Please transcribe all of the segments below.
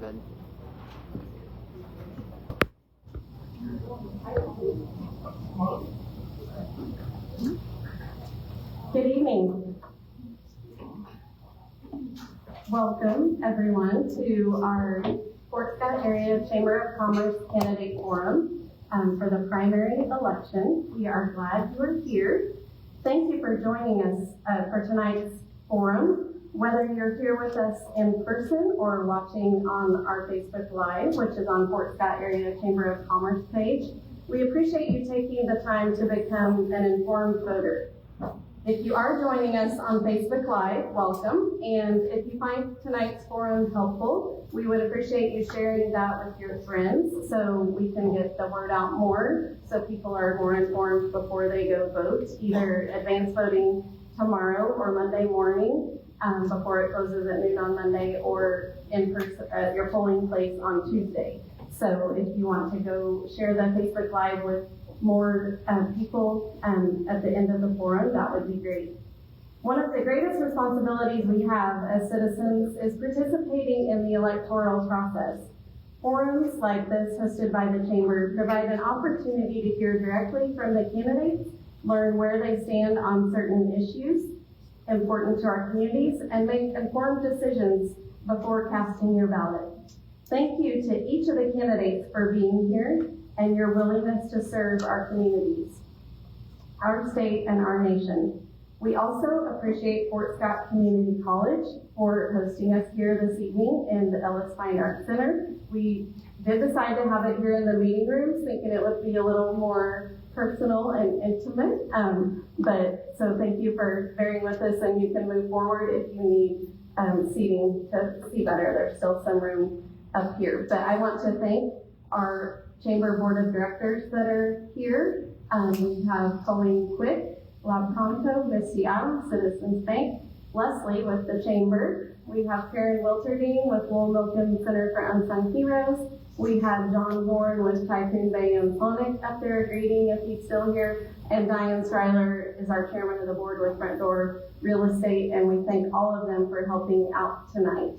good. Good evening. Welcome, everyone, to our Fort Scott Area Chamber of Commerce Candidate Forum for the primary election. We are glad you are here. Thank you for joining us for tonight's forum. Whether you're here with us in person or watching on our Facebook Live, which is on Fort Scott Area Chamber of Commerce page, we appreciate you taking the time to become an informed voter. If you are joining us on Facebook Live, welcome. And if you find tonight's forum helpful, we would appreciate you sharing that with your friends so we can get the word out more, so people are more informed before they go vote, either advance voting tomorrow or Monday morning before it closes at noon on Monday, or in person at your polling place on Tuesday. So if you want to go share the Facebook Live with more people at the end of the forum, that would be great. One of the greatest responsibilities we have as citizens is participating in the electoral process. Forums like this hosted by the Chamber provide an opportunity to hear directly from the candidates, learn where they stand on certain issues important to our communities, and make informed decisions before casting your ballot. Thank you to each of the candidates for being here and your willingness to serve our communities, our state, and our nation. We also appreciate Fort Scott Community College for hosting us here this evening in the Ellis Fine Arts Center. We did decide to have it here in the meeting rooms, thinking it would be a little more personal and intimate. So thank you for bearing with us, and you can move forward if you need seating to see better. There's still some room up here. But I want to thank our Chamber Board of Directors that are here. We have Colleen Quick, Lab Conto, Misty Adams, Citizens Bank, Leslie with the Chamber. We have Karen Wilterding with Lowell Milton Center for Unsung Heroes. We have John Warren with Typhoon Bay and Sonic up there greeting if he's still here. And Diane Stryler is our chairman of the board with Front Door Real Estate, and we thank all of them for helping out tonight.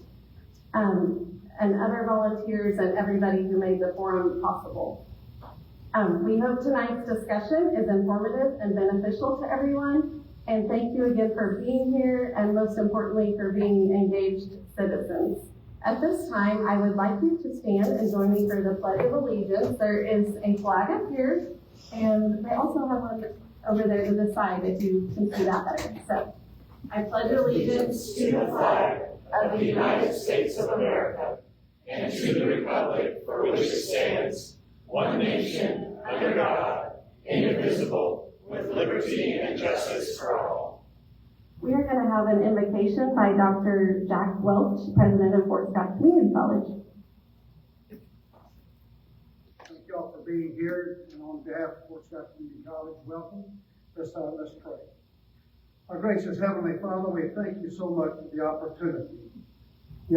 And other volunteers and everybody who made the forum possible. We hope tonight's discussion is informative and beneficial to everyone. And thank you again for being here, and most importantly, for being engaged citizens. At this time, I would like you to stand and join me for the Pledge of Allegiance. There is a flag up here, and they also have one over there to the side if you can see that better. So, I pledge allegiance to the flag of the United States of America and to the republic for which it stands, one nation, under God, indivisible, with liberty and justice for all. We are going to have an invocation by Dr. Jack Welch, president of Fort Scott Community College. Thank you all for being here, and on behalf of Fort Scott Community College, welcome. Let's pray. Our gracious Heavenly Father, we thank you so much for the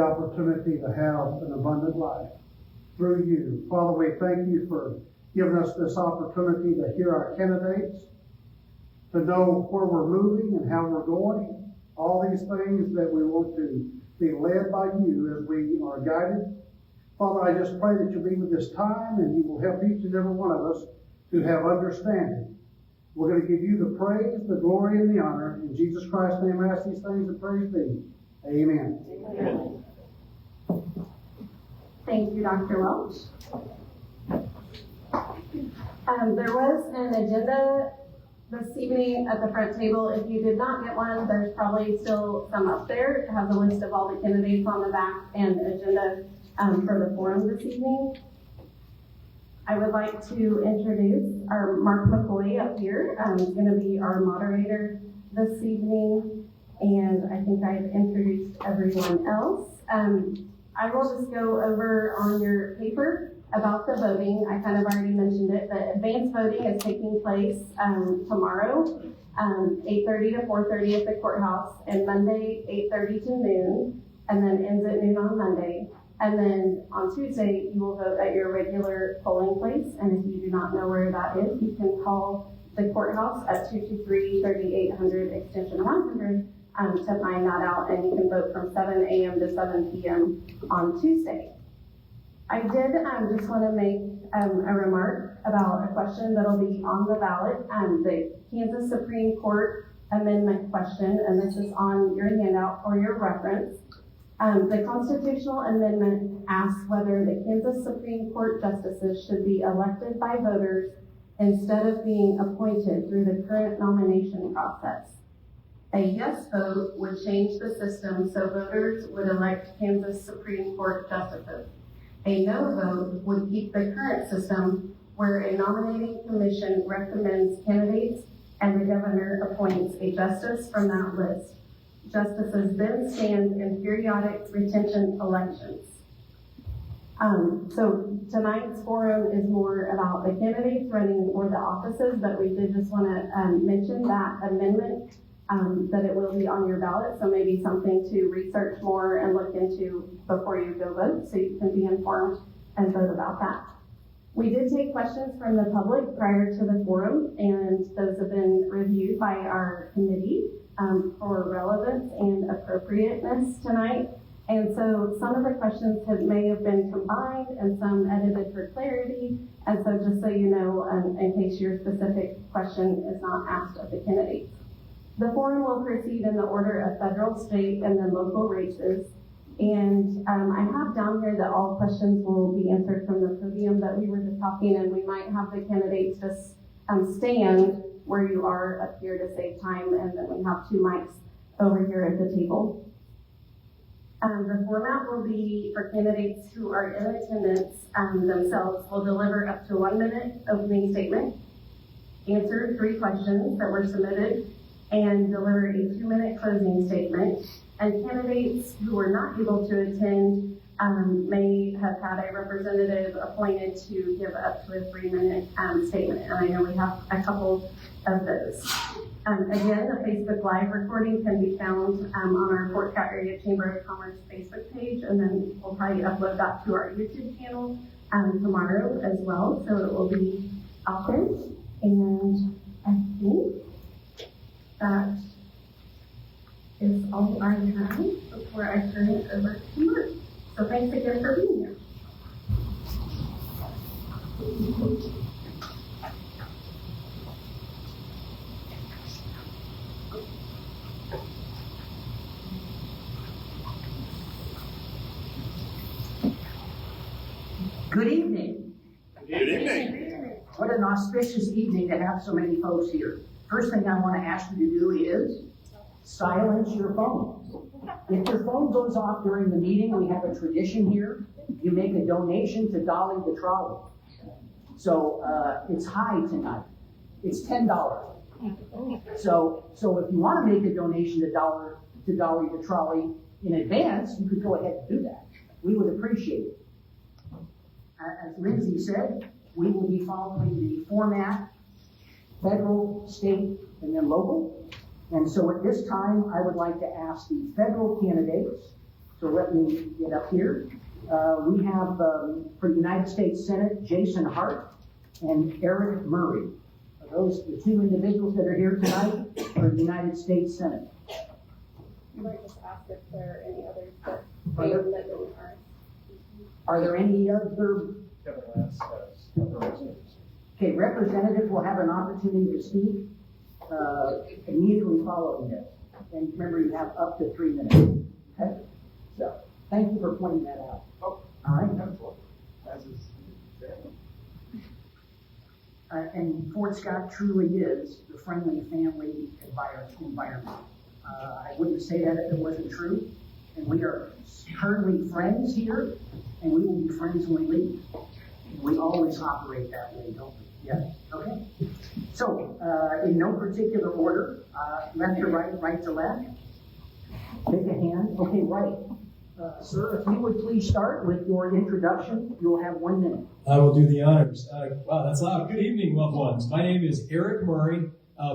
opportunity to have an abundant life through you. Father, we thank you for giving us this opportunity to hear our candidates, to know where we're moving and how we're going, all these things that we want to be led by you as we are guided. Father, I just pray that you'll be with this time and you will help each and every one of us to have understanding. We're going to give you the praise, the glory, and the honor. In Jesus Christ's name, I ask these things and praise thee. Amen. Amen. Thank you, Dr. Welch. There was an agenda this evening at the front table. If you did not get one, there's probably still some up there. It has a list of all the candidates on the back and agenda for the forum this evening. I would like to introduce our Mark McCoy up here. He's going to be our moderator this evening, and I think I've introduced everyone else. I will just go over on your paper about the voting. I kind of already mentioned it, but advanced voting is taking place tomorrow, 8:30 to 4:30 at the courthouse, and Monday, 8:30 to noon, and then ends at noon on Monday. And then on Tuesday, you will vote at your regular polling place, and if you do not know where that is, you can call the courthouse at 223-3800 extension 100 to find that out, and you can vote from 7 a.m. to 7 p.m. on Tuesday. I did just want to make a remark about a question that'll be on the ballot, the Kansas Supreme Court amendment question, and this is on your handout for your reference. The constitutional amendment asks whether the Kansas Supreme Court justices should be elected by voters instead of being appointed through the current nomination process. A yes vote would change the system so voters would elect Kansas Supreme Court justices. A no vote would keep the current system where a nominating commission recommends candidates and the governor appoints a justice from that list. Justices then stand in periodic retention elections. So tonight's forum is more about the candidates running for the offices, but we did just want to mention that amendment, that it will be on your ballot, so maybe something to research more and look into before you go vote, so you can be informed and vote about that. We did take questions from the public prior to the forum, and those have been reviewed by our committee for relevance and appropriateness tonight. And so some of the questions may have been combined and some edited for clarity. And so just so you know, in case your specific question is not asked of the candidates. The forum will proceed in the order of federal, state, and then local races. And I have down here that all questions will be answered from the podium, but we were just talking, and we might have the candidates just stand where you are up here to save time, and then we have 2 mics over here at the table. The format will be for candidates who are in attendance themselves will deliver up to 1 minute opening statement, answer 3 questions that were submitted, and deliver a 2-minute closing statement. And candidates who were not able to attend may have had a representative appointed to give up to a 3-minute statement. And I know we have a couple of those. Again, the Facebook Live recording can be found on our Fort Scott Area Chamber of Commerce Facebook page, and then we'll probably upload that to our YouTube channel tomorrow as well, so it will be out there. And I think that is all I have before I turn it over to Mark. So thanks again for being here. Good evening. Good evening. What an auspicious evening to have so many folks here. First thing I want to ask you to do is silence your phones. If your phone goes off during the meeting, we have a tradition here. You make a donation to Dolly the Trolley. So it's high tonight. It's $10. So if you want to make a donation to Dolly the Trolley in advance, you could go ahead and do that. We would appreciate it. As Lindsay said, we will be following the format, federal, state, and then local. And so at this time, I would like to ask the federal candidates. So let me get up here. We have for the United States Senate, Jason Hart and Eric Murray. Are those the 2 individuals that are here tonight for the United States Senate? You might just ask if there are any others that they are. Are there any other? Okay, representatives will have an opportunity to speak immediately following this. And remember, you have up to 3 minutes. Okay? So, thank you for pointing that out. All right? And Fort Scott truly is the friendly family environment. I wouldn't say that if it wasn't true. And we are currently friends here, and we will be friends when we leave. We always operate that way, don't we? Yes. Okay. So, in no particular order, left to right, right to left. Take a hand. Okay, right. Sir, if you would please start with your introduction, you'll have 1 minute. I will do the honors. Wow, that's loud. Good evening, loved ones. My name is Eric Murray,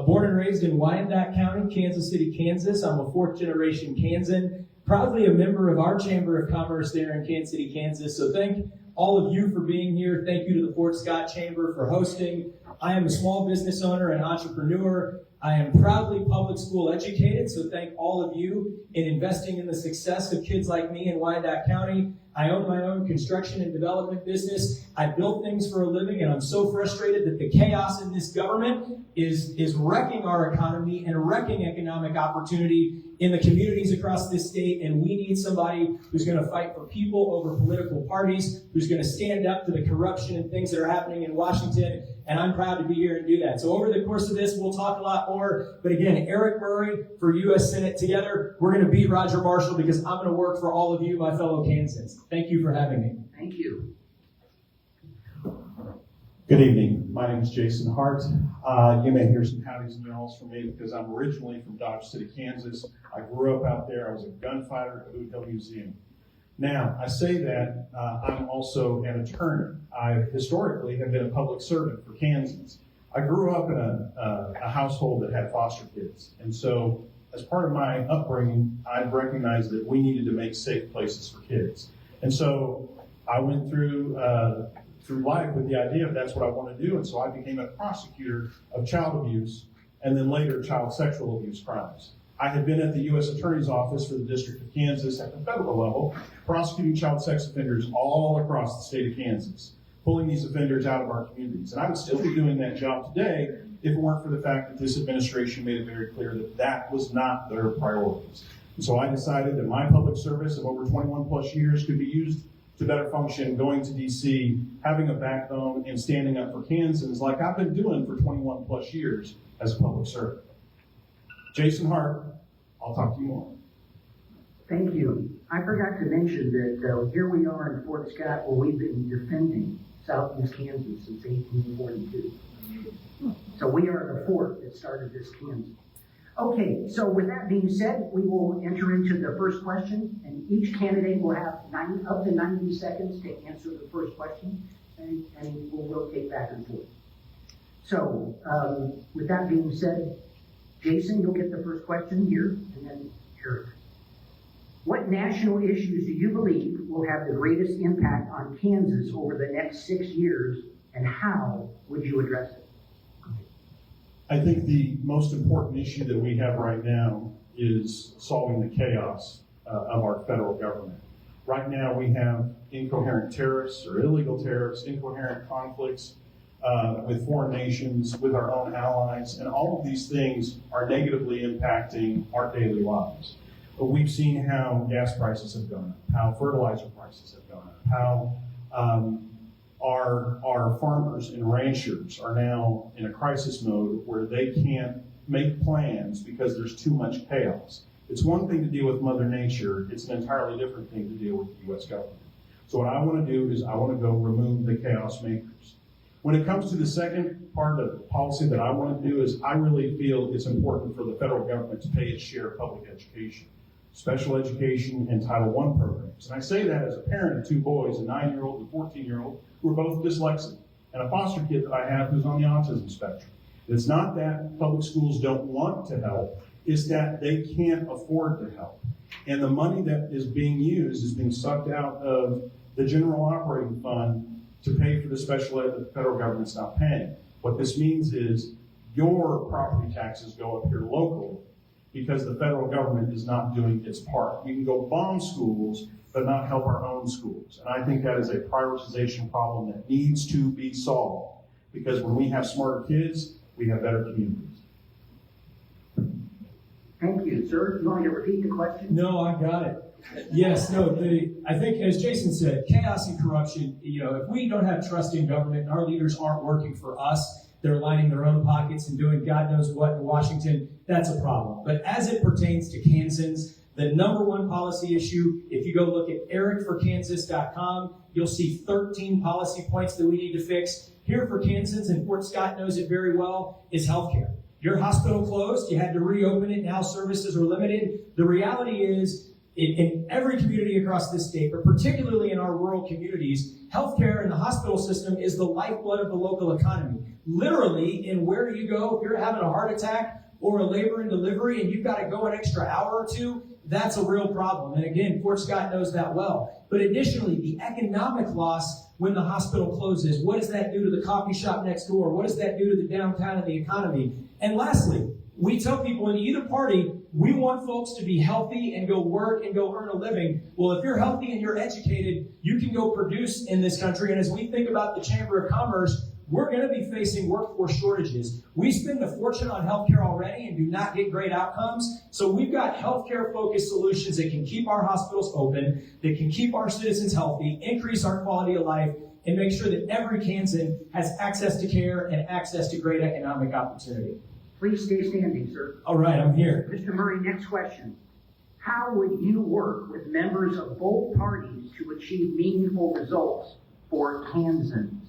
born and raised in Wyandotte County, Kansas City, Kansas. I'm a 4th-generation Kansan, proudly a member of our Chamber of Commerce there in Kansas City, Kansas. So thank all of you for being here. Thank you to the Fort Scott Chamber for hosting. I am a small business owner and entrepreneur. I am proudly public school educated, so thank all of you in investing in the success of kids like me in Wyandotte County. I own my own construction and development business. I build things for a living, and I'm so frustrated that the chaos in this government is wrecking our economy and wrecking economic opportunity in the communities across this state. And we need somebody who's going to fight for people over political parties, who's going to stand up to the corruption and things that are happening in Washington. And I'm proud to be here and do that. So over the course of this, we'll talk a lot more. But again, Eric Murray for U.S. Senate. Together, we're going to beat Roger Marshall, because I'm going to work for all of you, my fellow Kansans. Thank you for having me. Thank you. Good evening. My name is Jason Hart. You may hear some howdies and y'alls from me because I'm originally from Dodge City, Kansas. I grew up out there. I was a gunfighter at the Boot Hill Museum. Now, I say that I'm also an attorney. I historically have been a public servant for Kansans. I grew up in a household that had foster kids. And so as part of my upbringing, I recognized that we needed to make safe places for kids. And so I went through life with the idea of that's what I want to do. And so I became a prosecutor of child abuse and then later child sexual abuse crimes. I had been at the U.S. Attorney's Office for the District of Kansas at the federal level, prosecuting child sex offenders all across the state of Kansas, pulling these offenders out of our communities. And I would still be doing that job today if it weren't for the fact that this administration made it very clear that that was not their priorities. And so I decided that my public service of over 21 plus years could be used to better function going to D.C., having a backbone, and standing up for Kansans like I've been doing for 21 plus years as a public servant. Jason Hart, I'll talk to you more. Thank you. I forgot to mention that here we are in Fort Scott, where we've been defending Southeast Kansas since 1842. So we are the fort that started this Kansas. Okay, so with that being said, we will enter into the first question, and each candidate will have up to 90 seconds to answer the first question, and we'll rotate back and forth. So with that being said, Jason, you'll get the first question here, and then Eric. What national issues do you believe will have the greatest impact on Kansas over the next 6 years, and how would you address it? I think the most important issue that we have right now is solving the chaos of our federal government. Right now we have incoherent tariffs or illegal tariffs, incoherent conflicts with foreign nations, with our own allies, and all of these things are negatively impacting our daily lives. But we've seen how gas prices have gone up, how fertilizer prices have gone up, how our farmers and ranchers are now in a crisis mode where they can't make plans because there's too much chaos. It's one thing to deal with Mother Nature, it's an entirely different thing to deal with the U.S. government. So what I want to do is I want to go remove the chaos makers. When it comes to the second part of the policy that I want to do is I really feel it's important for the federal government to pay its share of public education, special education, and Title I programs. And I say that as a parent of two boys, a 9-year-old and a 14-year-old, who are both dyslexic, and a foster kid that I have who's on the autism spectrum. It's not that public schools don't want to help, it's that they can't afford to help. And the money that is being used is being sucked out of the general operating fund to pay for the special ed that the federal government's not paying. What this means is your property taxes go up here locally because the federal government is not doing its part. We can go bomb schools, but not help our own schools. And I think that is a prioritization problem that needs to be solved. Because when we have smarter kids, we have better communities. Thank you, sir. You want me to repeat the question? No, I got it. Yes, no, I think, as Jason said, chaos and corruption, if we don't have trust in government and our leaders aren't working for us, they're lining their own pockets and doing God knows what in Washington, that's a problem. But as it pertains to Kansans, the number one policy issue, if you go look at ericforkansas.com, you'll see 13 policy points that we need to fix. Here for Kansans, and Fort Scott knows it very well, is healthcare. Your hospital closed, you had to reopen it, now services are limited. The reality is, in every community across this state, but particularly in our rural communities, healthcare and the hospital system is the lifeblood of the local economy. Literally, in where do you go if you're having a heart attack or a labor and delivery and you've got to go an extra hour or two, that's a real problem. And again, Fort Scott knows that well. But additionally, the economic loss when the hospital closes, what does that do to the coffee shop next door? What does that do to the downtown and the economy? And lastly, we tell people in either party, we want folks to be healthy and go work and go earn a living. Well, if you're healthy and you're educated, you can go produce in this country. And as we think about the Chamber of Commerce, we're going to be facing workforce shortages. We spend a fortune on healthcare already and do not get great outcomes. So we've got healthcare-focused solutions that can keep our hospitals open, that can keep our citizens healthy, increase our quality of life, and make sure that every Kansan has access to care and access to great economic opportunity. Please stay standing, sir. All right, I'm here. Mr. Murray, next question. How would you work with members of both parties to achieve meaningful results for Kansans?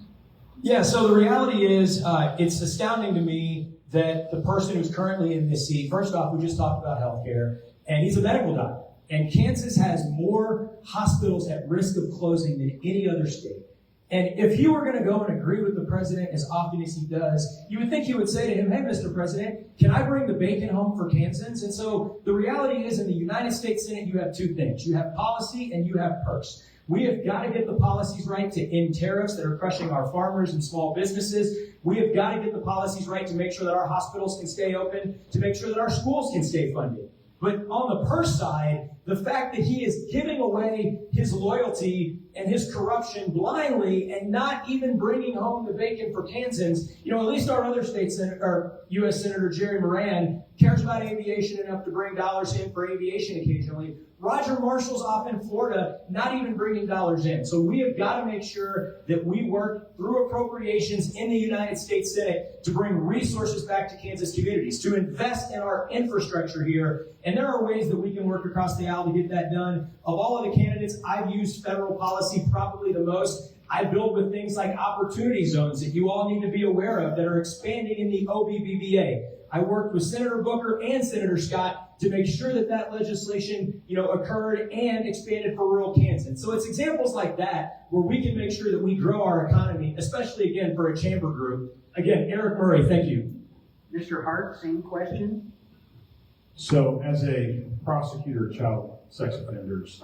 Yeah, so the reality is, it's astounding to me that the person who's currently in this seat, first off, we just talked about healthcare, and he's a medical doctor. And Kansas has more hospitals at risk of closing than any other state. And if he were going to go and agree with the president as often as he does, you would think he would say to him, hey, Mr. President, can I bring the bacon home for Kansans? And so the reality is in the United States Senate, you have two things. You have policy and you have purse. We have got to get the policies right to end tariffs that are crushing our farmers and small businesses. We have got to get the policies right to make sure that our hospitals can stay open, to make sure that our schools can stay funded. But on the purse side, the fact that he is giving away his loyalty and his corruption blindly and not even bringing home the bacon for Kansans, at least our other state senator, our U.S. Senator Jerry Moran cares about aviation enough to bring dollars in for aviation occasionally. Roger Marshall's off in Florida, not even bringing dollars in. So we have got to make sure that we work through appropriations in the United States Senate to bring resources back to Kansas communities, to invest in our infrastructure here. And there are ways that we can work across the aisle to get that done. Of all of the candidates, I've used federal policy probably the most. I build with things like opportunity zones that you all need to be aware of that are expanding in the OBBBA. I worked with Senator Booker and Senator Scott to make sure that that legislation, occurred and expanded for rural Kansas. So it's examples like that where we can make sure that we grow our economy, especially, again, for a chamber group. Again, Eric Murray, thank you. Mr. Hart, same question. So as a prosecutor of child sex offenders,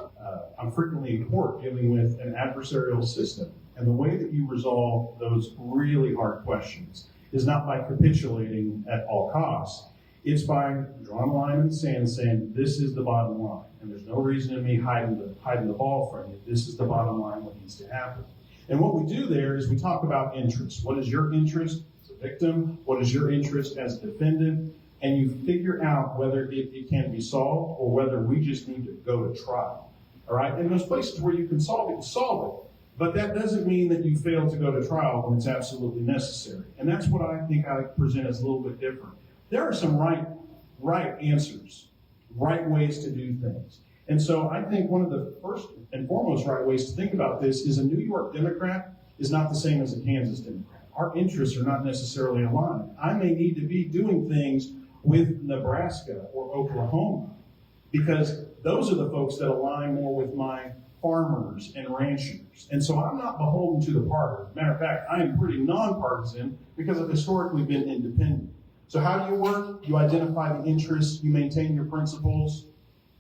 I'm frequently in court dealing with an adversarial system. And the way that you resolve those really hard questions is not by capitulating at all costs. It's by drawing a line in the sand and saying, this is the bottom line. And there's no reason in me hiding the ball from you. This is the bottom line, what needs to happen. And what we do there is we talk about interest. What is your interest as a victim? What is your interest as a defendant? And you figure out whether it can be solved or whether we just need to go to trial. All right? And those places where you can solve it, solve it. But that doesn't mean that you fail to go to trial when it's absolutely necessary. And that's what I think I present as a little bit different. There are some right answers, right ways to do things. And so I think one of the first and foremost right ways to think about this is a New York Democrat is not the same as a Kansas Democrat. Our interests are not necessarily aligned. I may need to be doing things with Nebraska or Oklahoma because those are the folks that align more with my farmers and ranchers. And so I'm not beholden to the party. Matter of fact, I am pretty nonpartisan because I've historically been independent. So how do you work? You identify the interests, you maintain your principles,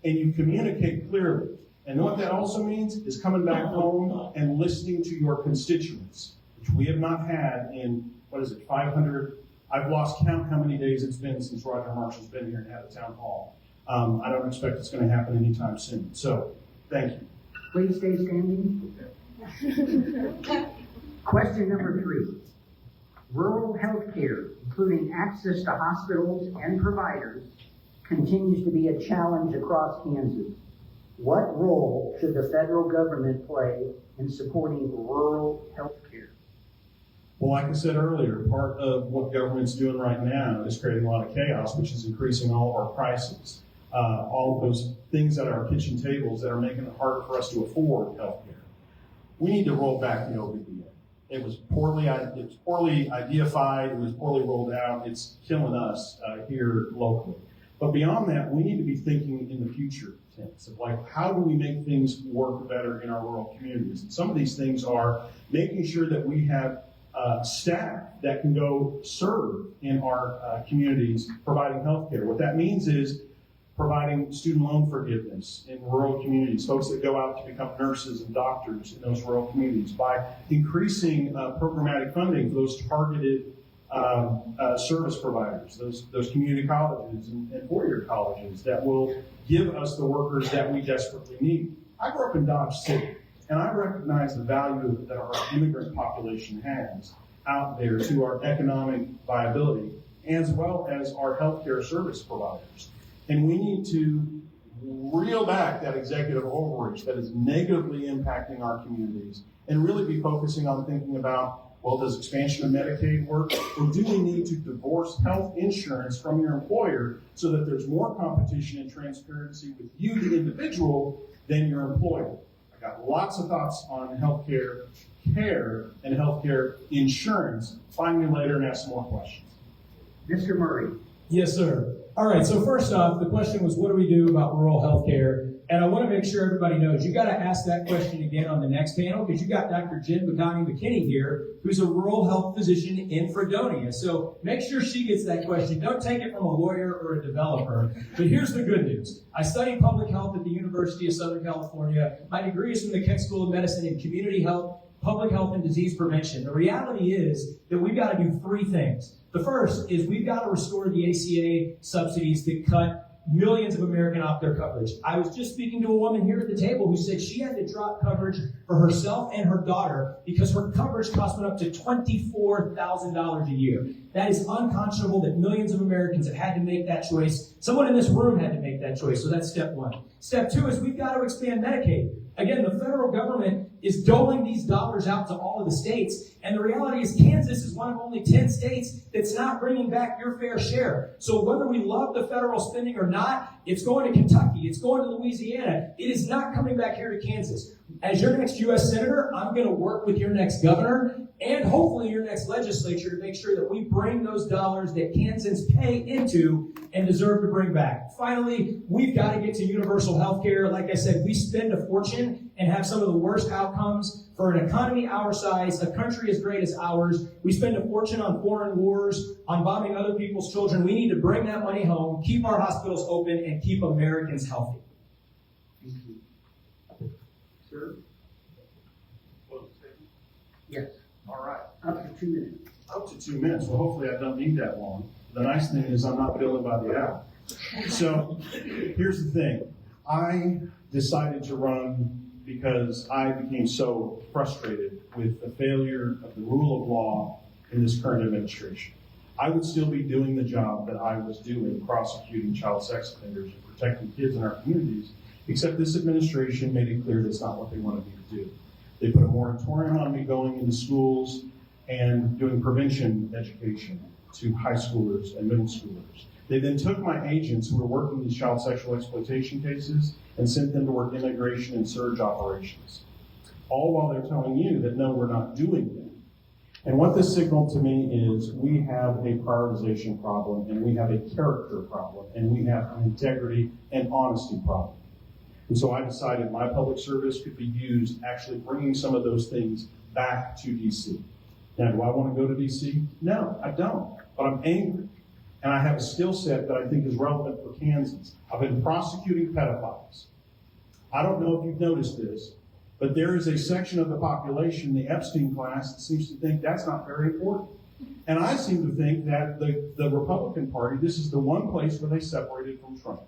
and you communicate clearly. And what that also means is coming back home and listening to your constituents, which we have not had in, 500? I've lost count how many days it's been since Roger Marshall's been here and had a town hall. I don't expect it's going to happen anytime soon. So, thank you. Please stay standing. Question number 3. Rural health care, including access to hospitals and providers, continues to be a challenge across Kansas. What role should the federal government play in supporting rural health care? Well, like I said earlier, part of what government's doing right now is creating a lot of chaos, which is increasing all of our prices. All of those things at our kitchen tables that are making it harder for us to afford health care. We need to roll back the OBBA. It was poorly ideified, it was poorly rolled out, it's killing us here locally. But beyond that, we need to be thinking in the future tense of how do we make things work better in our rural communities? And some of these things are making sure that we have staff that can go serve in our communities providing health care. What that means is providing student loan forgiveness in rural communities, folks that go out to become nurses and doctors in those rural communities, by increasing programmatic funding for those targeted service providers, those community colleges and four-year colleges that will give us the workers that we desperately need. I grew up in Dodge City, and I recognize the value that our immigrant population has out there to our economic viability, as well as our healthcare service providers. And we need to reel back that executive overreach that is negatively impacting our communities and really be focusing on thinking about, well, does expansion of Medicaid work? Or do we need to divorce health insurance from your employer so that there's more competition and transparency with you, the individual, than your employer? I got lots of thoughts on healthcare care and healthcare insurance. Find me later and ask some more questions. Mr. Murray. Yes, sir. All right, so first off, the question was, what do we do about rural health care? And I want to make sure everybody knows, you got to ask that question again on the next panel, because you got Dr. Jen McKinney here, who's a rural health physician in Fredonia. So make sure she gets that question. Don't take it from a lawyer or a developer. But here's the good news. I studied public health at the University of Southern California. My degree is from the Keck School of Medicine in community health, public health, and disease prevention. The reality is that we've got to do three things. The first is we've got to restore the ACA subsidies that cut millions of Americans off their coverage. I was just speaking to a woman here at the table who said she had to drop coverage for herself and her daughter because her coverage cost went up to $24,000 a year. That is unconscionable that millions of Americans have had to make that choice. Someone in this room had to make that choice, so that's step one. Step two is we've got to expand Medicaid. Again, the federal government is doling these dollars out to all of the states, and the reality is Kansas is one of only 10 states that's not bringing back your fair share. So whether we love the federal spending or not, it's going to Kentucky, it's going to Louisiana. It is not coming back here to Kansas. As your next U.S. Senator, I'm going to work with your next governor and hopefully your next legislature to make sure that we bring those dollars that Kansans pay into and deserve to bring back. Finally, we've got to get to universal health care. Like I said, we spend a fortune and have some of the worst outcomes for an economy our size, a country as great as ours. We spend a fortune on foreign wars, on bombing other people's children. We need to bring that money home, keep our hospitals open, and keep Americans healthy. Thank you. Sir? Yes. All right. Up to 2 minutes. Up to 2 minutes. Well, hopefully I don't need that long. The nice thing is I'm not billing by the hour. So here's the thing. I decided to run because I became so frustrated with the failure of the rule of law in this current administration. I would still be doing the job that I was doing, prosecuting child sex offenders and protecting kids in our communities, except this administration made it clear that's not what they wanted me to do. They put a moratorium on me going into schools and doing prevention education to high schoolers and middle schoolers. They then took my agents who were working these child sexual exploitation cases and sent them to work immigration and surge operations. All while they're telling you that no, we're not doing them. And what this signaled to me is we have a prioritization problem, and we have a character problem, and we have an integrity and honesty problem. And so I decided my public service could be used actually bringing some of those things back to DC. Now, do I want to go to DC? No, I don't. But I'm angry. And I have a skill set that I think is relevant for Kansas. I've been prosecuting pedophiles. I don't know if you've noticed this, but there is a section of the population, the Epstein class, that seems to think that's not very important. And I seem to think that the Republican Party, this is the one place where they separated from Trump.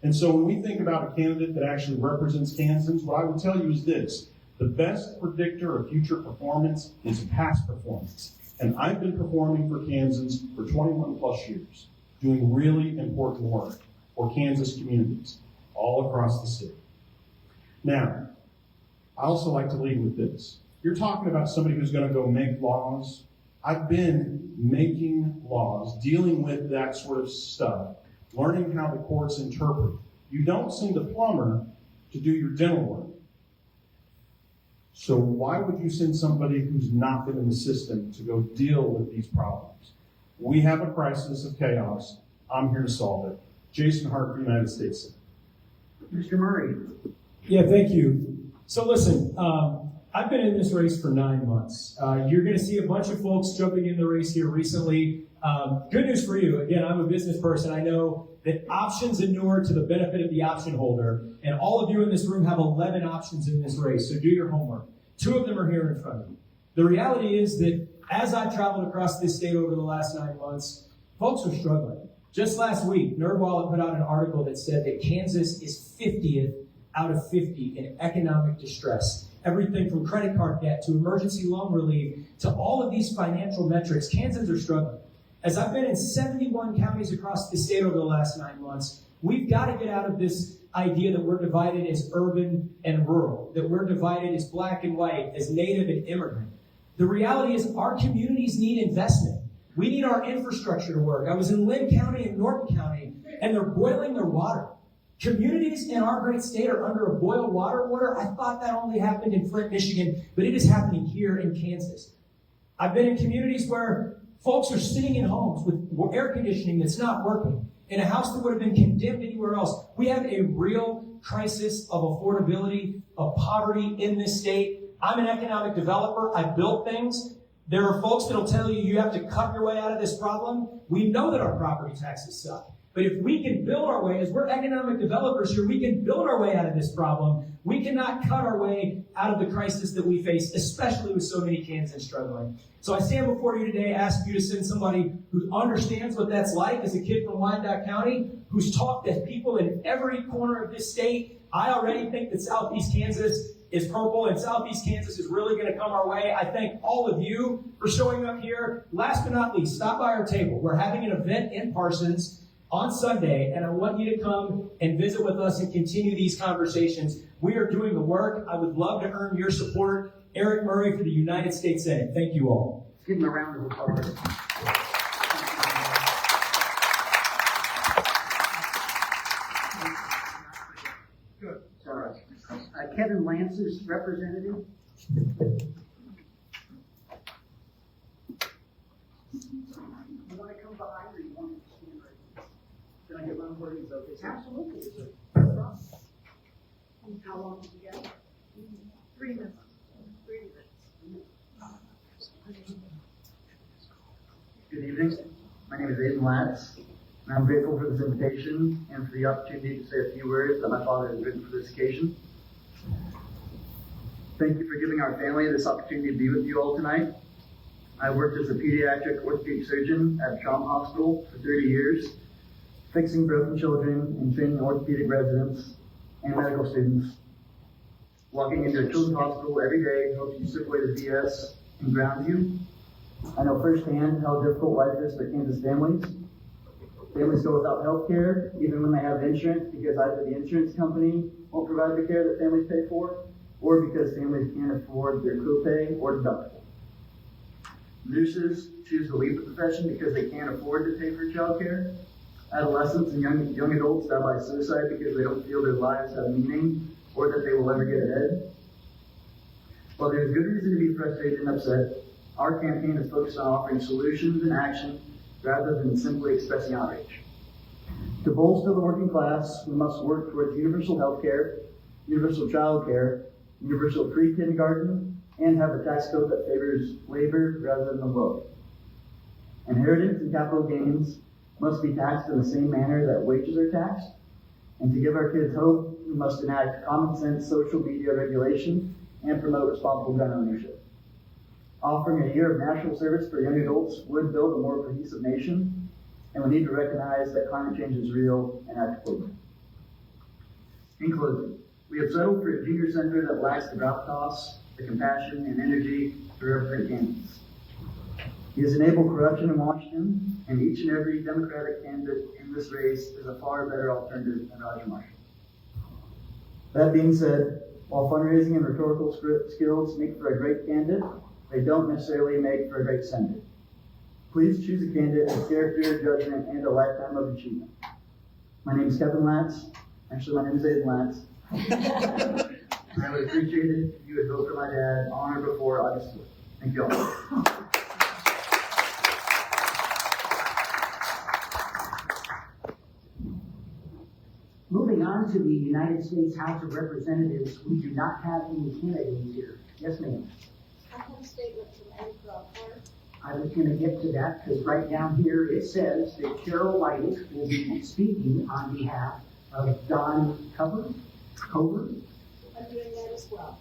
And so when we think about a candidate that actually represents Kansans, what I would tell you is this: the best predictor of future performance is past performance. And I've been performing for Kansans for 21 plus years, doing really important work for Kansas communities all across the state. Now, I also like to lead with this. You're talking about somebody who's going to go make laws. I've been making laws, dealing with that sort of stuff, learning how the courts interpret. You don't send a plumber to do your dental work. So why would you send somebody who's not been in the system to go deal with these problems? We have a crisis of chaos. I'm here to solve it. Jason Hart, United States Senate. Mr. Murray. Yeah, thank you. So listen, I've been in this race for 9 months. You're going to see a bunch of folks jumping in the race here recently. Good news for you. Again, I'm a business person. I know that options inure to the benefit of the option holder, and all of you in this room have 11 options in this race, so do your homework. 2 of them are here in front of you. The reality is that As I've traveled across this state over the last 9 months, folks are struggling. Just last week, NerdWallet put out an article that said that Kansas is 50th out of 50 in economic distress. Everything from credit card debt to emergency loan relief to all of these financial metrics, Kansans are struggling. As I've been in 71 counties across the state over the last 9 months, we've got to get out of this idea that we're divided as urban and rural, that we're divided as black and white, as native and immigrant. The reality is our communities need investment. We need our infrastructure to work. I was in Lynn County and Norton County, and they're boiling their water. Communities in our great state are under a boil water order. I thought that only happened in Flint, Michigan, but it is happening here in Kansas. I've been in communities where folks are sitting in homes with air conditioning that's not working, in a house that would have been condemned anywhere else. We have a real crisis of affordability, of poverty in this state. I'm an economic developer. I built things. There are folks that'll tell you you have to cut your way out of this problem. We know that our property taxes suck. But if we can build our way, as we're economic developers here, we can build our way out of this problem. We cannot cut our way out of the crisis that we face, especially with so many Kansans struggling. So I stand before you today, ask you to send somebody who understands what that's like as a kid from Wyandotte County, who's talked to people in every corner of this state. I already think that Southeast Kansas is purple, and Southeast Kansas is really going to come our way. I thank all of you for showing up here. Last but not least, stop by our table. We're having an event in Parsons on Sunday, and I want you to come and visit with us and continue these conversations. We are doing the work. I would love to earn your support. Eric Murray for the United States Senate. Thank you all. Give him a round of applause. Good. Sorry. Kevin Lance's representative. You want to come behind, or you want to stand right here? Can I get one where he's okay? Absolutely. Is it no problem? How long did you get? 3 minutes. 3 minutes. Good evening. My name is Aiden Lance, and I'm grateful for this invitation and for the opportunity to say a few words that my father has written for this occasion. Thank you for giving our family this opportunity to be with you all tonight. I worked as a pediatric orthopedic surgeon at Trauma Hospital for 30 years, fixing broken children and training orthopedic residents and medical students. Walking into a children's hospital every day helps you strip away the BS and ground you. I know firsthand how difficult life is for Kansas families. Families go without health care, even when they have insurance, because either the insurance company won't provide the care that families pay for, or because families can't afford their copay or deductible. Nurses choose to leave the profession because they can't afford to pay for child care. Adolescents and young adults die by suicide because they don't feel their lives have meaning or that they will ever get ahead. While there's good reason to be frustrated and upset, our campaign is focused on offering solutions and action rather than simply expressing outrage. To bolster the working class, we must work towards universal health care, universal child care, universal pre-kindergarten, and have a tax code that favors labor rather than the wealthy. Inheritance and capital gains must be taxed in the same manner that wages are taxed. And to give our kids hope, we must enact common sense social media regulation and promote responsible gun ownership. Offering a year of national service for young adults would build a more cohesive nation, and we need to recognize that climate change is real and act accordingly. In closing, we have settled for a junior center that lacks the gravitas, the compassion, and energy to represent Kansas. He has enabled corruption in Washington, and each and every Democratic candidate in this race is a far better alternative than Roger Marshall. That being said, while fundraising and rhetorical skills make for a great candidate, they don't necessarily make for a great senator. Please choose a candidate with character, judgment, and a lifetime of achievement. My name is Kevin Lance. Actually, my name is Aiden Lance. I would appreciate it if you would vote for my dad on or before August 4th. Thank you all. Moving on to the United States House of Representatives, we do not have any candidates here. Yes, ma'am. I have a statement from Ed Crawford. I was going to get to that because right down here it says that Carol White will be speaking on behalf of Don Cover. I'm doing that as well.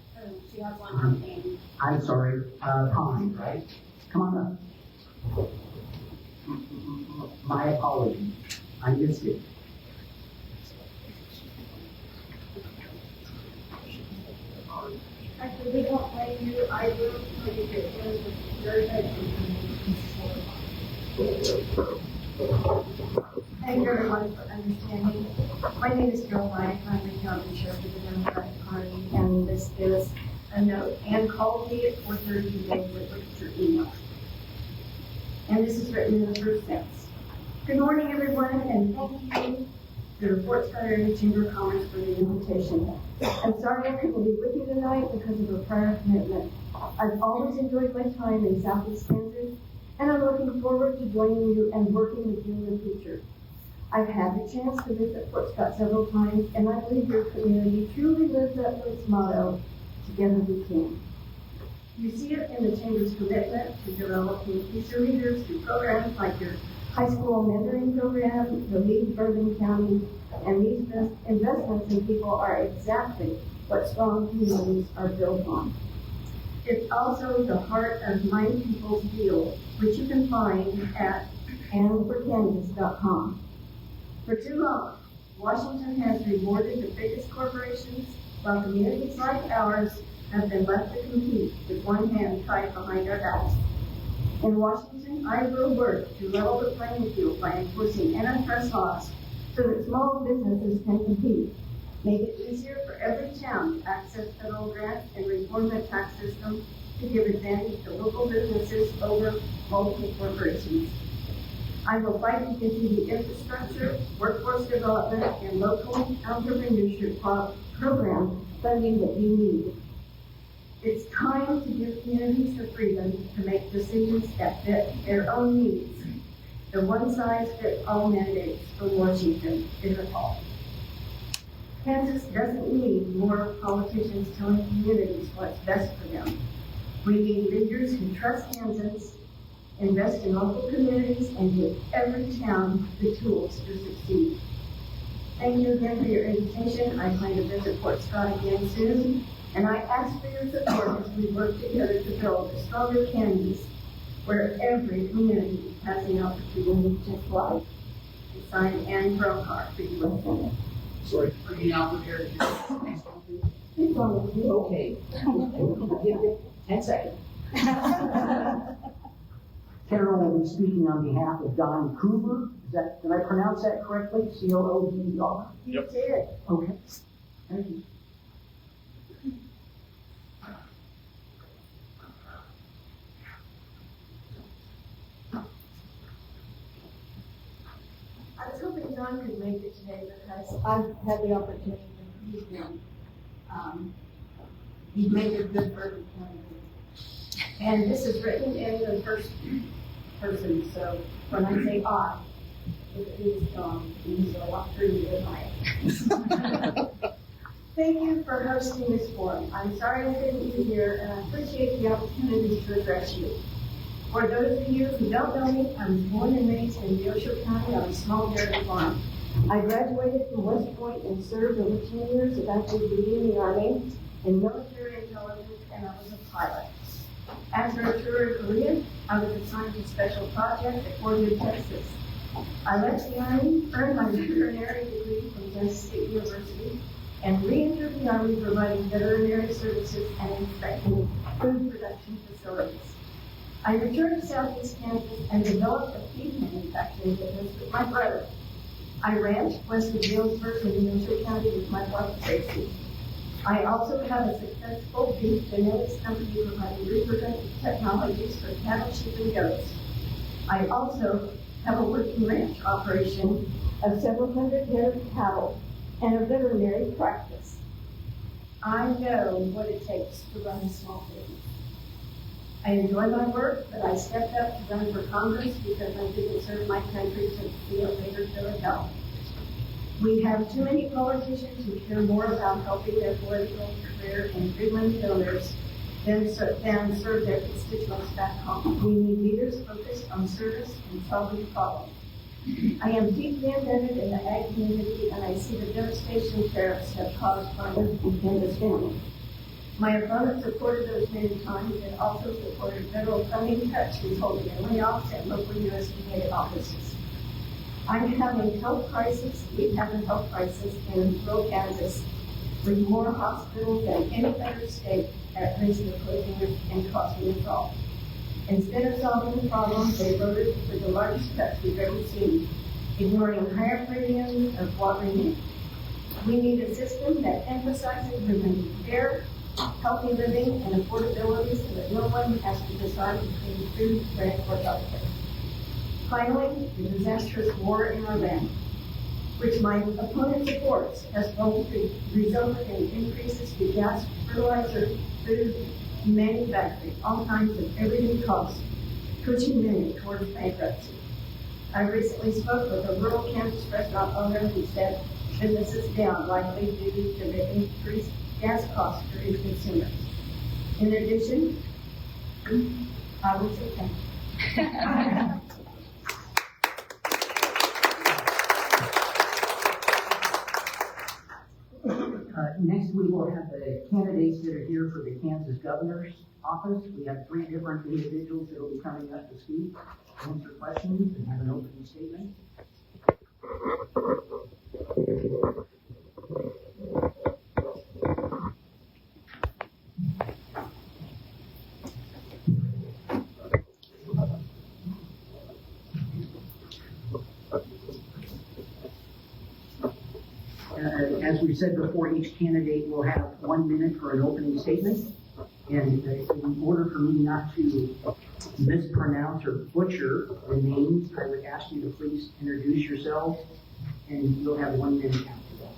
She has one on hand. I'm sorry, Pine, right? Come on up. My apologies. I missed it. Actually, we don't blame you. I will tell you that it was very bad. Thank you everyone for understanding. My name is Carol White. I'm the county chair for the Democratic Party, and this is a note. Ann called me at 4:30 today with your email. And this is written in the first sentence. Good morning, everyone, and thank you to the Fort Scott Area Chamber of Commerce for the invitation. I'm sorry I couldn't be with you tonight because of a prior commitment. I've always enjoyed my time in Southeast Kansas, and I'm looking forward to joining you and working with you in the future. I've had the chance to visit Fort Scott several times, and I believe your community truly lives up to its motto, together we can. You see it in the Chamber's commitment to developing future leaders through programs like your high school mentoring program, the Lead Bourbon County, and these investments in people are exactly what strong communities are built on. It's also the heart of Mind People's Deal, which you can find at andforkansas.com. For too long, Washington has rewarded the biggest corporations, while communities like ours have been left to compete with one hand tied behind our backs. In Washington, I will work to level the playing field by enforcing antitrust laws so that small businesses can compete, make it easier for every town to access federal grants, and reform the tax system to give advantage to local businesses over multiple corporations. I will fight to get you the infrastructure, workforce development, and local entrepreneurship program funding that you need. It's time to give communities the freedom to make decisions that fit their own needs. The one-size-fits-all mandates from Washington is a fault. Kansas doesn't need more politicians telling communities what's best for them. We need leaders who trust Kansans, invest in local communities, and give every town the tools to succeed. Thank you again for your invitation. I plan to visit Fort Scott again soon, and I ask for your support as we work together to build a stronger Kansas where every community has the opportunity to thrive. It's signed Ann Brokar for U.S. Senate. Sorry, are you not prepared to do this next one, please? It's on the field. Okay. Give it 10 seconds. Carol will be speaking on behalf of Don Coover. Did I pronounce that correctly? C-O-O-V-E-R. You did. Okay. Thank you. I was hoping Don could make it today because I've had the opportunity to meet him. He made a good bourbon candidate. And this is written in the first person, so when I say I, it is Don. He's a lot prettier than I am. Thank you for hosting this forum. I'm sorry I couldn't be here, and I appreciate the opportunity to address you. For those of you who don't know me, I was born and raised in Neosho County on a small dairy farm. I graduated from West Point and served over 10 years of active duty in the Army, in military intelligence, and I was a pilot. After a tour of Korea, I was assigned to special project at Horton, Texas. I left the Army, earned my veterinary degree from Kansas State University, and re-entered the Army providing veterinary services and inspecting food production facilities. I returned to Southeast Kansas and developed a feed manufacturing business with my brother. I ranched west of Galesburg in Neosho County with my wife Tracy. I also have a successful beef genetics company providing reproductive technologies for cattle, sheep, and goats. I also have a working ranch operation of several hundred head of cattle and a veterinary practice. I know what it takes to run a small business. I enjoy my work, but I stepped up to run for Congress because I didn't serve my country to be a later Philadelphia. We have too many politicians who care more about helping their political career and big-money donors than serve their constituents back home. We need leaders focused on service and solving problems. I am deeply embedded in the ag community, and I see the devastation tariffs have caused farmers and Kansas families. My opponent supported those many times and also supported federal funding cuts withholding in layoffs at local USDA offices. I'm having health crisis, we have a health crisis in rural Kansas with more hospitals than any other state at risk of closing and costing us all. Instead of solving the problem, they voted for the largest cuts we've ever seen, ignoring higher premiums of what remains. We need a system that emphasizes preventive care, healthy living, and affordability so that no one has to decide between food, rent, or healthcare. Finally, the disastrous war in Iran, which my opponent supports, has resulted in increases to gas, fertilizer, food, manufacturing, all kinds of everyday costs, pushing many towards bankruptcy. I recently spoke with a rural Kansas restaurant owner who said business is down, likely due to the increased gas costs for his consumers. In addition, I will say thank you. Next, we will have the candidates that are here for the Kansas governor's office. We have 3 different individuals that will be coming up to speak, answer questions, and have an opening statement. As we said before, each candidate will have 1 minute for an opening statement. And in order for me not to mispronounce or butcher the names, I would ask you to please introduce yourselves, and you'll have 1 minute after that.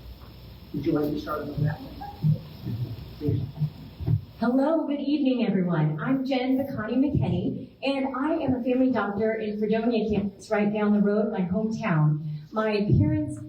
Would you like to start with that one? Please. Hello, good evening, everyone. I'm Jen McConnie McKinney, and I am a family doctor in Fredonia, Kansas, right down the road, my hometown. My parents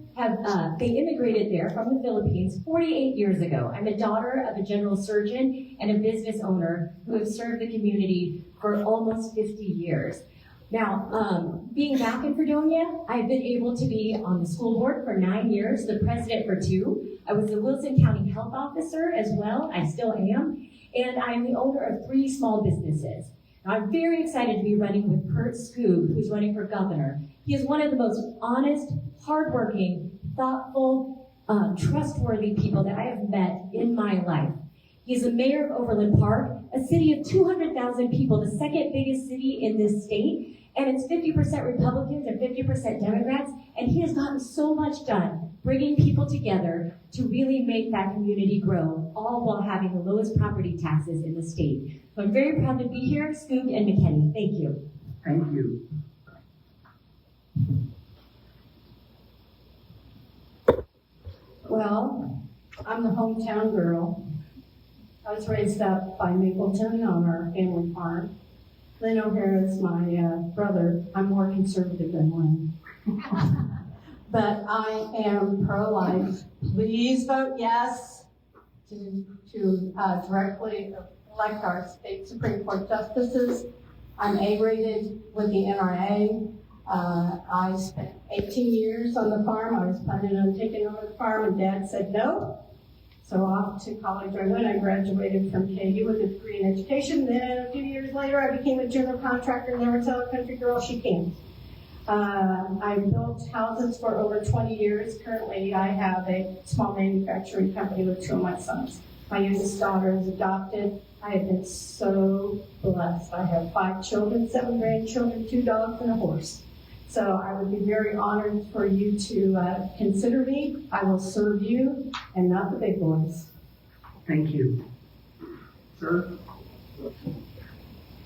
they immigrated there from the Philippines 48 years ago. I'm a daughter of a general surgeon and a business owner who have served the community for almost 50 years. Now, being back in Fredonia, I've been able to be on the school board for 9 years, the president for 2. I was the Wilson County Health Officer as well, I still am, and I'm the owner of 3 small businesses. Now, I'm very excited to be running with Kurt Skoog, who's running for governor. He is one of the most honest, hardworking, thoughtful, trustworthy people that I have met in my life. He's the mayor of Overland Park, a city of 200,000 people, the second biggest city in this state, and it's 50% Republicans and 50% Democrats, and he has gotten so much done, bringing people together to really make that community grow, all while having the lowest property taxes in the state. So I'm very proud to be here, Skoog and McKinney. Thank you. Thank you. Well, I'm the hometown girl. I was raised up by Mapleton on our family farm. Lynn O'Hara is my brother. I'm more conservative than Lynn. But I am pro-life. Please vote yes to directly elect our state Supreme Court justices. I'm A-rated with the NRA. I spent 18 years on the farm. I was planning on taking over the farm, and Dad said no. So off to college I went. I graduated from KU with a degree in education. Then a few years later, I became a general contractor. Never tell a country girl she can. I built houses for over 20 years. Currently, I have a small manufacturing company with 2 of my sons. My youngest daughter is adopted. I have been so blessed. I have 5 children, 7 grandchildren, 2 dogs, and a horse. So I would be very honored for you to consider me. I will serve you and not the big boys. Thank you. Sir?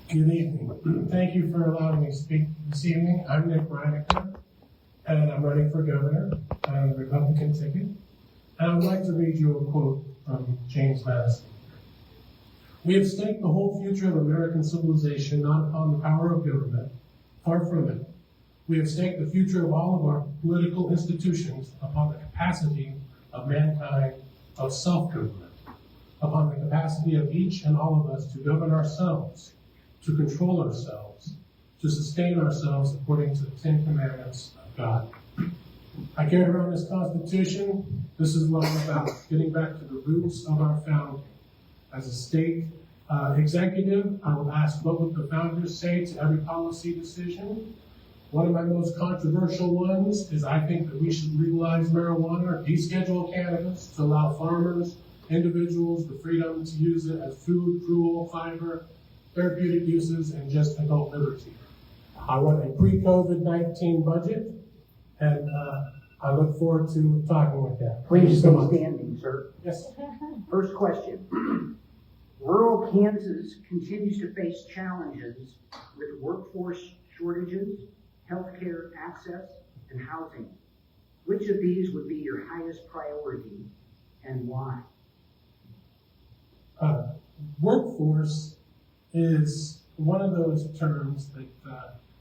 Good evening. Thank you for allowing me to speak this evening. I'm Nick Reinecker, and I'm running for governor on the Republican ticket. And I would like to read you a quote from James Madison. "We have staked the whole future of American civilization not upon the power of government, far from it. We have staked the future of all of our political institutions upon the capacity of mankind of self-government, upon the capacity of each and all of us to govern ourselves, to control ourselves, to sustain ourselves according to the 10 Commandments of God." I carry around this Constitution. This is what I'm about, getting back to the roots of our founding. As a state executive, I will ask what would the founders say to every policy decision. One of my most controversial ones is I think that we should legalize marijuana or deschedule cannabis to allow farmers, individuals, the freedom to use it as food, fuel, fiber, therapeutic uses, and just adult liberty. I want a pre-COVID-19 budget, and I look forward to talking with you. Please stay so much. standing, sir. Yes. First question. Rural Kansas continues to face challenges with workforce shortages, healthcare access, and housing. Which of these would be your highest priority and why? Workforce is one of those terms that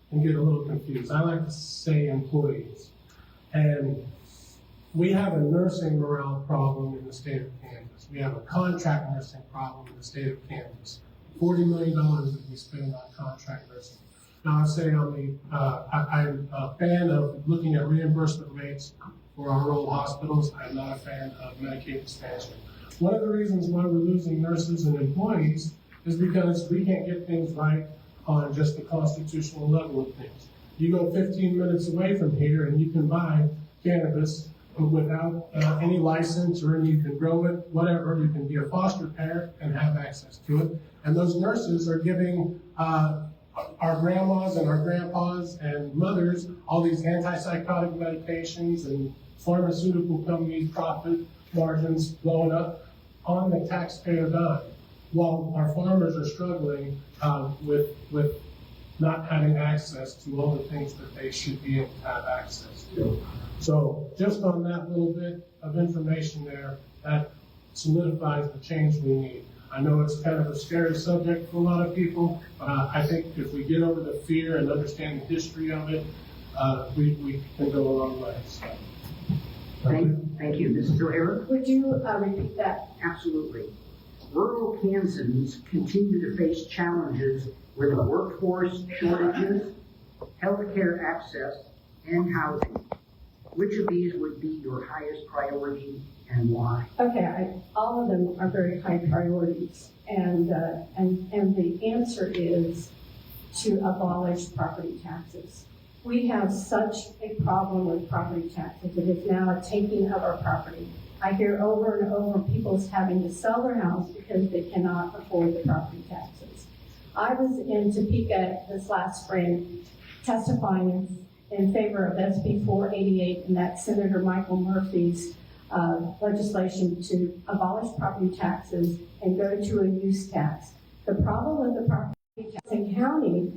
can get a little confused. I like to say employees. And we have a nursing morale problem in the state of Kansas. We have a contract nursing problem in the state of Kansas. $40 million that we spend on contract nursing. Now, I say I'm a fan of looking at reimbursement rates for our rural hospitals. I'm not a fan of Medicaid expansion. One of the reasons why we're losing nurses and employees is because we can't get things right on just the constitutional level of things. You go 15 minutes away from here and you can buy cannabis without any license, or you can grow it, whatever. You can be a foster parent and have access to it. And those nurses are giving our grandmas and our grandpas and mothers all these antipsychotic medications, and pharmaceutical companies' profit margins blowing up on the taxpayer dime, while our farmers are struggling with not having access to all the things that they should be able to have access to. So just on that little bit of information there, that solidifies the change we need. I know it's kind of a scary subject for a lot of people, but I think if we get over the fear and understand the history of it, we can go a long way. So. Thank you. Mrs. O'Hara? Would you repeat that? Absolutely. Rural Kansans continue to face challenges with workforce shortages, healthcare access, and housing. Which of these would be your highest priority and why? Okay, all of them are very high priorities, and the answer is to abolish property taxes. We have such a problem with property taxes. It is now a taking of our property. I hear over and over people's having to sell their house because they cannot afford the property taxes. I was in Topeka this last spring testifying in favor of SB 488, and that's Senator Michael Murphy's legislation to abolish property taxes and go to a use tax. The problem with the property tax in county,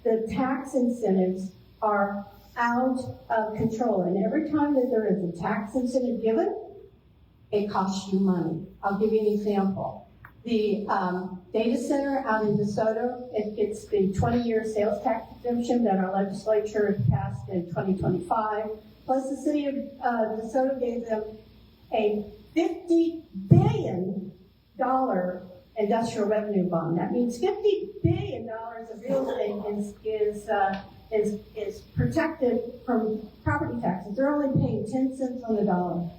the tax incentives are out of control, and every time that there is a tax incentive given, it costs you money. I'll give you an example. The data center out in DeSoto, it's the 20-year sales tax exemption that our legislature passed in 2025, plus the city of DeSoto gave them a $50 billion industrial revenue bond. That means $50 billion of real estate is protected from property taxes. They're only paying 10 cents on the dollar.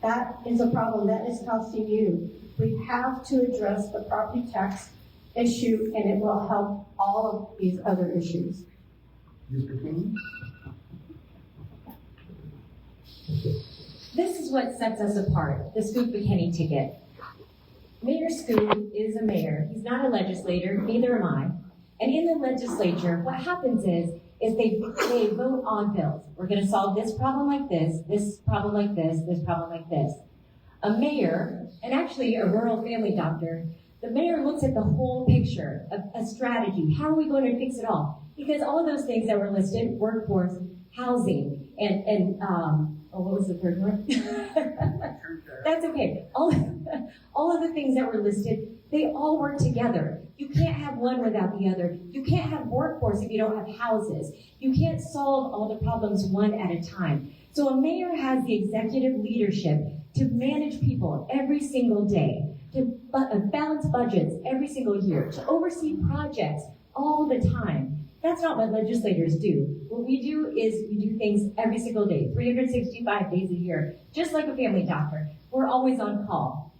That is a problem. That is costing you. We have to address the property tax issue, and it will help all of these other issues. Mr. King? This is what sets us apart, the Scoop McKinney ticket. Mayor Scoop is a mayor. He's not a legislator, neither am I. And in the legislature, what happens is they vote on bills. We're going to solve this problem like this problem like this problem like this. A mayor, and actually a rural family doctor, the mayor looks at the whole picture, a strategy. How are we going to fix it all? Because all of those things that were listed, workforce, housing, and what was the third one? That's okay. All of the things that were listed, they all work together. You can't have one without the other. You can't have workforce if you don't have houses. You can't solve all the problems one at a time. So a mayor has the executive leadership to manage people every single day, to balance budgets every single year, to oversee projects all the time. That's not what legislators do. What we do is we do things every single day, 365 days a year, just like a family doctor. We're always on call.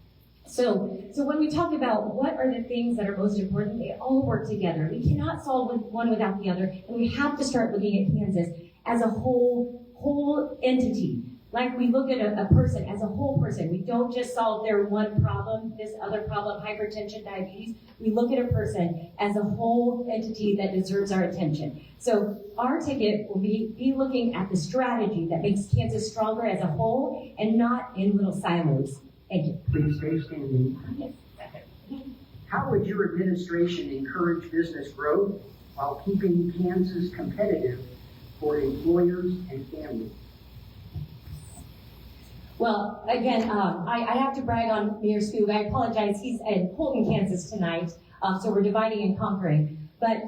So when we talk about what are the things that are most important, they all work together. We cannot solve one without the other, and we have to start looking at Kansas as a whole entity. Like we look at a person as a whole person. We don't just solve their one problem, this other problem, hypertension, diabetes. We look at a person as a whole entity that deserves our attention. So our ticket will be looking at the strategy that makes Kansas stronger as a whole and not in little silos. Thank you. Please stay standing. How would your administration encourage business growth while keeping Kansas competitive for employers and families? Well, again, I have to brag on Mayor Skoog. I apologize. He's in Horton, Kansas tonight, so we're dividing and conquering. But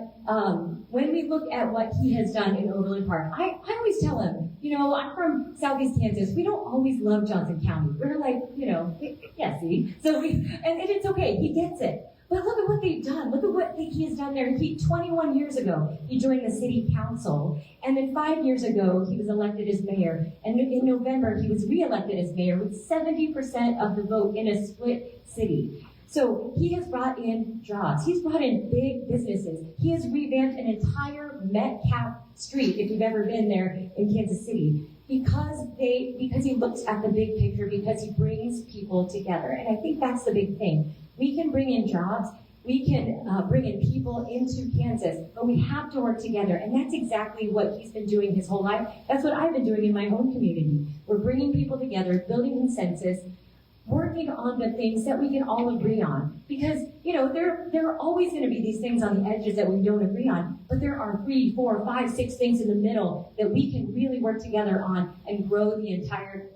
when we look at what he has done in Overland Park, I always tell him, I'm from Southeast Kansas. We don't always love Johnson County. We're like, yeah, see? So and it's okay. He gets it. But look at what they've done. Look at what he has done there. 21 years ago, he joined the city council. And then 5 years ago, he was elected as mayor. And in November, he was reelected as mayor with 70% of the vote in a split city. So he has brought in jobs. He's brought in big businesses. He has revamped an entire Metcalf Street, if you've ever been there in Kansas City, because he looks at the big picture, because he brings people together. And I think that's the big thing. We can bring in jobs, we can bring in people into Kansas, but we have to work together. And that's exactly what he's been doing his whole life. That's what I've been doing in my own community. We're bringing people together, building consensus, working on the things that we can all agree on. Because, there are always going to be these things on the edges that we don't agree on, but there are 3, 4, 5, 6 things in the middle that we can really work together on and grow the entire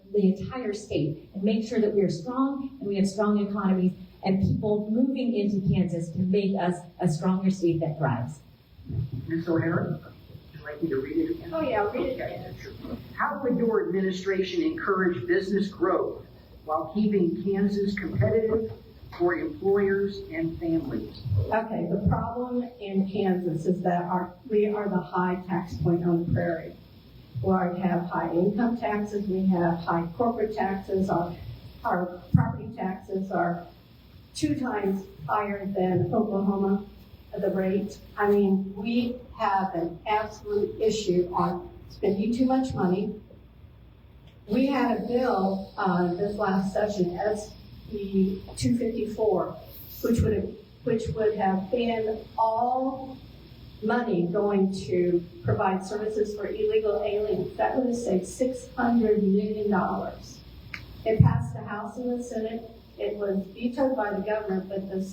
state and make sure that we are strong and we have strong economies and people moving into Kansas to make us a stronger state that thrives. Ms. O'Hara, would you like me to read it again? Oh, yeah, I'll read it again. How would your administration encourage business growth while keeping Kansas competitive for employers and families? Okay, the problem in Kansas is that we are the high tax point on the prairie. We have high income taxes, we have high corporate taxes, our property taxes are 2 times higher than Oklahoma, the rate. I mean, we have an absolute issue on spending too much money. We had a bill this last session, SB 254, which would have been all money going to provide services for illegal aliens. That would have saved $600 million. It passed the House and the Senate. It was vetoed by the governor, but the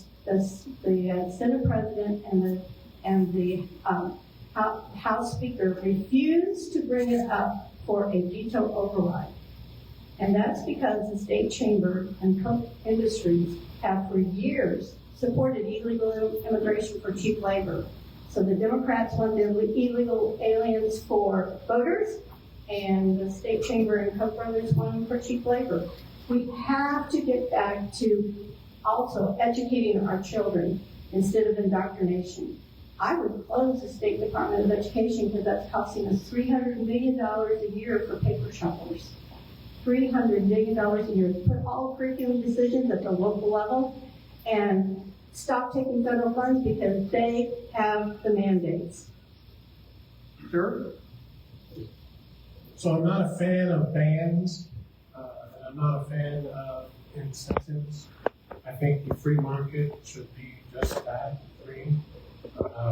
Senate president and the House Speaker refused to bring it up for a veto override. And that's because the state chamber and Koch Industries have for years supported illegal immigration for cheap labor. So the Democrats want the illegal aliens for voters, and the state chamber and Koch brothers want them for cheap labor. We have to get back to also educating our children instead of indoctrination. I would close the State Department of Education because that's costing us $300 million a year for paper shovelers. $300 million a year. Put all curriculum decisions at the local level and stop taking federal funds because they have the mandates. Sir? So I'm not a fan of bans. I'm not a fan of incentives. I think the free market should be just that, free,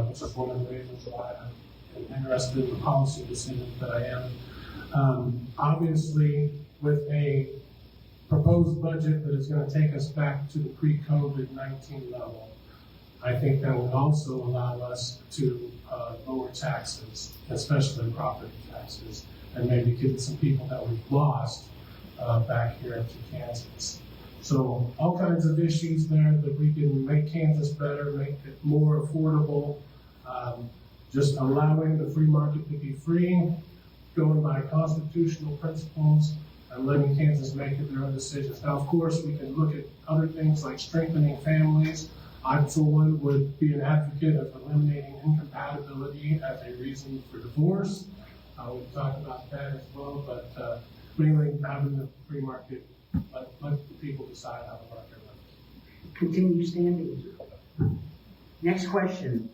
which is one of the reasons why I'm interested in the policy decisions that I am. Obviously, with a proposed budget that is going to take us back to the pre-COVID-19 level, I think that would also allow us to lower taxes, especially property taxes, and maybe get some people that we've lost back here into Kansas. So all kinds of issues there that we can make Kansas better, make it more affordable, just allowing the free market to be free, going by constitutional principles, and letting Kansas make it their own decisions. Now, of course, we can look at other things like strengthening families. I, for one, would be an advocate of eliminating incompatibility as a reason for divorce. We've talked about that as well, but mainly having the free market, let the people decide how the market runs. continue standing. Next question.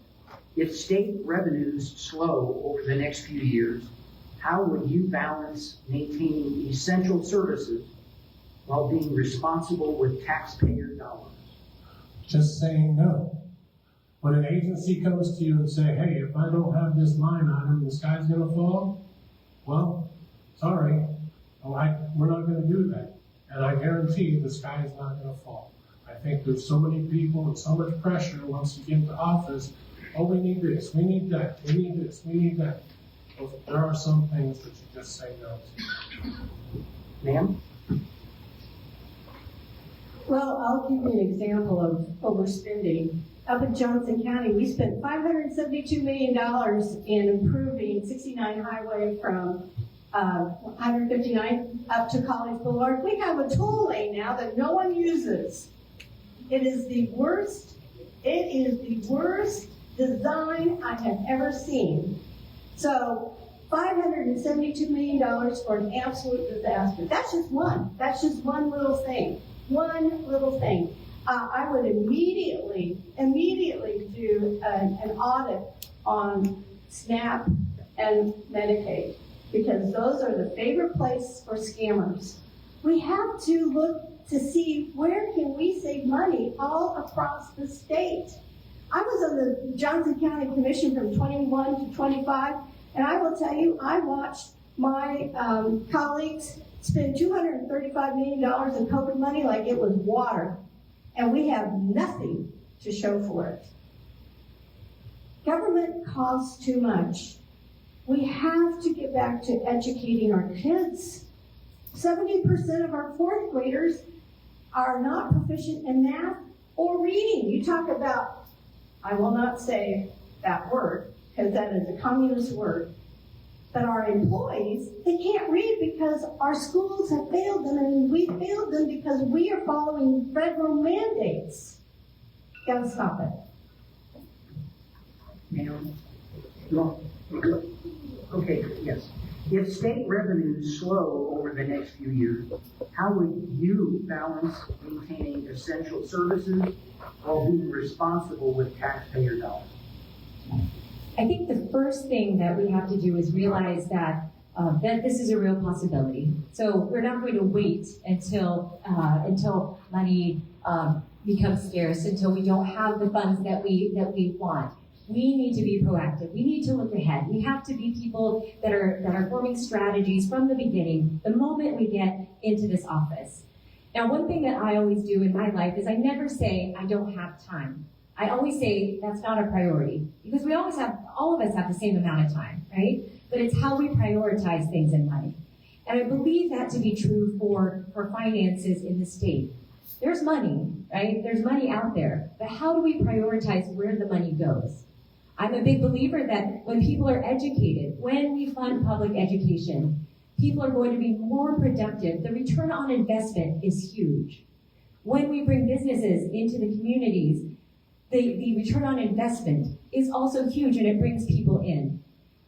If state revenues slow over the next few years, how would you balance maintaining essential services while being responsible with taxpayer dollars? Just saying no. When an agency comes to you and say, hey, if I don't have this line item, the sky's gonna fall, well, sorry, we're not gonna do that. And I guarantee the sky is not gonna fall. I think there's so many people and so much pressure once you get into office, oh, we need this, we need that, we need this, we need that. Well, there are some things that you just say no to. Ma'am? Well, I'll give you an example of overspending. Up in Johnson County, we spent $572 million in improving 69 Highway from 159 up to College Boulevard. We have a toll lane now that no one uses. It is the worst design I have ever seen. So $572 million for an absolute disaster. That's just one. That's just one little thing. One little thing. I would immediately do an audit on SNAP and Medicaid, because those are the favorite place for scammers. We have to look to see where can we save money all across the state. I was on the Johnson County Commission from 21 to 25, and I will tell you, I watched my colleagues spend $235 million in COVID money like it was water, and we have nothing to show for it. Government costs too much. We have to get back to educating our kids. 70% of our fourth graders are not proficient in math or reading. You talk about, I will not say that word, because that is a communist word, but our employees, they can't read because our schools have failed them, and we failed them because we are following federal mandates. Gotta stop it. Ma'am? Okay, yes. If state revenues slow over the next few years, how would you balance maintaining essential services while being responsible with taxpayer dollars? I think the first thing that we have to do is realize that this is a real possibility. So we're not going to wait until money becomes scarce, until we don't have the funds that we want. We need to be proactive. We need to look ahead. We have to be people that are forming strategies from the beginning, the moment we get into this office. Now, one thing that I always do in my life is I never say I don't have time. I always say that's not a priority, because all of us have the same amount of time, right? But it's how we prioritize things in life. And I believe that to be true for finances in the state. There's money, right? There's money out there, but how do we prioritize where the money goes? I'm a big believer that when people are educated, when we fund public education, people are going to be more productive. The return on investment is huge. When we bring businesses into the communities, the return on investment is also huge, and it brings people in.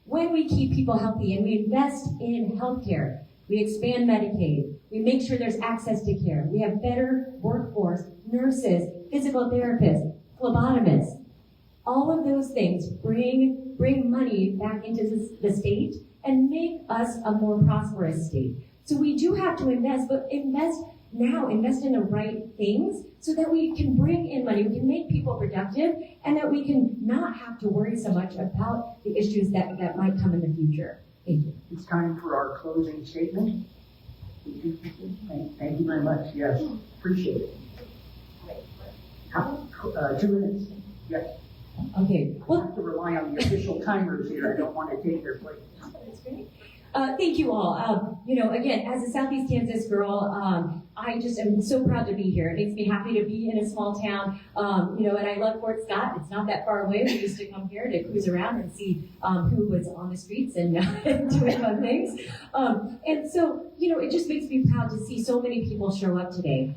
When we keep people healthy and we invest in healthcare, we expand Medicaid, we make sure there's access to care, we have better workforce, nurses, physical therapists, phlebotomists. All of those things bring money back into the state and make us a more prosperous state. So we do have to invest, but invest in the right things so that we can bring in money, we can make people productive, and that we can not have to worry so much about the issues that might come in the future. Thank you. It's time for our closing statement. Thank you very much. Yes, appreciate it. 2 minutes. Yes. Okay. We'll have to rely on the official timers here. I don't want to take their place. That's great. Thank you all. Again, as a Southeast Kansas girl, I just am so proud to be here. It makes me happy to be in a small town, and I love Fort Scott. It's not that far away. We used to come here to cruise around and see who was on the streets and doing fun things. And so, it just makes me proud to see so many people show up today.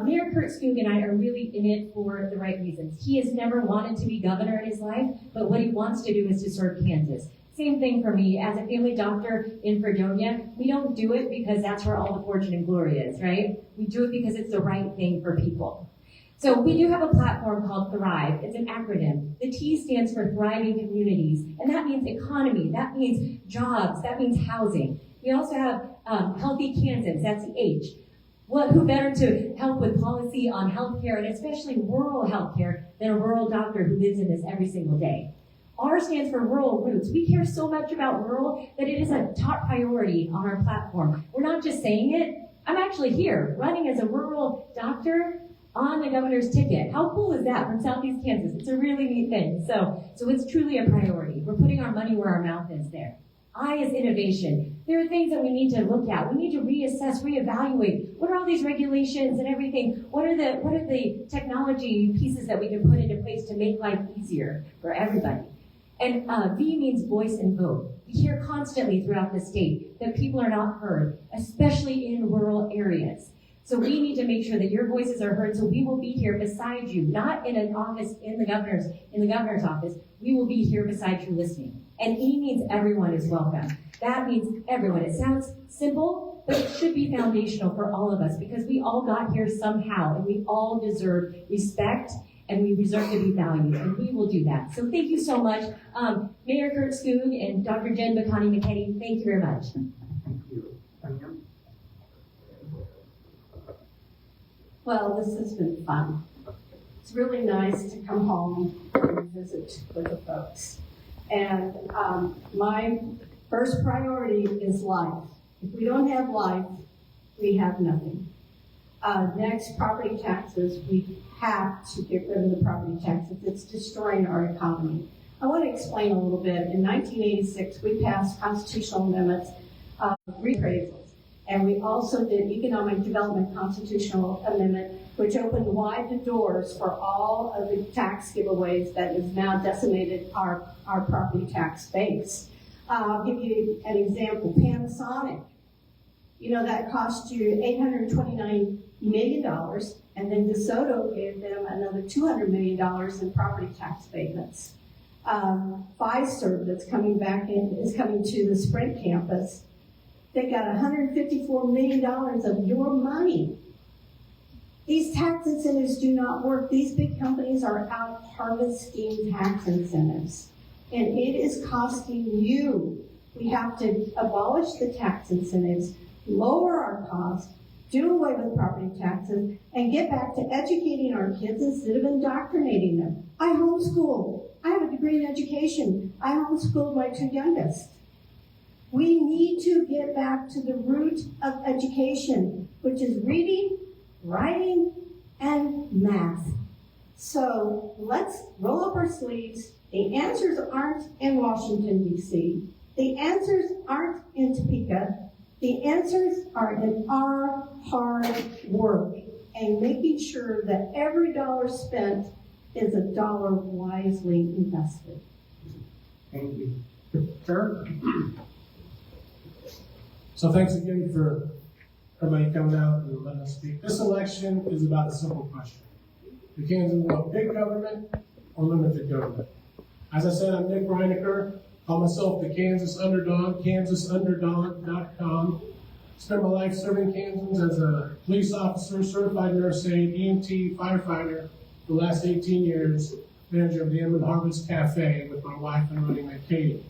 Mayor Kurt Skoog and I are really in it for the right reasons. He has never wanted to be governor in his life, but what he wants to do is to serve Kansas. Same thing for me. As a family doctor in Fredonia, we don't do it because that's where all the fortune and glory is, right? We do it because it's the right thing for people. So we do have a platform called Thrive. It's an acronym. The T stands for Thriving Communities, and that means economy, that means jobs, that means housing. We also have Healthy Kansas, that's the H. Who better to help with policy on healthcare, and especially rural healthcare, than a rural doctor who lives in this every single day. R stands for Rural Roots. We care so much about rural that it is a top priority on our platform. We're not just saying it. I'm actually here, running as a rural doctor on the governor's ticket. How cool is that from Southeast Kansas? It's a really neat thing. So it's truly a priority. We're putting our money where our mouth is there. I is innovation. There are things that we need to look at. We need to reassess, reevaluate. What are all these regulations and everything? What are the technology pieces that we can put into place to make life easier for everybody? And V means voice and vote. We hear constantly throughout the state that people are not heard, especially in rural areas. So we need to make sure that your voices are heard. So we will be here beside you, not in an office in the governor's office. We will be here beside you listening. And E means everyone is welcome. That means everyone. It sounds simple, but it should be foundational for all of us because we all got here somehow and we all deserve respect and we deserve to be valued, and we will do that. So thank you so much. Mayor Kurt Skoog and Dr. Jen Bacani McKinney, thank you very much. Thank you. Thank you. Well, this has been fun. It's really nice to come home and visit with the folks. And my first priority is life. If we don't have life, we have nothing. Next, property taxes. We have to get rid of the property taxes. It's destroying our economy. I want to explain a little bit. In 1986, we passed constitutional amendments, reappraisals. And we also did Economic Development Constitutional Amendment, which opened wide the doors for all of the tax giveaways that has now decimated our property tax base. I'll give you an example. Panasonic, that cost you $829 million, and then DeSoto gave them another $200 million in property tax payments. Pfizer, that's coming back in, is coming to the Sprint campus. They got $154 million of your money. These tax incentives do not work. These big companies are out harvesting tax incentives. And it is costing you. We have to abolish the tax incentives, lower our costs, do away with property taxes, and get back to educating our kids instead of indoctrinating them. I homeschooled. I have a degree in education. I homeschooled my two youngest. We need to get back to the root of education, which is reading, writing, and math. So let's roll up our sleeves. The answers aren't in Washington, D.C. The answers aren't in Topeka. The answers are in our hard work and making sure that every dollar spent is a dollar wisely invested. Thank you. Sir? So thanks again for everybody coming out and letting us speak. This election is about a simple question. The Kansans want big government or limited government. As I said, I'm Nick Reinecker. Call myself the Kansas Underdog, kansasunderdog.com. Spent my life serving Kansans as a police officer, certified nurse aide, EMT, firefighter for the last 18 years, manager of the Inland Harvest Cafe with my wife and running at Katie,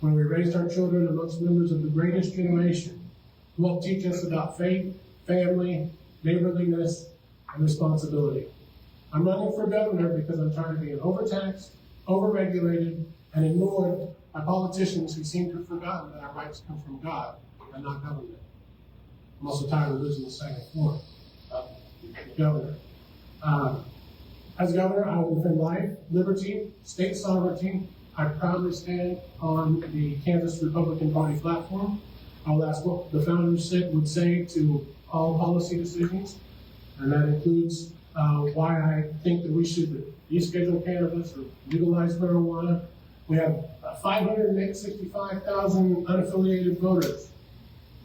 where we raised our children amongst members of the greatest generation who helped teach us about faith, family, neighborliness, and responsibility. I'm running for governor because I'm tired of being overtaxed, overregulated, and ignored by politicians who seem to have forgotten that our rights come from God and not government. I'm also tired of losing the second floor of governor. As governor, I will defend life, liberty, state sovereignty. I proudly stand on the Kansas Republican Party platform. I'll ask what the founders would say to all policy decisions, and that includes why I think that we should deschedule cannabis or legalize marijuana. We have 565,000 unaffiliated voters,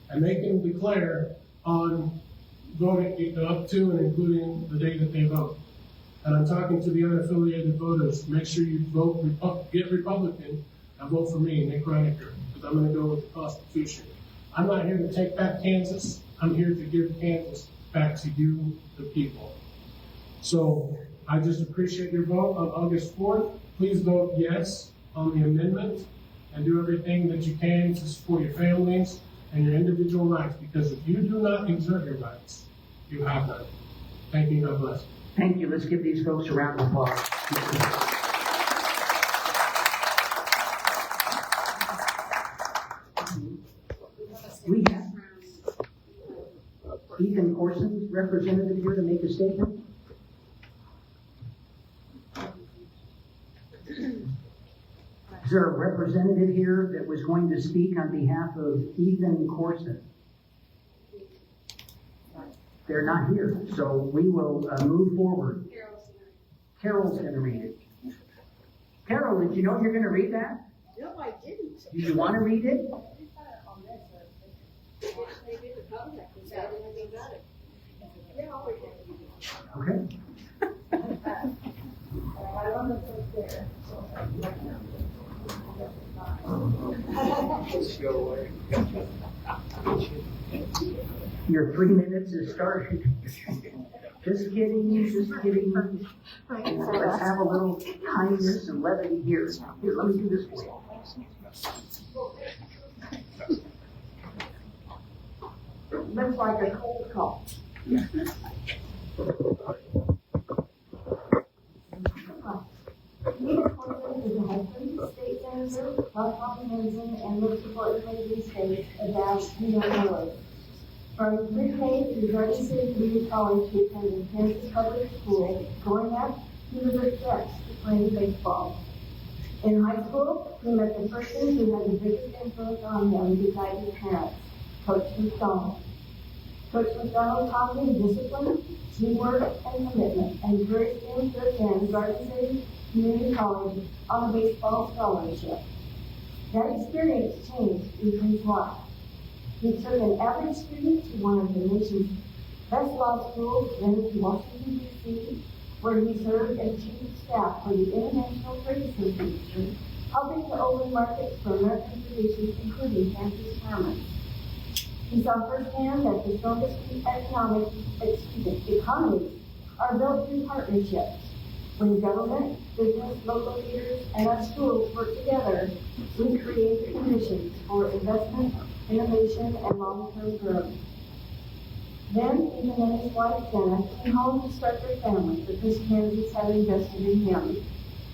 and they can declare on voting up to and including the day that they vote. And I'm talking to the unaffiliated voters. Make sure you vote, get Republican, and vote for me, Nick Reinecker, because I'm going to go with the Constitution. I'm not here to take back Kansas. I'm here to give Kansas back to you, the people. So I just appreciate your vote on August 4th. Please vote yes on the amendment and do everything that you can to support your families and your individual rights, because if you do not exert your rights, you have none. Thank you. God bless. Thank you. Let's give these folks a round of applause. We have Ethan Corson, representative here to make a statement. Is there a representative here that was going to speak on behalf of Ethan Corson? They're not here, so we will move forward. Carol's going to read it. Carol, did you know you're going to read that? No, I didn't. Do you want to read it? Okay. Your 3 minutes has started. Just kidding, just kidding. Let's have a little kindness and levity here. Here, let me do this for you. Looks like a cold call. Nina Corson is a husband, state senator, nonprofit citizen, and looks to support the states about New York. From pre-K through Garden City Community College, he attended Kansas Public School. Growing up, he was obsessed with playing baseball. In high school, he met the person who had the biggest influence on him besides his parents, Coach McDonald. Coach McDonald taught him discipline, teamwork, and commitment, and encouraged him to attend Garden City Community College on a baseball scholarship. That experience changed Ethan's life. He took an average student to one of the nation's best law schools, then to Washington, D.C., where he served as chief of staff for the International Trade Association, helping to open markets for American producers, including Kansas garments. He saw firsthand that the strongest economies are built through partnerships. When government, business, local leaders, and our schools work together, we create the conditions for investment, innovation, and long-term growth. Then, Ethan and his wife, Jenna, came home to start their family because Kansas had invested in him,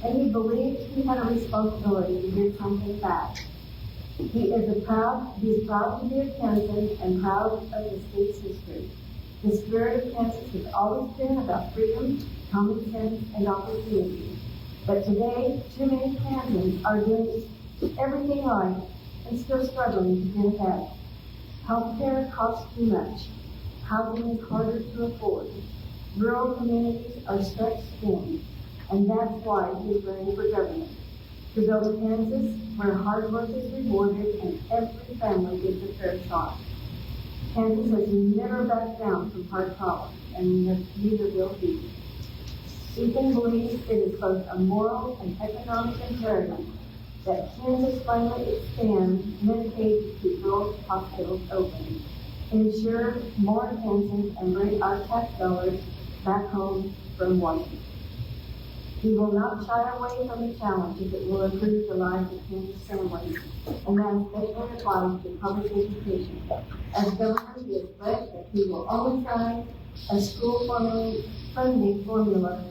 and he believed he had a responsibility to give something back. He is proud to be a Kansan and proud of the state's history. The spirit of Kansas has always been about freedom, common sense, and opportunity. But today, too many Kansans are doing everything right and still struggling to get ahead. Healthcare costs too much. Housing is harder to afford. Rural communities are stretched thin, and that's why he's running for governor. To build a Kansas where hard work is rewarded and every family gets a fair shot. Kansas has never backed down from hard problems, and neither will he. Ethan believes it is both a moral and economic imperative that Kansas finally expand Medicaid to keep rural hospitals open, ensure more Kansans, and bring our tax dollars back home from Washington. He will not shy away from the challenge if it will improve the lives of Kansas families, and that especially applies to public education. As governor, he has pledged that he will only sign a school funding formula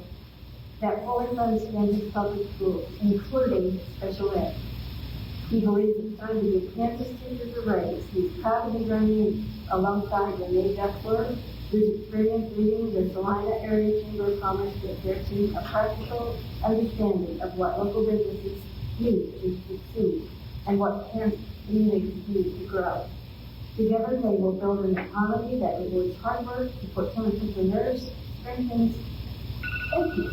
that fully funds Kansas public schools, including special ed. He believes it's time to give Kansas teachers a raise. He's proud to be running alongside Renee Duckler, whose experience leading the Salina Area Chamber of Commerce gives their team a practical understanding of what local businesses need to succeed and what communities need to grow. Together, they will build an economy that rewards hard work, supports entrepreneurs, strengthens. Thank you.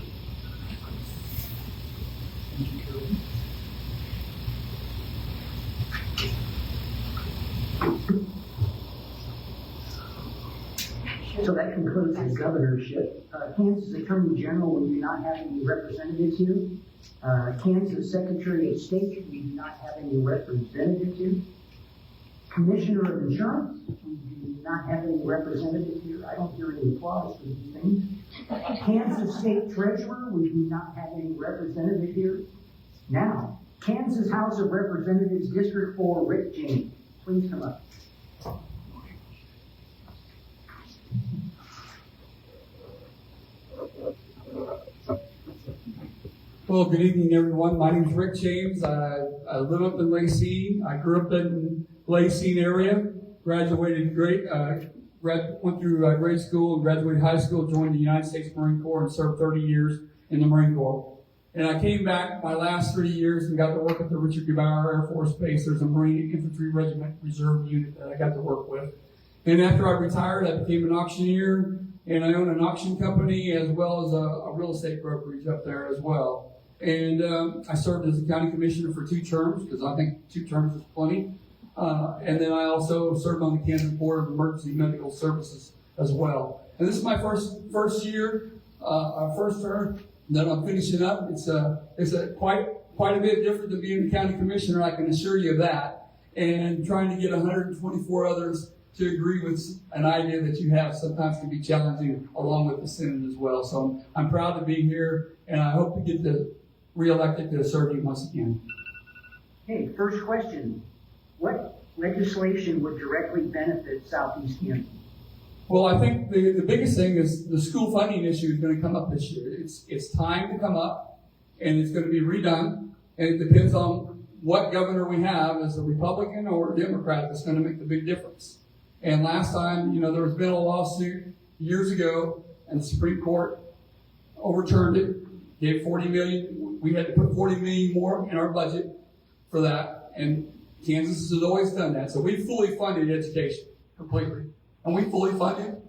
So that concludes the governorship. Kansas Attorney General, we do not have any representatives here. Kansas Secretary of State, we do not have any representatives here. Commissioner of Insurance, we do not have any representatives here. I don't hear any applause for these things. Kansas State Treasurer, we do not have any representative here. Now, Kansas House of Representatives, District 4, Rick James, please come up. Well, good evening, everyone. My name is Rick James. I live up in Lacey. I grew up in Lacey area. Graduated went through grade school and graduated high school. Joined the United States Marine Corps and served 30 years in the Marine Corps. And I came back my last 3 years and got to work at the Richard Gebauer Air Force Base. There's a Marine Infantry Regiment Reserve unit that I got to work with. And after I retired, I became an auctioneer, and I own an auction company as well as a real estate brokerage up there as well. And I served as a county commissioner for 2 terms, because I think 2 terms is plenty. And then I also served on the Kansas Board of Emergency Medical Services as well. And this is my first year, first term that I'm finishing up. It's quite a bit different than being a county commissioner, I can assure you of that. And trying to get 124 others to agree with an idea that you have sometimes can be challenging, along with the Senate as well. So I'm proud to be here, and I hope to get reelected to serve you once again. Okay, first question. What legislation would directly benefit Southeast Kansas? Well, I think the biggest thing is the school funding issue is going to come up this year. It's time to come up, and it's going to be redone, and it depends on what governor we have, as a Republican or a Democrat, that's going to make the big difference. And last time, there has been a lawsuit years ago, and the Supreme Court overturned it, gave $40 million. We had to put $40 million more in our budget for that, and Kansas has always done that. So we fully funded education completely, and we fully funded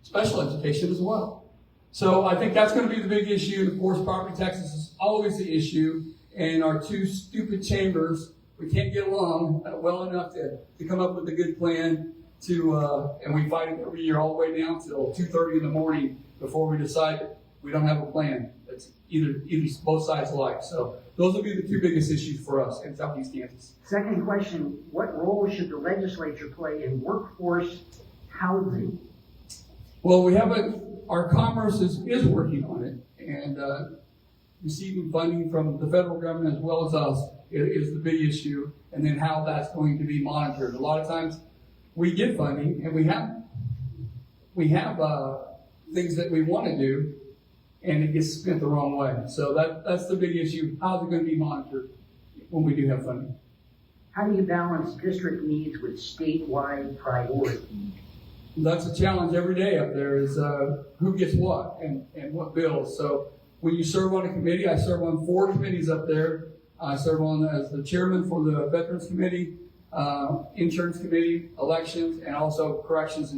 special education as well. So I think that's going to be the big issue. And of course, property taxes is always the issue, and our 2 stupid chambers, we can't get along well enough to come up with a good plan and we fight it every year all the way down till 2:30 in the morning before we decide we don't have a plan. That's either both sides alike. So those will be the 2 biggest issues for us in Southeast Kansas. Second question, what role should the legislature play in workforce housing? Well, we have our Commerce is working on it, and receiving funding from the federal government as well as us is the big issue, and then how that's going to be monitored. A lot of times we get funding, and we have things that we want to do, and it gets spent the wrong way. So that's the big issue. How's it going to be monitored when we do have funding? How do you balance district needs with statewide priorities? That's a challenge every day up there, is who gets what and what bills. So when you serve on a committee, I serve on 4 committees up there. I serve as the chairman for the Veterans Committee, Insurance Committee, Elections, and also Corrections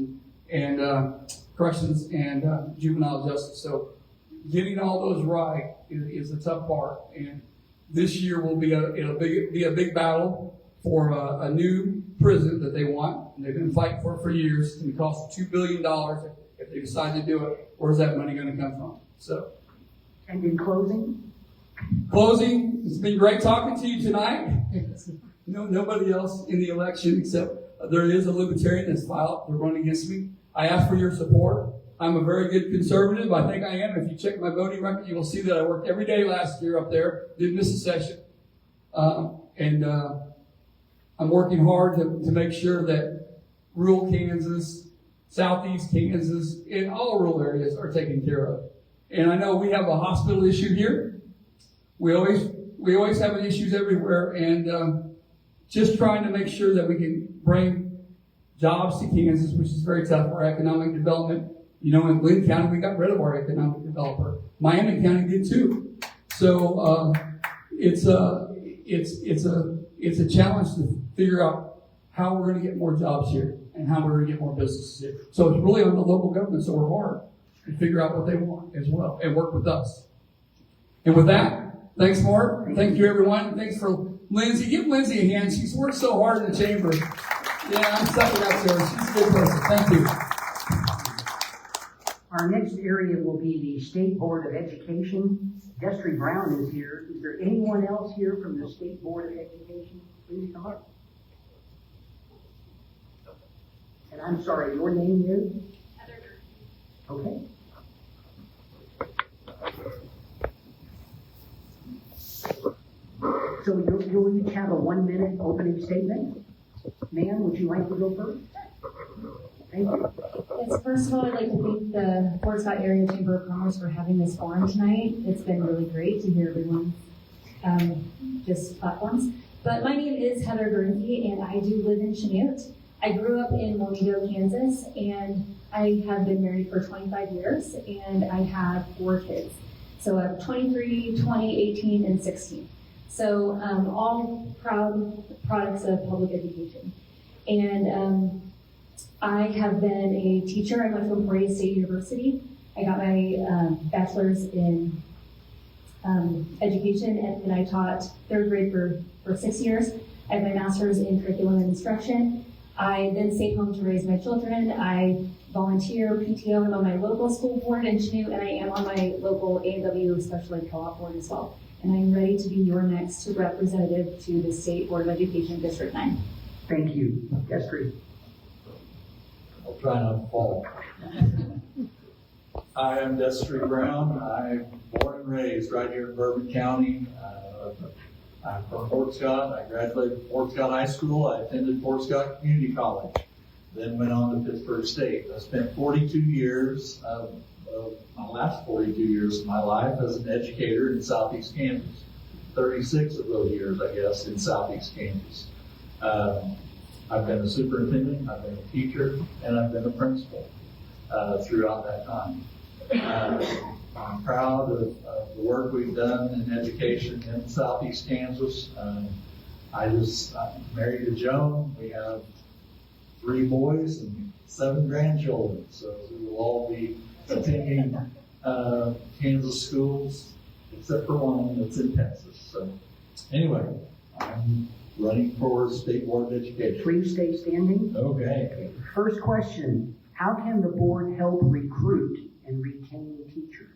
and Juvenile Justice. So getting all those right is the tough part. And this year it'll be a big battle for a new prison that they want, and they've been fighting for years. It's going to cost $2 billion if they decide to do it. Where's that money going to come from? So. And in closing, it's been great talking to you tonight. Nobody else in the election except there is a libertarian that's filed to run against me. I ask for your support. I'm a very good conservative. I think I am. If you check my voting record, you will see that I worked every day last year up there. Didn't miss a session. I'm working hard to make sure that rural Kansas, Southeast Kansas, and all rural areas are taken care of. And I know we have a hospital issue here. We always have issues everywhere, and just trying to make sure that we can bring jobs to Kansas, which is very tough for economic development. In Glynn County, we got rid of our economic developer. Miami County did too. So it's a challenge to figure out how we're going to get more jobs here and how we're going to get more businesses here. So it's really on the local governments to work hard and figure out what they want as well and work with us. And with that, thanks, Mark. Thank you, everyone. Thanks for Lindsay. Give Lindsay a hand. She's worked so hard in the chamber. Yeah, I'm sucking up to her. She's a good person. Thank you. Our next area will be the State Board of Education. Destry Brown is here. Is there anyone else here from the State Board of Education? Please come up. And I'm sorry, your name is? Heather. Okay. So you'll each have a 1-minute opening statement. Ma'am, would you like to go first? Thank you. Yes, first of all, I'd like to thank the Fort Scott Area Chamber of Commerce for having this forum tonight. It's been really great to hear everyone's just platforms. But my name is Heather Guernsey, and I do live in Chanute. I grew up in Monito, Kansas, and I have been married for 25 years, and I have 4 kids. So I have 23, 20, 18, and 16. So all proud products of public education. And I have been a teacher. I went to Emporia State University. I got my bachelor's in education, and I taught 3rd grade for 6 years. I have my master's in curriculum and instruction. I then stayed home to raise my children. I volunteer PTO. I'm on my local school board in Chanute, and I am on my local A&W Special Ed Co-op board as well. And I'm ready to be your next representative to the State Board of Education District 9. Thank you. Destry. I'll try not to fall. I am Destry Brown. I'm born and raised right here in Bourbon County. I'm from Fort Scott. I graduated from Fort Scott High School. I attended Fort Scott Community College, then went on to Pittsburgh State. I spent 42 years of my last 42 years of my life as an educator in Southeast Kansas. 36 of those years, I guess, in Southeast Kansas. I've been a superintendent, I've been a teacher, and I've been a principal throughout that time. I'm proud of the work we've done in education in Southeast Kansas. I'm married to Joan. We have 3 boys and 7 grandchildren, so we will all be attending Kansas schools, except for one that's in Texas. So anyway, I'm running for State Board of Education. Please stay standing. Okay. First question, how can the board help recruit and retain teachers?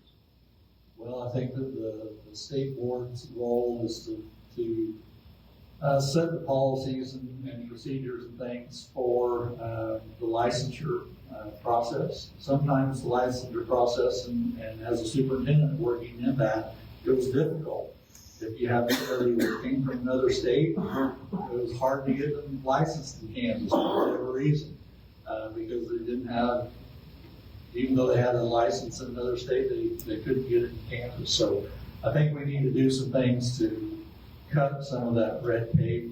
Well, I think that the state board's role is to set the policies and procedures and things for the licensure process. Sometimes the licensure process, and as a superintendent working in that, it was difficult. If you have somebody that came from another state, it was hard to get them licensed in Kansas for whatever reason, because they didn't have, even though they had a license in another state, they couldn't get it in Kansas. So I think we need to do some things to cut some of that red tape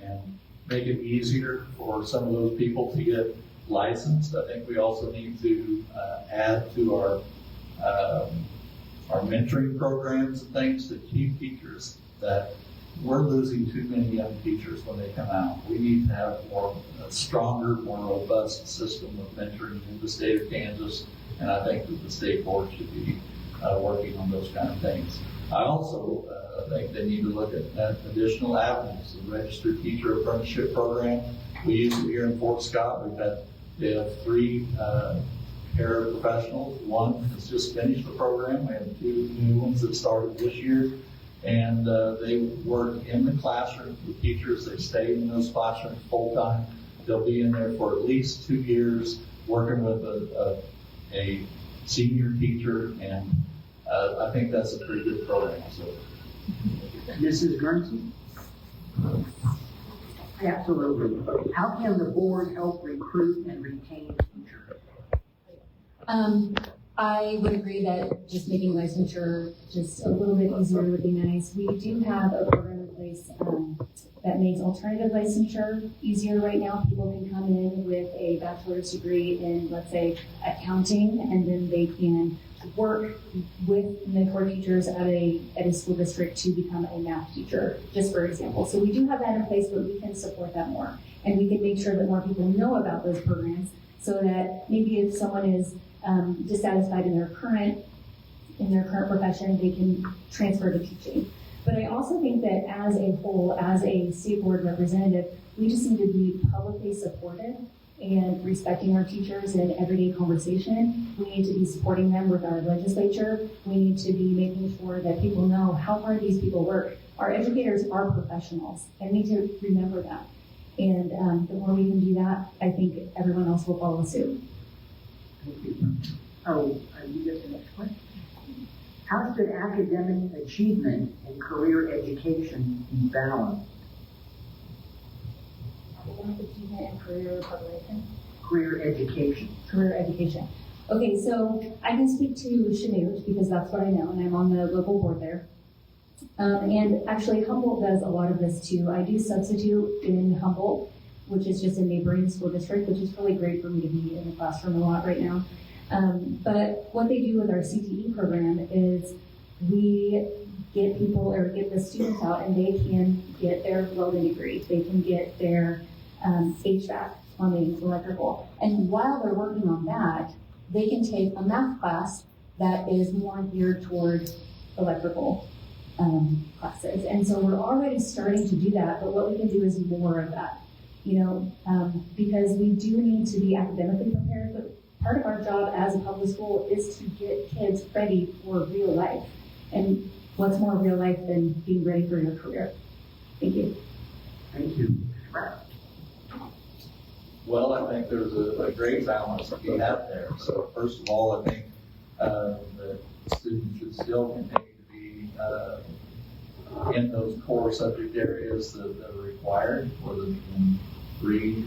and make it easier for some of those people to get licensed. I think we also need to add to our mentoring programs and things to keep teachers. That we're losing too many young teachers when they come out. We need to have a stronger, more robust system of mentoring in the state of Kansas, and I think that the state board should be working on those kind of things. I also think they need to look at additional avenues. The registered teacher apprenticeship program, we use it here in Fort Scott. We have 3 paraprofessionals. One has just finished the program. We have 2 new ones that started this year. And they work in the classroom with teachers. They stay in those classrooms full time. They'll be in there for at least 2 years working with a senior teacher, and I think that's a pretty good program. So, Mrs. Guernsey? Absolutely. How can the board help recruit and retain teachers? I would agree that just making licensure just a little bit easier would be nice. We do have a program in place that makes alternative licensure easier right now. People can come in with a bachelor's degree in, let's say, accounting, and then they can work with mentor teachers at a school district to become a math teacher, just for example. So we do have that in place, but we can support that more. And we can make sure that more people know about those programs, so that maybe if someone is dissatisfied in their current profession, they can transfer to teaching. But I also think that as a whole, as a state board representative, we just need to be publicly supportive and respecting our teachers in everyday conversation. We need to be supporting them with our legislature. We need to be making sure that people know how hard these people work. Our educators are professionals, and we need to remember that. And the more we can do that, I think everyone else will follow suit. Thank you. Oh, you get the next question? How should academic achievement and career education be balanced? Academic achievement and career preparation. Career education. Career education. Okay, so I can speak to Chanute because that's what I know, and I'm on the local board there. And actually, Humboldt does a lot of this too. I do substitute in Humboldt, which is just a neighboring school district, which is really great for me to be in the classroom a lot right now. But what they do with our CTE program is we get people or get the students out and they can get their welding degree. They can get their HVAC, plumbing, electrical. And while they're working on that, they can take a math class that is more geared towards electrical classes. And so we're already starting to do that, but what we can do is more of that, because we do need to be academically prepared, but part of our job as a public school is to get kids ready for real life. And what's more real life than being ready for your career? Thank you. Thank you. Well, I think there's a great balance to be had there. So first of all, I think that students should still continue to be in those core subject areas that are required, whether they can read,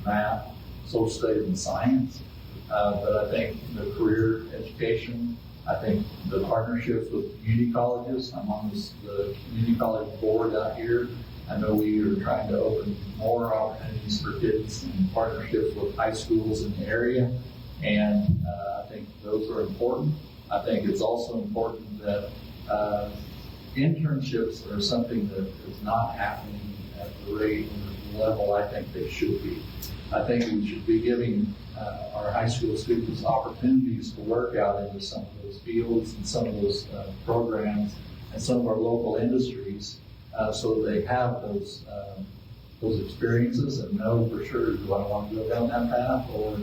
math, social studies, and science. But I think the career education, I think the partnerships with community colleges, I'm on the community college board out here. I know we are trying to open more opportunities for kids in partnerships with high schools in the area, and I think those are important. I think it's also important that internships are something that is not happening at the rate and the level I think they should be. I think we should be giving our high school students opportunities to work out into some of those fields and some of those programs and some of our local industries. So they have those experiences and know for sure, do I want to go down that path? Or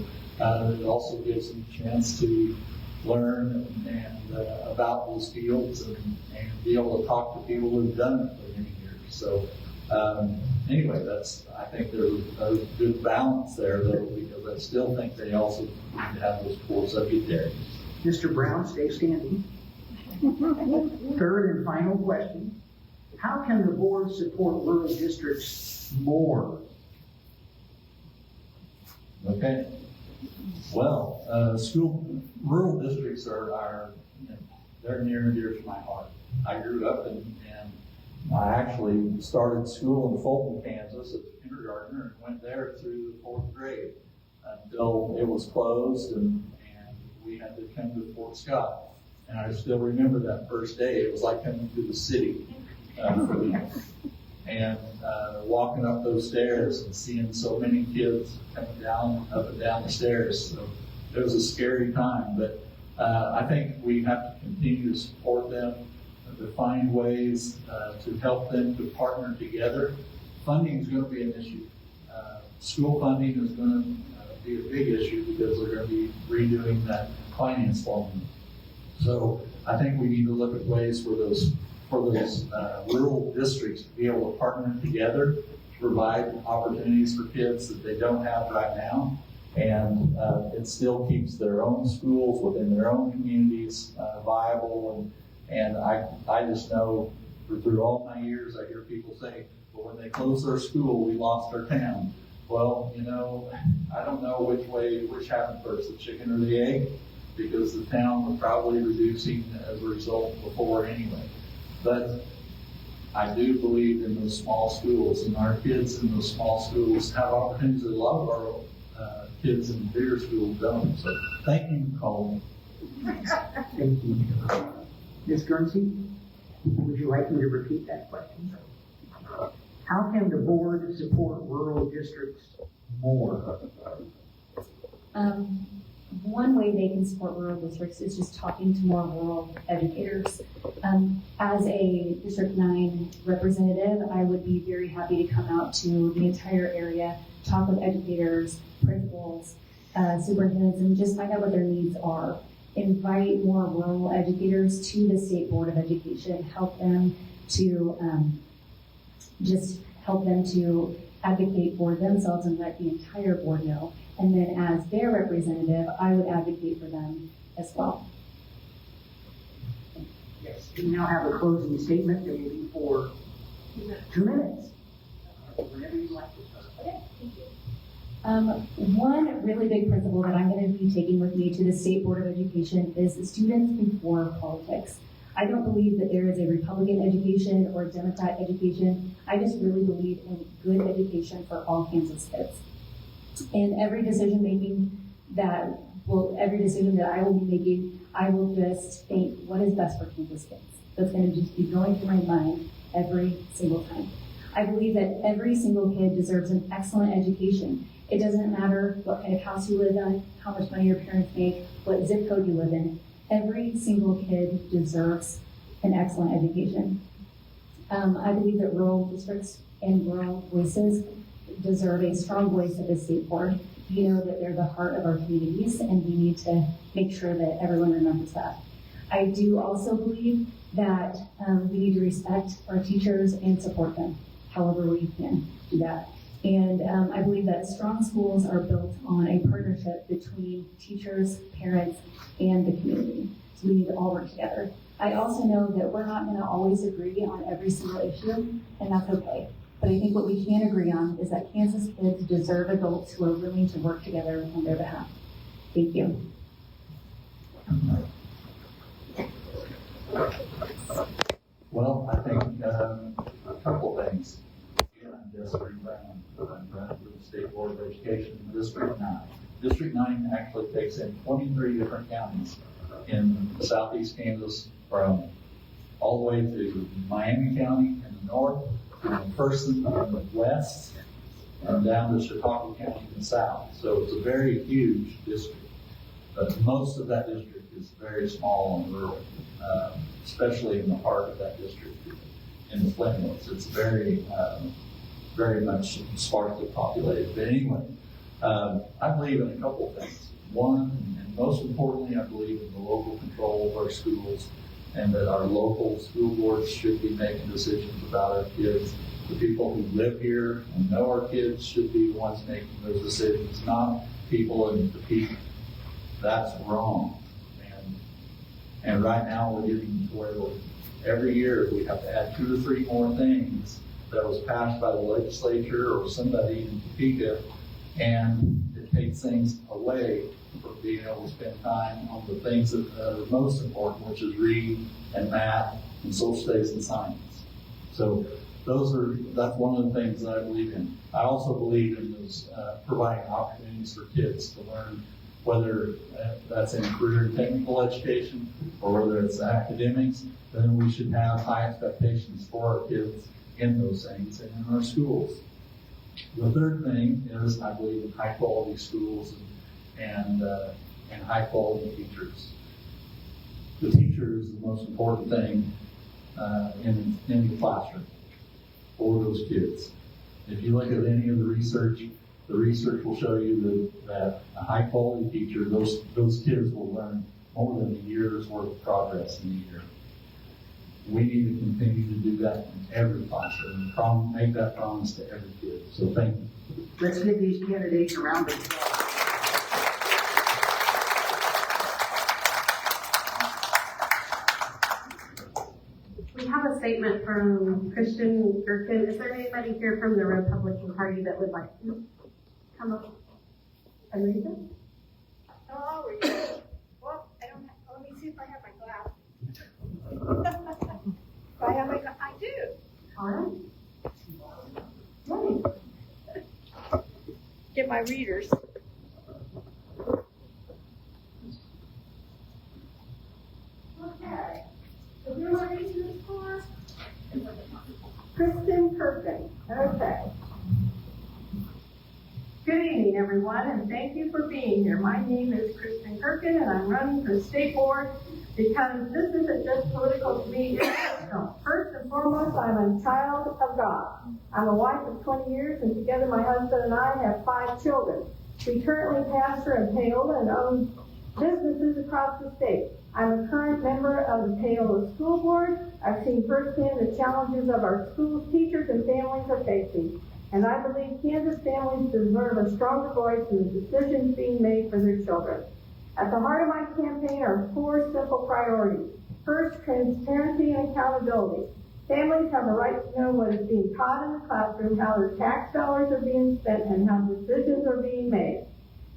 it also gives them a chance to learn and about those fields and be able to talk to people who've done it for many years. So anyway, I think there's a good balance there, though, because I still think they also need to have those core subject areas. Mr. Brown, stay standing. Third and final question. How can the board support rural districts more? Okay. Well, rural districts they're near and dear to my heart. I grew up and I actually started school in Fulton, Kansas as a kindergartner and went there through the 4th grade until it was closed and we had to come to Fort Scott. And I still remember that first day. It was like coming to the city for me. And walking up those stairs and seeing so many kids coming up and down the stairs. So it was a scary time, but I think we have to continue to support them, to find ways to help them to partner together. Funding is going to be an issue. School funding is going to be a big issue because they're going to be redoing that finance formula. So I think we need to look at ways for those rural districts to be able to partner together to provide opportunities for kids that they don't have right now. And it still keeps their own schools within their own communities viable. And I just know through all my years, I hear people say, well, when they closed our school, we lost our town. Well, I don't know which happened first, the chicken or the egg, because the town was probably reducing as a result before anyway. But I do believe in those small schools, and our kids in those small schools have opportunities that a lot of our kids in bigger schools don't. So thank you for calling me. Thank you. Ms. Guernsey, would you like me to repeat that question? How can the board support rural districts more? One way they can support rural districts is just talking to more rural educators. As a District 9 representative, I would be very happy to come out to the entire area, talk with educators, principals, superintendents, and just find out what their needs are. Invite more rural educators to the State Board of Education, help them to advocate for themselves and let the entire board know. And then as their representative, I would advocate for them as well. We now have a closing statement that will be for 2 minutes. Whenever you'd like to start. Okay, thank you. One really big principle that I'm going to be taking with me to the State Board of Education is students before politics. I don't believe that there is a Republican education or a Democrat education. I just really believe in good education for all Kansas kids. And every decision that I will be making, I will just think, what is best for Kansas kids? That's going to just be going through my mind every single time. I believe that every single kid deserves an excellent education. It doesn't matter what kind of house you live in, how much money your parents make, what zip code you live in. Every single kid deserves an excellent education. I believe that rural districts and rural voices deserve a strong voice at the state board. You know that they're the heart of our communities, and we need to make sure that everyone remembers that. I do also believe that we need to respect our teachers and support them however we can do that. And I believe that strong schools are built on a partnership between teachers, parents, and the community. So we need to all work together. I also know that we're not going to always agree on every single issue, and that's okay. But I think what we can agree on is that Kansas kids deserve adults who are willing to work together on their behalf. Thank you. Well, I think a couple of things. Again, I'm Jessica Brown. I'm running for the State Board of Education in District 9. District 9 actually takes in 23 different counties in southeast Kansas, from all the way to Miami County in the north, to Person in the west, and down to Chautauqua County in the south. So it's a very huge district. But most of that district is very small and rural, especially in the heart of that district, in the Flintwoods. It's very much sparsely populated. But anyway, I believe in a couple of things. One, and most importantly, I believe in the local control of our schools, and that our local school boards should be making decisions about our kids. The people who live here and know our kids should be the ones making those decisions, not people in the people. That's wrong. And right now we're getting to where every year we have to add 2 or 3 more things that was passed by the legislature or somebody in Topeka, and it takes things away from being able to spend time on the things that are most important, which is reading and math and social studies and science. So that's one of the things that I believe in. I also believe in those providing opportunities for kids to learn, whether that's in career and technical education or whether it's academics. Then we should have high expectations for our kids in those things and in our schools. The third thing is I believe in high quality schools and high quality teachers. The teacher is the most important thing in the classroom for those kids. If you look at any of the research will show you that a high quality teacher, those kids will learn more than a year's worth of progress in a year. We need to continue to do that in every classroom and make that promise to every kid. So thank you. Let's give these candidates a round of applause. We have a statement from Christian Gherkin. Is there anybody here from the Republican Party that would like to come up and read it? Oh, I'll read it. Well, let me see if I have my glass. Do I have my glass? I do. All right. Get my readers. Okay. So who am I reading this for? Kristen Kirkland. Okay. Good evening, everyone, and thank you for being here. My name is Kristen Kirkland, and I'm running for state board because this isn't just political to me, it's personal. First and foremost, I'm a child of God. I'm a wife of 20 years, and together my husband and I have 5 children. We currently pastor in Paola and own businesses across the state. I'm a current member of the Paola School Board. I've seen firsthand the challenges of our schools, teachers, and families are facing. And I believe Kansas families deserve a stronger voice in the decisions being made for their children. At the heart of my campaign are 4 simple priorities. First, transparency and accountability. Families have a right to know what is being taught in the classroom, how their tax dollars are being spent, and how decisions are being made.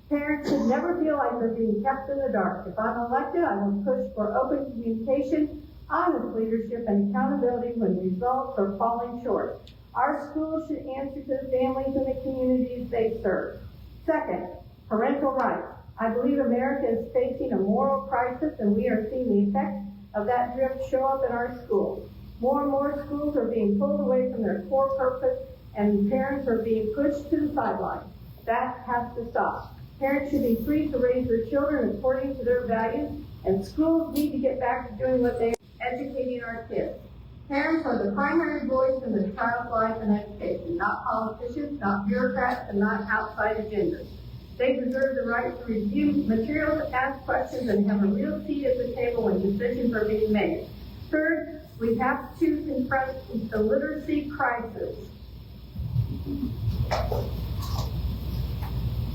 Parents should never feel like they're being kept in the dark. If I'm elected, I will push for open communication, honest leadership, and accountability when results are falling short. Our schools should answer to the families and the communities they serve. Second, parental rights. I believe America is facing a moral crisis, and we are seeing the effects of that drift show up in our schools. More and more schools are being pulled away from their core purpose, and parents are being pushed to the sidelines. That has to stop. Parents should be free to raise their children according to their values, and schools need to get back to doing what they are, educating our kids. Parents are the primary voice in the child's life and education, not politicians, not bureaucrats, and not outside agendas. They deserve the right to review materials, ask questions, and have a real seat at the table when decisions are being made. Third, we have to confront the literacy crisis.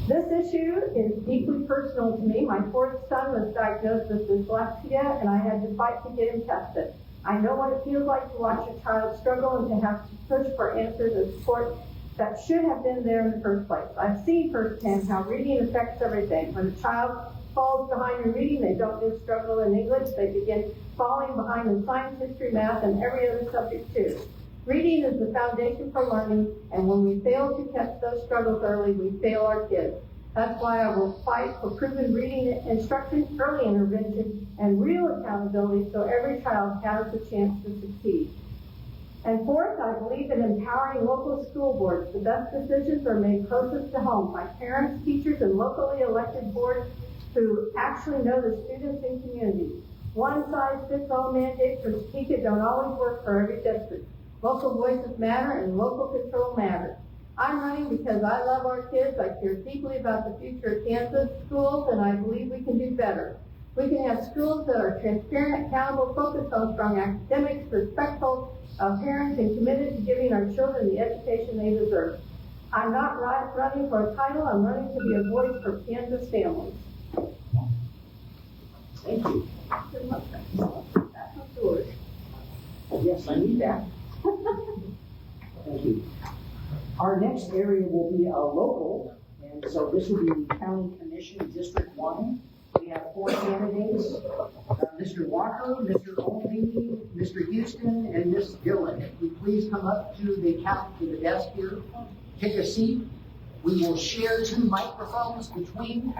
This issue is deeply personal to me. My fourth son was diagnosed with dyslexia, and I had to fight to get him tested. I know what it feels like to watch a child struggle and to have to push for answers and support that should have been there in the first place. I've seen firsthand how reading affects everything. When a child falls behind in reading, they don't just struggle in English, they begin falling behind in science, history, math, and every other subject too. Reading is the foundation for learning, and when we fail to catch those struggles early, we fail our kids. That's why I will fight for proven reading instruction, early intervention, and real accountability so every child has a chance to succeed. And fourth, I believe in empowering local school boards. The best decisions are made closest to home by parents, teachers, and locally elected boards who actually know the students and communities. One-size-fits-all mandates for Topeka don't always work for every district. Local voices matter and local control matters. I'm running because I love our kids, I care deeply about the future of Kansas schools, and I believe we can do better. We can have schools that are transparent, accountable, focused on strong academics, respectful of parents, and committed to giving our children the education they deserve. I'm not running for a title, I'm running to be a voice for Kansas families. Thank you. That's not yours. Yes, I need that. Thank you. Our next area will be a local, and so this will be County Commission District 1. We have 4 candidates, Mr. Walker, Mr. Olney, Mr. Houston, and Ms. Dillon. If you please come up to the desk here, take a seat. We will share 2 microphones between.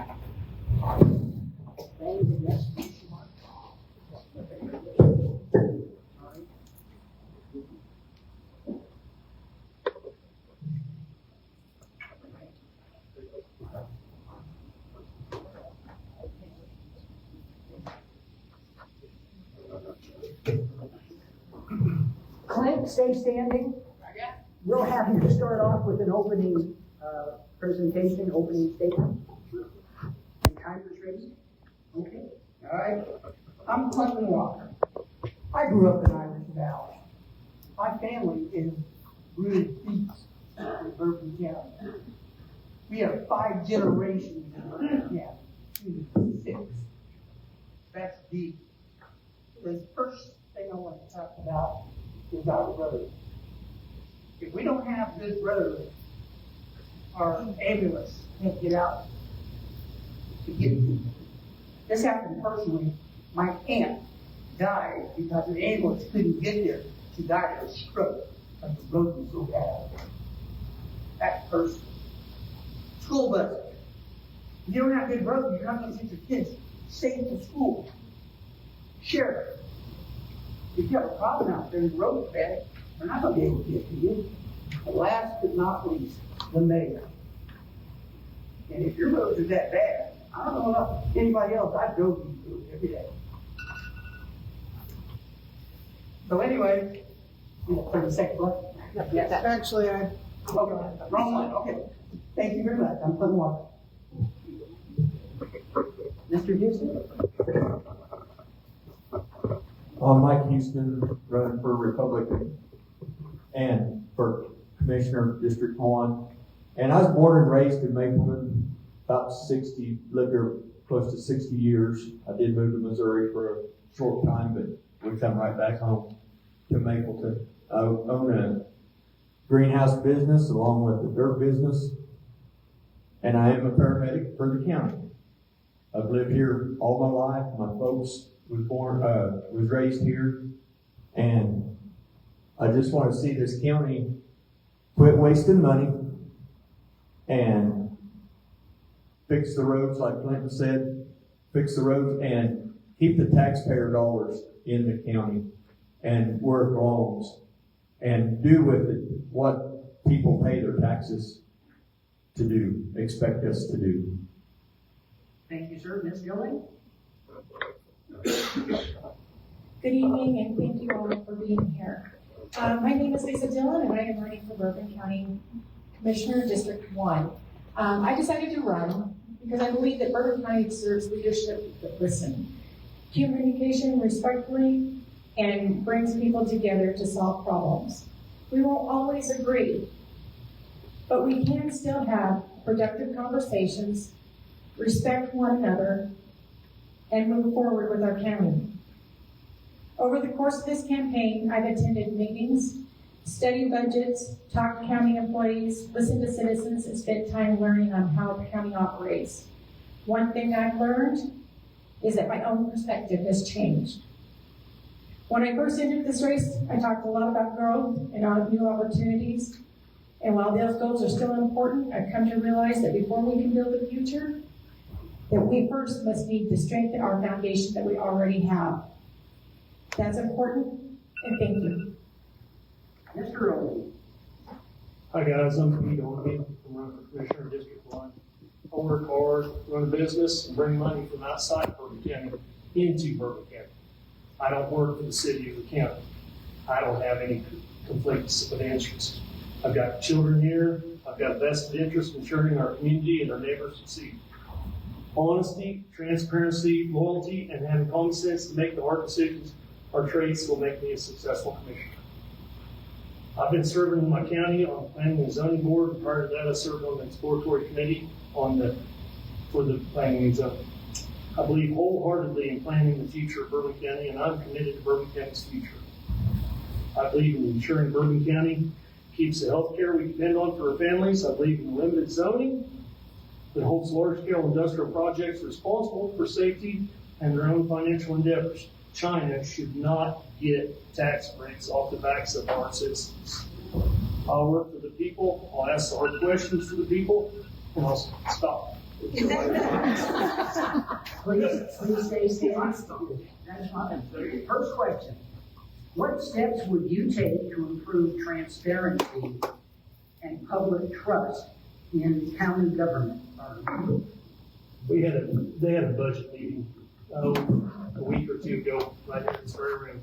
Clint, stay standing. We'll have you start off with an opening presentation, opening statement. And timer's ready. Okay. All right. I'm Clint Walker. I grew up in Irish Valley. My family is rooted deep in Bourbon County. We have 5 generations in Bourbon County. 6. That's deep. The first thing I want to talk about is our roads. If we don't have good roads, our ambulance can't get out to get people. This happened personally. My aunt died because the ambulance couldn't get there. She died of a stroke because the road was so bad. That's personal. School buses. If you don't have good roads, you're not going to get your kids safe to school. Sheriff. If you have a problem out there and the road's bad, they're not going to be able to get to you. And last but not least, the mayor. And if your roads are that bad, I don't know about anybody else, I drove you through it every day. So anyway, for the second one. Yes. Actually, okay, wrong one, okay. Thank you very much. I'm Clint Walker. Mr. Houston? I'm Mike Houston, running for Republican and for Commissioner District 1. And I was born and raised in Mapleton, lived here close to 60 years. I did move to Missouri for a short time, but we come right back home to Mapleton. I own a greenhouse business along with a dirt business, and I am a paramedic for the county. I've lived here all my life. My folks was raised here, and I just want to see this county quit wasting money and fix the roads, like Clinton said, fix the roads and keep the taxpayer dollars in the county and where it belongs, and do with it what people pay their taxes to do, expect us to do. Thank you, sir. Ms. Dillon? Good evening, and thank you all for being here. My name is Lisa Dillon, and I am running for Bourbon County Commissioner, District 1. I decided to run because I believe that Bourbon County deserves leadership that listens, communication respectfully, and brings people together to solve problems. We won't always agree, but we can still have productive conversations, respect one another, and move forward with our county. Over the course of this campaign, I've attended meetings, studied budgets, talked to county employees, listened to citizens, and spent time learning on how the county operates. One thing I've learned is that my own perspective has changed. When I first entered this race, I talked a lot about growth and new opportunities. And while those goals are still important, I've come to realize that before we can build a future, that we first must need to strengthen our foundation that we already have. That's important, and thank you. Mr. Oldie. Hi guys, I'm Pete Oldie. I'm running for Commissioner in District 1. I work hard, run a business, and bring money from outside Bourbon County into Bourbon County. I don't work for the city or the county. I don't have any conflicts of interest. I've got children here. I've got a vested interest in ensuring our community and our neighbors succeed. Honesty, transparency, loyalty, and having common sense to make the hard decisions are traits that will make me a successful commissioner. I've been serving in my county on the Planning and Zoning Board, and prior to that I served on the Exploratory Committee for the Planning and Zoning. I believe wholeheartedly in planning the future of Bourbon County, and I'm committed to Bourbon County's future. I believe in ensuring Bourbon County keeps the health care we depend on for our families. I believe in limited zoning that holds large-scale industrial projects responsible for safety and their own financial endeavors. China should not get tax breaks off the backs of our citizens. I'll work for the people, I'll ask the hard questions for the people, and I'll stop. Please stay standing. That's fine. First question. What steps would you take to improve transparency and public trust in county government? They had a budget meeting a week or two ago right here in this very room.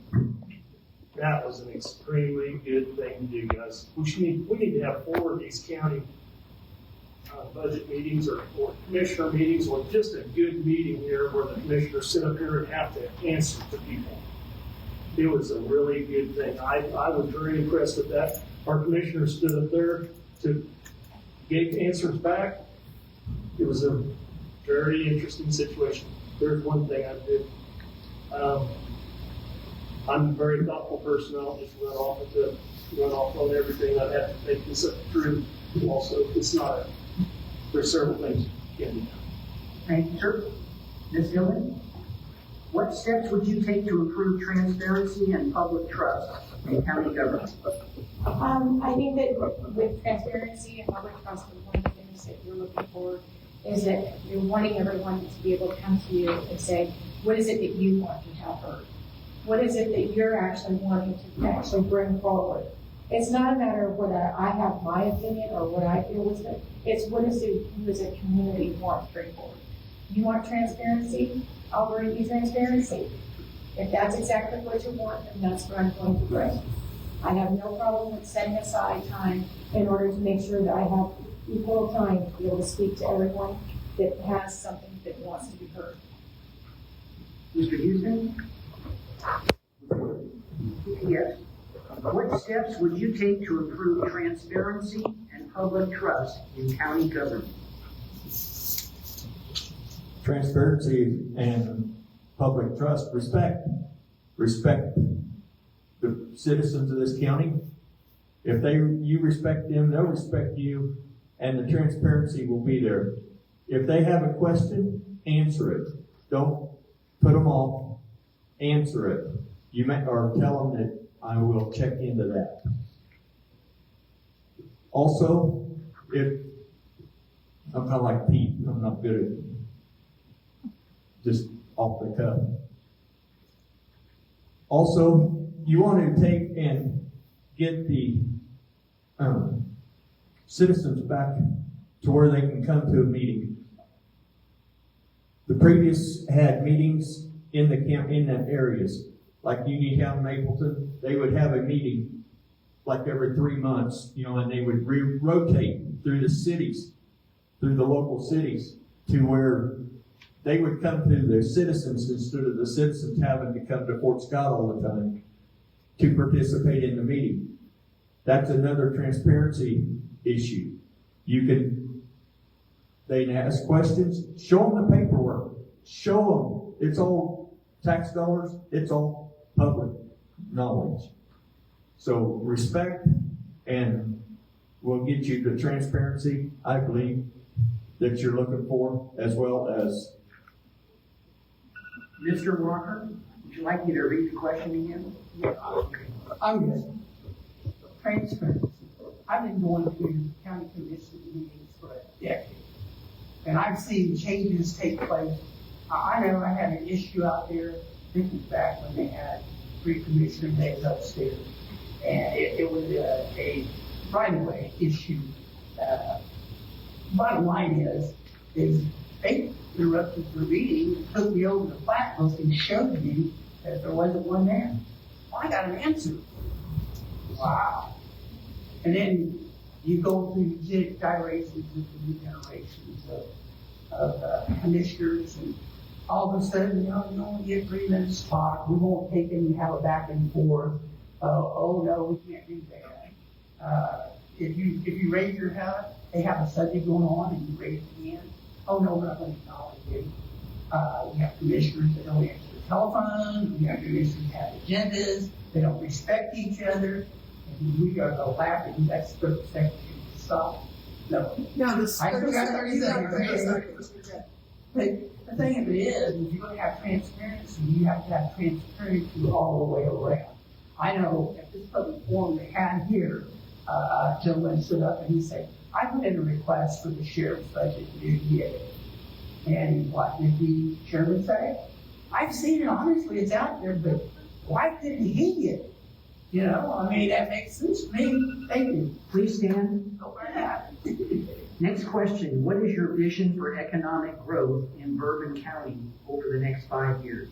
That was an extremely good thing to do, guys. We need to have 4 of these county budget meetings or commissioner meetings, or just a good meeting here where the commissioners sit up here and have to answer to people. It was a really good thing. I was very impressed with that. Our commissioners stood up there to get answers back. It was a very interesting situation. There's one thing I did. I'm a very thoughtful person. I don't just run off on everything. I have to think this up through. Also, there's several things you can do. Thank you, sir. Ms. Dillon, what steps would you take to improve transparency and public trust in county government? I think that with transparency and public trust, one of the things that you're looking for is that you're wanting everyone to be able to come to you and say, what is it that you want to have heard? What is it that you're actually wanting to actually bring forward? It's not a matter of whether I have my opinion or what I feel is good. It's what is it you as a community want to bring forward. You want transparency? I'll bring you transparency. If that's exactly what you want, then that's what I'm going to bring. I have no problem with setting aside time in order to make sure that I have equal time to be able to speak to everyone that has something that wants to be heard. Mr. Houston? Yes. What steps would you take to improve transparency and public trust in county government? Transparency and public trust, respect. respect the citizens of this county. If you respect them, they'll respect you, and the transparency will be there. If they have a question, answer it. Don't put them off. Answer it. Or tell them that I will check into that. Also, if I'm kind of like Pete, I'm not good at just off the cuff. Also, you want to take and get the citizens back to where they can come to a meeting. The previous had meetings in the areas, like Uniontown, Mapleton. They would have a meeting like every 3 months, and they would rotate through the cities, through the local cities, to where they would come to the citizens instead of the citizens having to come to Fort Scott all the time to participate in the meeting. That's another transparency issue. They can ask questions, show them the paperwork, show them it's all tax dollars, it's all public knowledge. So respect, and we'll get you the transparency, I believe, that you're looking for, as well as. Mr. Walker, would you like me to read the question again? Yeah. I'm good. Transparency. I've been going to county commission meetings for a decade, and I've seen changes take place. I know I had an issue out there, I think it was back when they had 3 commissioner days upstairs, and it was a right-of-way issue. Bottom line is they interrupted the meeting, took me over the plat book and showed me that there wasn't one there. Well, I got an answer. Wow. And then you go through gyrations with the new generations of commissioners, and all of a sudden, the agreements talk. We won't take any, have a back and forth. Oh no, we can't do that. If you raise your hand, they have a subject going on, and you raise your hand. Oh no, we're not going to acknowledge you. We have commissioners that don't answer the telephone. We have commissioners that have agendas. They don't respect each other. And we are the laughing. That's 30 seconds. Stop. No. No, this. I still got 30 seconds. But the thing of it is, if you're going to have transparency, you have to have transparency all the way around. I know at this public forum they had here, a gentleman stood up and he said, I put in a request for the sheriff's budget to be get it. And what did the chairman say? I've seen it, honestly, it's out there, but why couldn't he get it? That makes sense to me. Thank you. Please stand. Go for that. Next question. What is your vision for economic growth in Bourbon County over the next 5 years?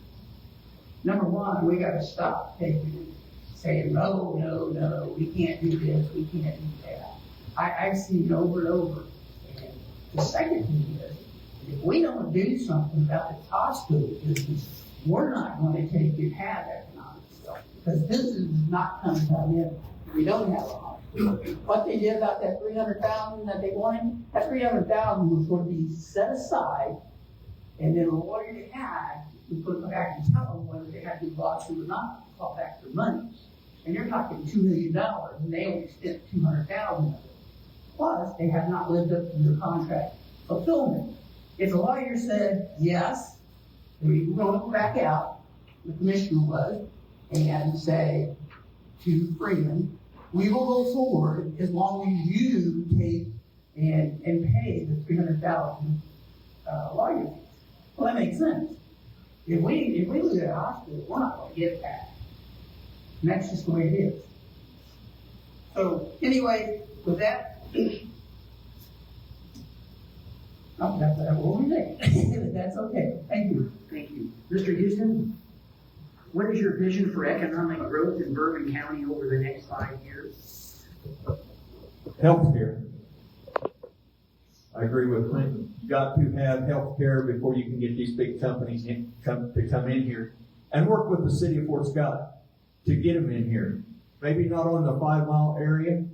Number one, we got to stop saying, no, we can't do this, we can't do that. I've seen it over and over. And the second thing is, if we don't do something about this hospital business, we're not going to take and have economic growth. Because business is not going to come in if we don't have a hospital. What they did about that $300,000 that they wanted, that $300,000 was going to be set aside, and then the lawyer they had was going to come back and tell them whether they had to be lawsuit or not to call back their money. And you're talking $2 million, and they only spent $200,000 of it. Plus, they have not lived up to their contract fulfillment. If the lawyer said yes, we were going to go back out, the commissioner was, and say to Freeman, we will go forward as long as you take and pay the $300,000 lawyer fees. Well, that makes sense. If we lose at a hospital, we're not going to get that. And that's just the way it is. So anyway, with that, that's what we think. That's okay. Thank you. Thank you. Mr. Houston, what is your vision for economic growth in Bourbon County over the next 5 years? Healthcare. I agree with Clinton. You got to have healthcare before you can get these big companies to come in here and work with the city of Fort Scott to get them in here. Maybe not on the 5-mile area.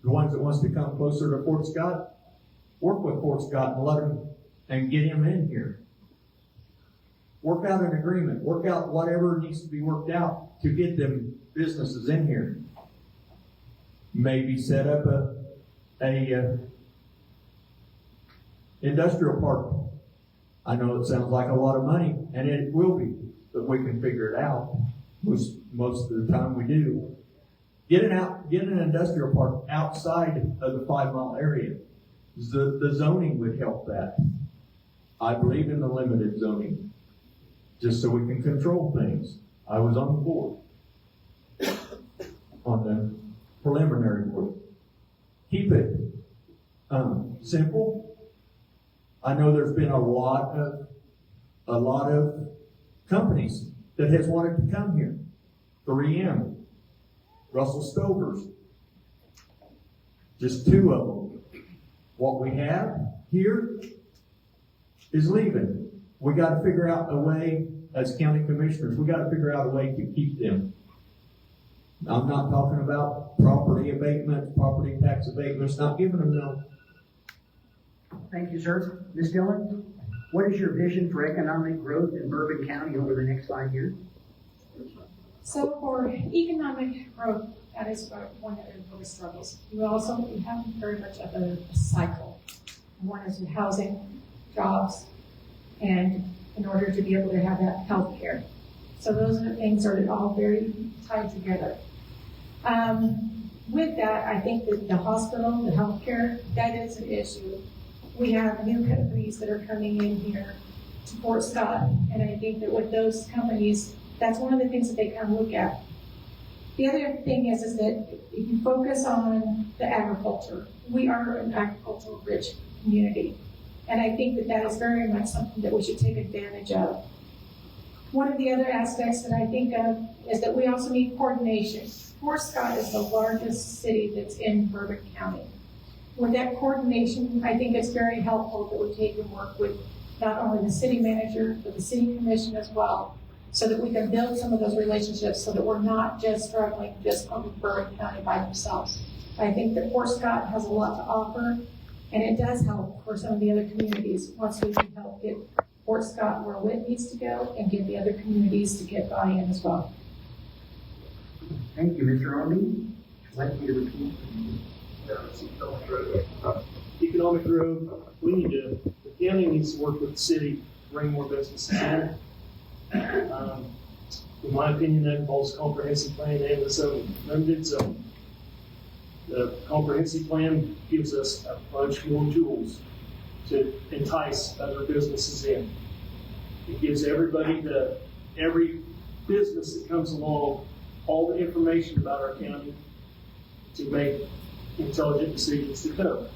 The ones that wants to come closer to Fort Scott, work with Fort Scott and let them and get him in here. Work out an agreement. Work out whatever needs to be worked out to get them businesses in here. Maybe set up a industrial park. I know it sounds like a lot of money, and it will be, but we can figure it out. Most of the time we do. Get an industrial park outside of the 5 mile area. The zoning would help that. I believe in the limited zoning, just so we can control things. I was on the board, on the preliminary board. Keep it simple. I know there's been a lot of companies that has wanted to come here. 3M, Russell Stover's, just 2 of them. What we have here is leaving. We got to figure out a way, as county commissioners, we got to figure out a way to keep them. I'm not talking about property abatement, property tax abatements, not giving them no. Thank you, sir. Ms. Dillon, what is your vision for economic growth in Bourbon County over the next 5 years? So for economic growth, that is one that really struggles. We have very much of a cycle. One is with housing, jobs, and in order to be able to have that health care. So those are the things that are all very tied together. With that, I think that the hospital, the health care, that is an issue. We have new companies that are coming in here to Fort Scott, and I think that with those companies, that's one of the things that they kind of look at. The other thing is that if you focus on the agriculture, we are an agricultural rich community. And I think that that is very much something that we should take advantage of. One of the other aspects that I think of is that we also need coordination. Fort Scott is the largest city that's in Bourbon County. With that coordination, I think it's very helpful that we take and work with not only the city manager, but the city commission as well, so that we can build some of those relationships so that we're not just struggling just on Bourbon County by themselves. I think that Fort Scott has a lot to offer, and it does help for some of the other communities once we can help get Fort Scott where it needs to go and get the other communities to get buy-in as well. Thank you, Mr. Arby. I'd like you to repeat. Economic growth, the county needs to work with the city to bring more businesses in. In my opinion, that involves comprehensive plan and the zoning, limited zoning. The comprehensive plan gives us a bunch more tools to entice other businesses in. It gives every business that comes along all the information about our county to make intelligent decisions to come.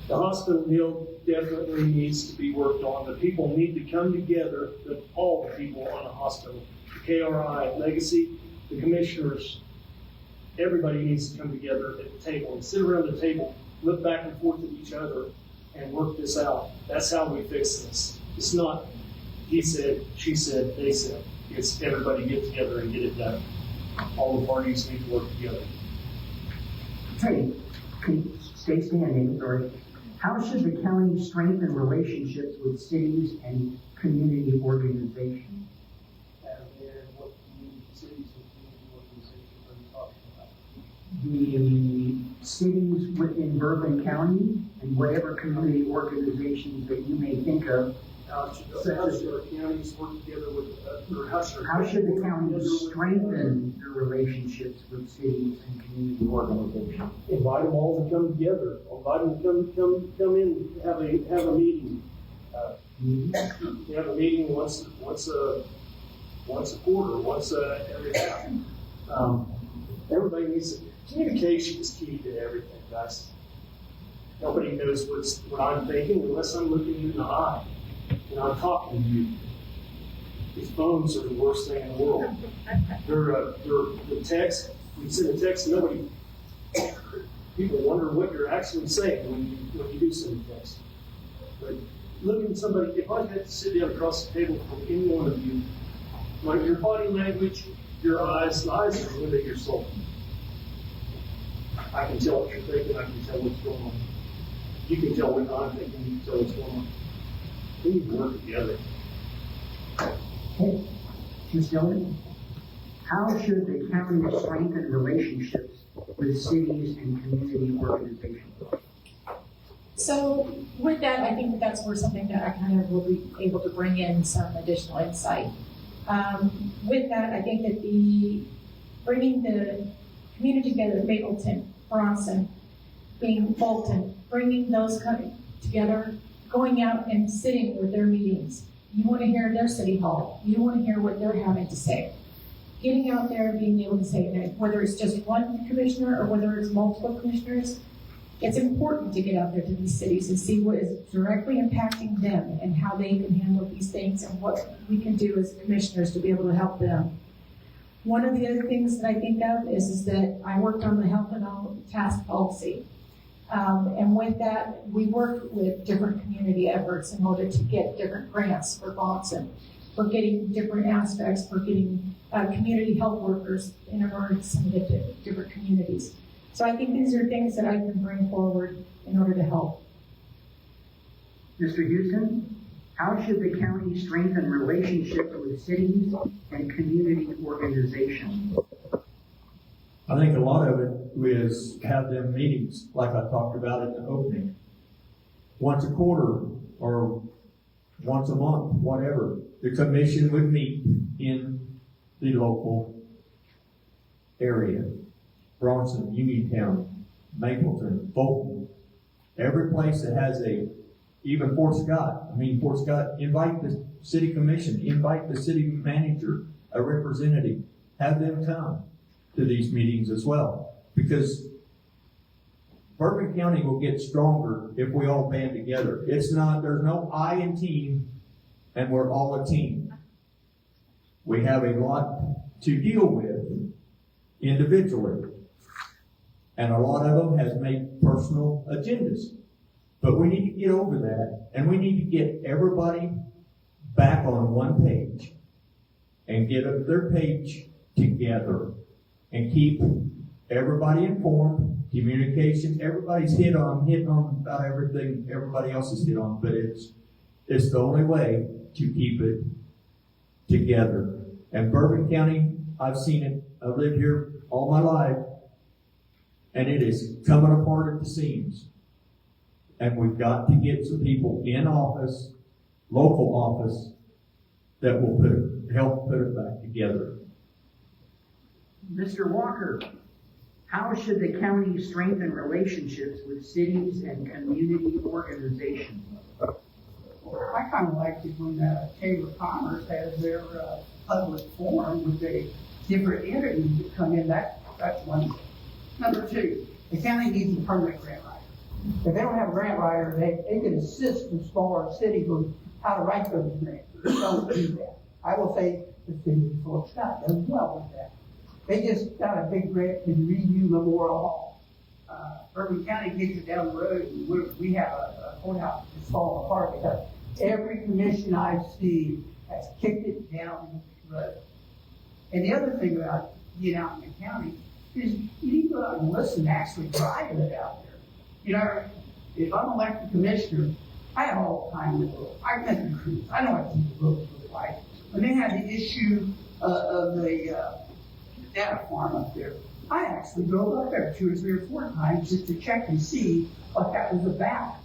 The hospital deal definitely needs to be worked on. The people need to come together, all the people on a hospital, the KRI, Legacy, the commissioners, everybody needs to come together at the table and sit around the table, look back and forth at each other and work this out. That's how we fix this. It's not he said, she said, they said. It's everybody get together and get it done. All the parties need to work together. Hey, stay standing, sorry. How should the county strengthen relationships with cities and community organizations? What cities and community organizations are you talking about? The cities within Bourbon County and whatever community organizations that you may think of. How should our counties work together with, how should the county strengthen their relationships with cities and community organizations? Invite them all to come together. Invite them to come in, have a meeting. You have a meeting once a quarter, every half. Everybody needs communication is key to everything, guys. Nobody knows what I'm thinking unless I'm looking you in the eye and I'm talking to you. These phones are the worst thing in the world. They're the text. We send a text, and people wonder what you're actually saying when you do send a text. But looking at somebody, if I had to sit down across the table from any one of you, like your body language, your eyes, the eyes are the window of your soul. I can tell what you're thinking, I can tell what's going on. You can tell what I'm thinking, you can tell what's going on. We need to work together. Okay. Ms. Dillon, how should the county strengthen relationships with cities and community organizations? So with that, I think that's where something that I kind of will be able to bring in some additional insight. With that, I think that bringing the community together, Mapleton, Bronson, being Fulton, bringing those together, going out and sitting with their meetings. You want to hear their city hall. You want to hear what they're having to say. Getting out there and being able to say that, whether it's just one commissioner or whether it's multiple commissioners, it's important to get out there to these cities and see what is directly impacting them and how they can handle these things and what we can do as commissioners to be able to help them. One of the other things that I think of is that I worked on the health and all task policy. And with that, we worked with different community efforts in order to get different grants for Bronson. We're getting different aspects. We're getting community health workers in order to some of the different communities. So I think these are things that I can bring forward in order to help. Mr. Houston, how should the county strengthen relationships with cities and community organizations? I think a lot of it is have them meetings, like I talked about at the opening. Once a quarter or once a month, whatever. The commission would meet in the local area. Bronson, Uniontown, Mapleton, Fulton. Every place that has even Fort Scott. Fort Scott, invite the city commission, invite the city manager, a representative. Have them come to these meetings as well. Because Bourbon County will get stronger if we all band together. There's no I in team, and we're all a team. We have a lot to deal with individually. And a lot of them has made personal agendas. But we need to get over that, and we need to get everybody back on one page and get their page together and keep everybody informed, communication. Everybody's hitting on about everything everybody else has hit on, but it's the only way to keep it together. And Bourbon County, I've seen it. I've lived here all my life, and it is coming apart at the seams. And we've got to get some people in office, local office, that will help put it back together. Mr. Walker, how should the county strengthen relationships with cities and community organizations? I kind of liked it when Chamber of Commerce has their public forum with the different entities that come in. That's one thing. Number two, the county needs a permanent grant writer. If they don't have a grant writer, they can assist the smaller cities on how to write those grants. They don't do that. I will say the city of Fort Scott does well with that. They just got a big grant to redo Memorial Hall. Bourbon County gets it down the road, and we have a courthouse that's falling apart because every commission I've seen has kicked it down the road. And the other thing about getting out in the county is you need to go out and listen, actually drive it out there. You know, if I'm elected commissioner, I have all the time in the world. I can recruit. I know what the roads look like. When they had the issue of the data farm up there, I actually drove up there 2 or 3 or 4 times just to check and see what that was about.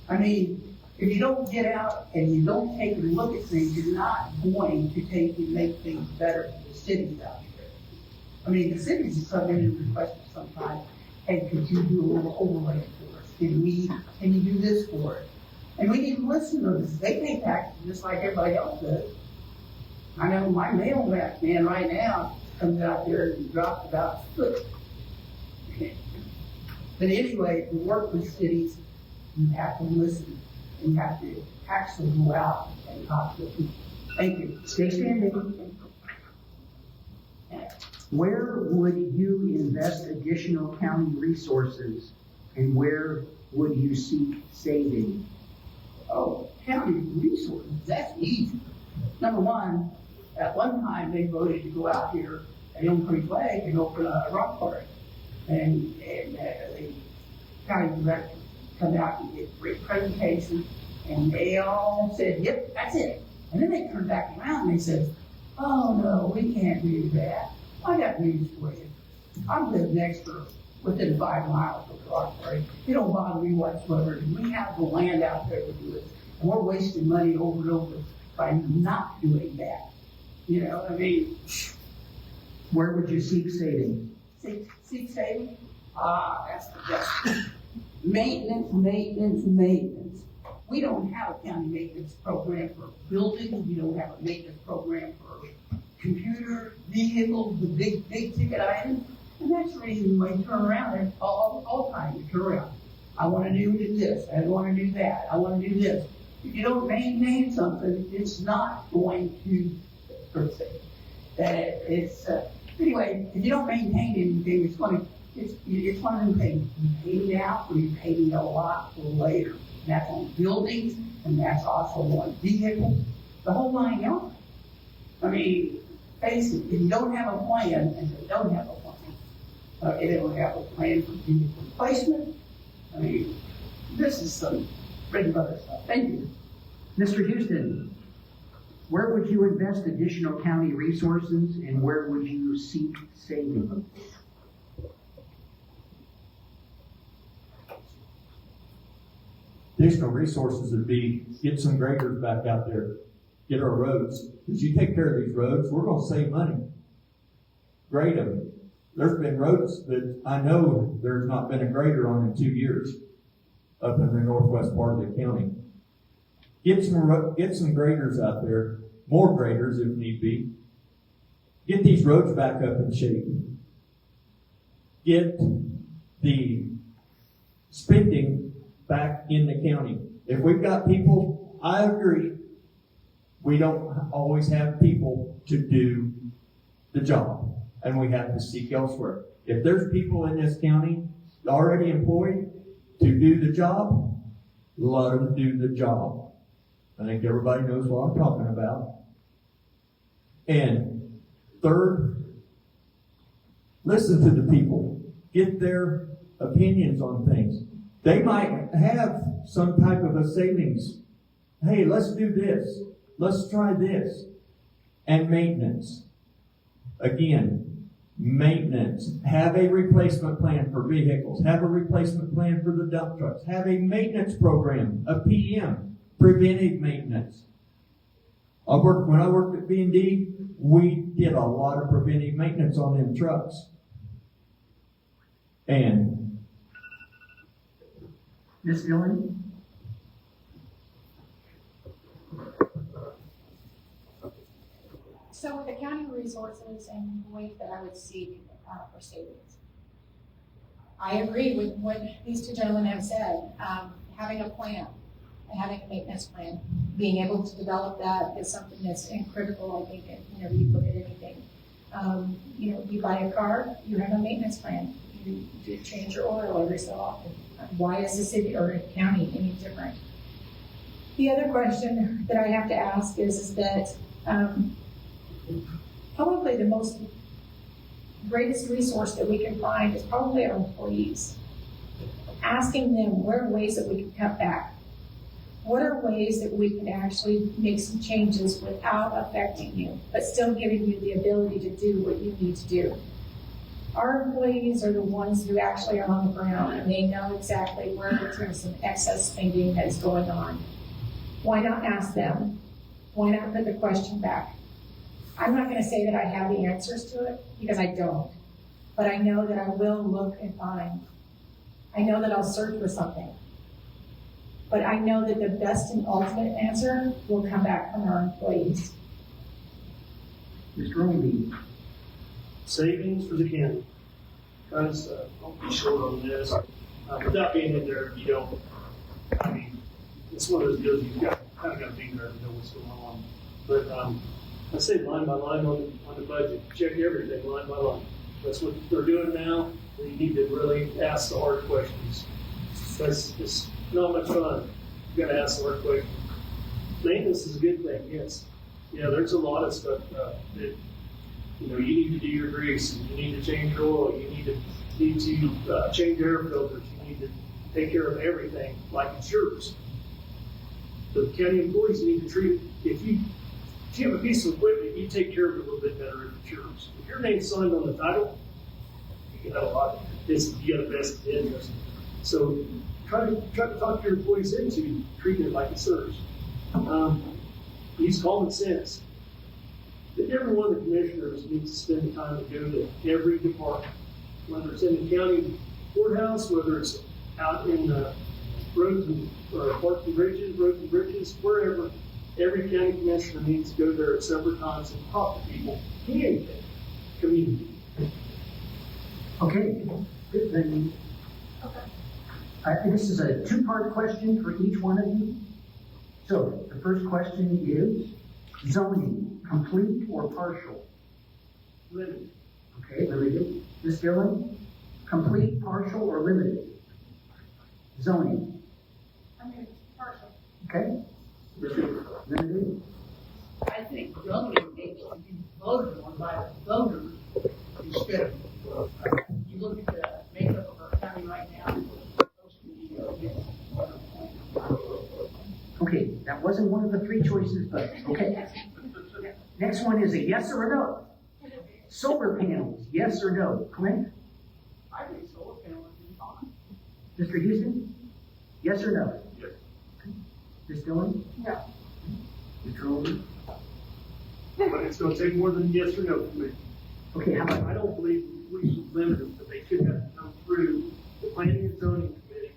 I mean, if you don't get out and you don't take a look at things, you're not going to take and make things better for the cities out there. I mean, the cities will come in and request sometimes, hey, could you do a little overlay for us? Can you do this for us? And we need to listen to them. They pay taxes just like everybody else does. I know my mailman right now comes out there and drops about a foot. But anyway, to work with cities, you have to listen. You have to actually go out and talk to people. Thank you. Stay standing. Where would you invest additional county resources, and where would you seek saving? Oh, county resources, that's easy. Number one, at one time they voted to go out here at Elm Creek Lake and open a rock park. And the county director come out and give great presentation, and they all said, yep, that's it. And then they turned back around and they said, oh no, we can't do that. I got news for you. I live next door, within 5 miles of the rock quarry. It don't bother me whatsoever. We have the land out there to do it. And we're wasting money over and over by not doing that. You know, I mean, Where would you seek savings? seek saving? That's the best. Maintenance. We don't have a county maintenance program for buildings. We don't have a maintenance program for computers, vehicles, the big ticket items. And that's the reason when you turn around, there's all kinds of turn around. I want to do this. I want to do that. I want to do this. If you don't maintain something, it's not going to, per se. Anyway, if you don't maintain anything, it's one of them things. You pay it out or you pay it a lot later. And that's on buildings, and that's also on vehicles, the whole 9 yards. I mean, face it, if you don't have a plan, and they don't have a plan, they don't have a plan for vehicle replacement, I mean, this is some bread and butter stuff. Thank you. Mr. Houston, where would you invest additional county resources and where would you seek savings? Additional resources would be get some graders back out there, get our roads. Because you take care of these roads, we're going to save money. Grade them. There's been roads that I know there's not been a grader on in 2 years up in the northwest part of the county. Get some graders out there, more graders if need be. Get these roads back up in shape. Get the spending back in the county. If we've got people, I agree, we don't always have people to do the job, and we have to seek elsewhere. If there's people in this county already employed to do the job, let them do the job. I think everybody knows what I'm talking about. And third, listen to the people. Get their opinions on things. They might have some type of a savings. Hey, let's do this. Let's try this. And maintenance. Again, maintenance. Have a replacement plan for vehicles. Have a replacement plan for the dump trucks. Have a maintenance program, a PM, preventive maintenance. When I worked at B&D, we did a lot of preventive maintenance on them trucks. And Ms. Dillon? So with the county resources and ways that I would seek for savings, I agree with what these two gentlemen have said. Having a plan, having a maintenance plan, being able to develop that is something that's critical, I think, whenever you look at anything. You buy a car, you have a maintenance plan. You change your oil every so often. Why is the city or county any different? The other question that I have to ask is that probably the greatest resource that we can find is probably our employees. Asking them, what are ways that we can cut back? What are ways that we can actually make some changes without affecting you, but still giving you the ability to do what you need to do? Our employees are the ones who actually are on the ground, and they know exactly where there's some excess spending that is going on. Why not ask them? Why not put the question back? I'm not going to say that I have the answers to it, because I don't. But I know that I will look and find. I know that I'll search for something. But I know that the best and ultimate answer will come back from our employees. Mr. Roby? Savings for the county. Guys, don't be short on this. Without being in there, you don't, it's one of those deals you've got to be there to know what's going on. But I say line by line on the budget. Check everything line by line. That's what they're doing now. You need to really ask the hard questions. It's not much fun. You've got to ask the hard questions. Maintenance is a good thing, yes. Yeah, there's a lot of stuff that you need to do your grease, you need to change your oil, you need to change air filters, you need to take care of everything like it's yours. The county employees need to treat it. If you if you have a piece of equipment, you take care of it a little bit better if it's yours. If your name's signed on the title, you can have a lot. You got a vested interest. So try to talk your employees into treating it like it's theirs. Use common sense. Every one of the commissioners needs to spend the time to go to every department, whether it's in the county courthouse, whether it's out in the roads and parks and bridges, wherever. Every county commissioner needs to go there at separate times and talk to people, communicate, Okay, good thing. This is a two-part question for each one of you. So the first question is zoning, complete or partial? Limited. Okay, limited. Ms. Dillon, complete, partial, or limited? Zoning. I mean, partial. Okay. Limited. I think zoning needs to be voted on by the voters instead of, you look at the makeup of our county right now, those can be against. Okay, that wasn't one of the three choices, but okay. Next one is a yes or a no. Solar panels, yes or no? Clint? I think solar panels would be fine. Mr. Houston? Yes or no? Yes. Ms. Dillon? No. Mr. Olden? But it's going to take more than yes or no for me. Okay, how about? I don't believe we should limit them, but they should have to come through the planning and zoning committee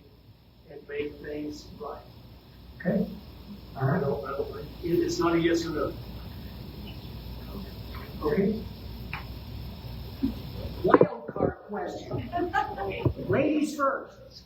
and make things right. Okay. All right. I don't think it's not a yes or no. Okay. Wild card question. Ladies first.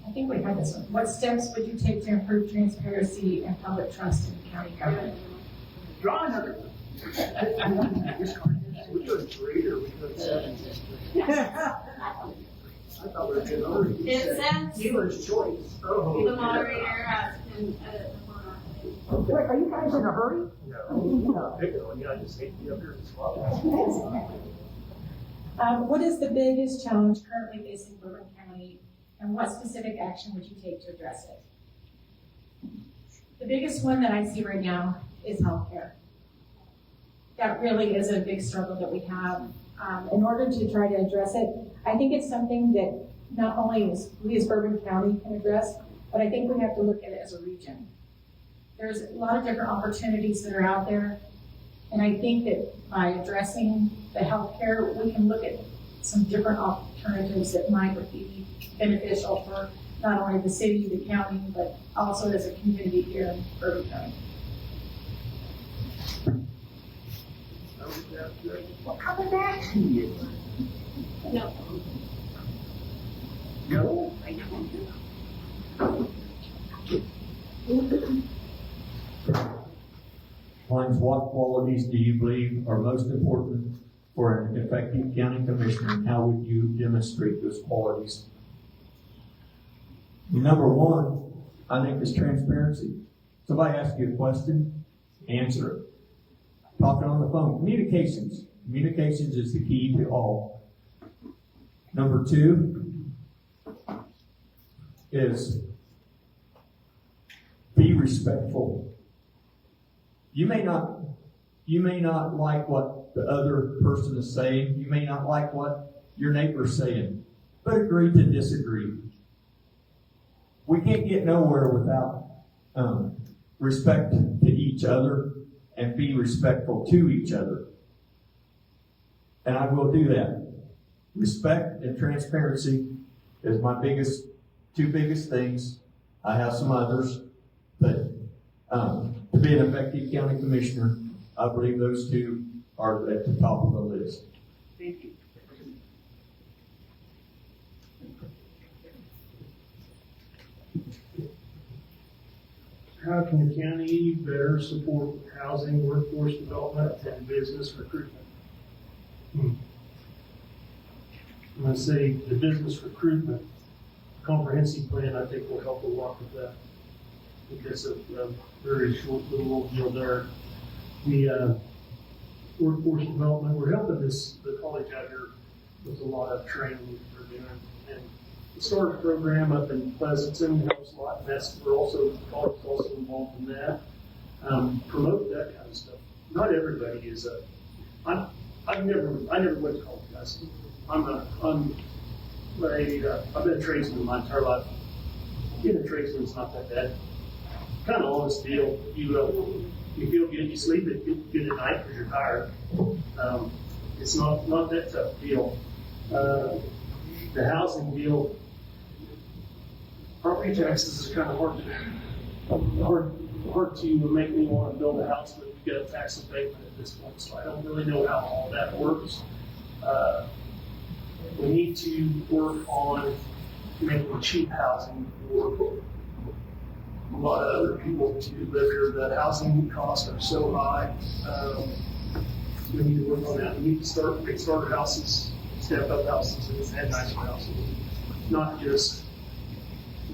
I think we had this one. What steps would you take to improve transparency and public trust in county government? Draw another one. We go 3 or we go 7? I thought we were doing over. It says Dealer's choice. Oh, the moderator can edit the format. Are you guys in a hurry? No. Pick it on you. I just hate to be up here and swap. What is the biggest challenge currently facing Bourbon County, and what specific action would you take to address it? The biggest one that I see right now is healthcare. That really is a big struggle that we have. In order to try to address it, I think it's something that not only we as Bourbon County can address, but I think we have to look at it as a region. There's a lot of different opportunities that are out there, and I think that by addressing the healthcare, we can look at some different alternatives that might be beneficial for not only the city, the county, but also as a community here in Bourbon County. What kind of action is it? No. No? Mine's, what qualities do you believe are most important for an effective county commissioner, and how would you demonstrate those qualities? Number one, I think, is transparency. Somebody asks you a question, answer it. Talking on the phone, communications. Communications is the key to all. Number two is be respectful. You may not like what the other person is saying. You may not like what your neighbor's saying, but agree to disagree. We can't get nowhere without respect to each other and be respectful to each other. And I will do that. Respect and transparency is my two biggest things. I have some others, but to be an effective county commissioner, I believe those two are at the top of the list. Thank you. How can the county better support housing, workforce development, and business recruitment? I'm going to say the business recruitment comprehensive plan, I think, will help a lot with that. Because of a very short little deal there. The workforce development, we're helping the college out here with a lot of training we're doing. And the storage program up in Pleasanton helps a lot, and we're also, college is also involved in that. Promote that kind of stuff. Not everybody is I never went to college, guys. I've been a tradesman my entire life. Being a tradesman is not that bad. Kind of honest deal. You feel good, you sleep good at night because you're tired. It's not that tough deal. The housing deal, property taxes is kind of hard to make me want to build a house, but you get a tax abatement at this point, so I don't really know how all that works. We need to work on making cheap housing for a lot of other people to live here. The housing costs are so high. We need to work on that. We need to start big starter houses, step up houses, and nicer houses, not just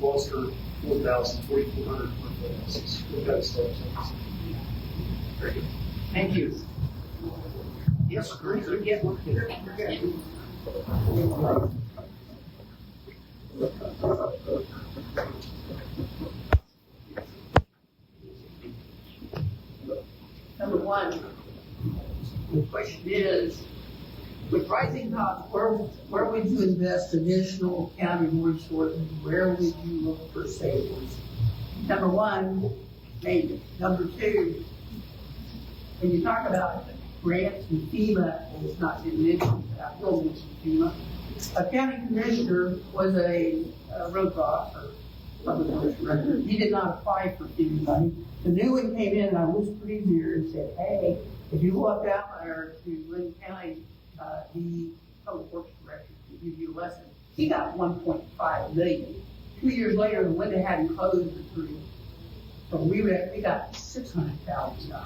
walls for 4,000, 4,400 houses. We've got to start something. Very good. Thank you. Yes, great. Yeah, we're good. Number one, the question is, with rising costs, where would you invest additional county resources? Where would you look for savings? Number one, maintenance. Number two, when you talk about grants and FEMA, and it's not been mentioned, but I will mention FEMA. A county commissioner was a road boss or public works director. He did not apply for FEMA money. The new one came in, and I whispered in his ear and said, hey, if you go up down there to Lynn County, the public works director to give you a lesson. He got $1.5 million. 2 years later, the window hadn't closed for 3 years. So we got $600,000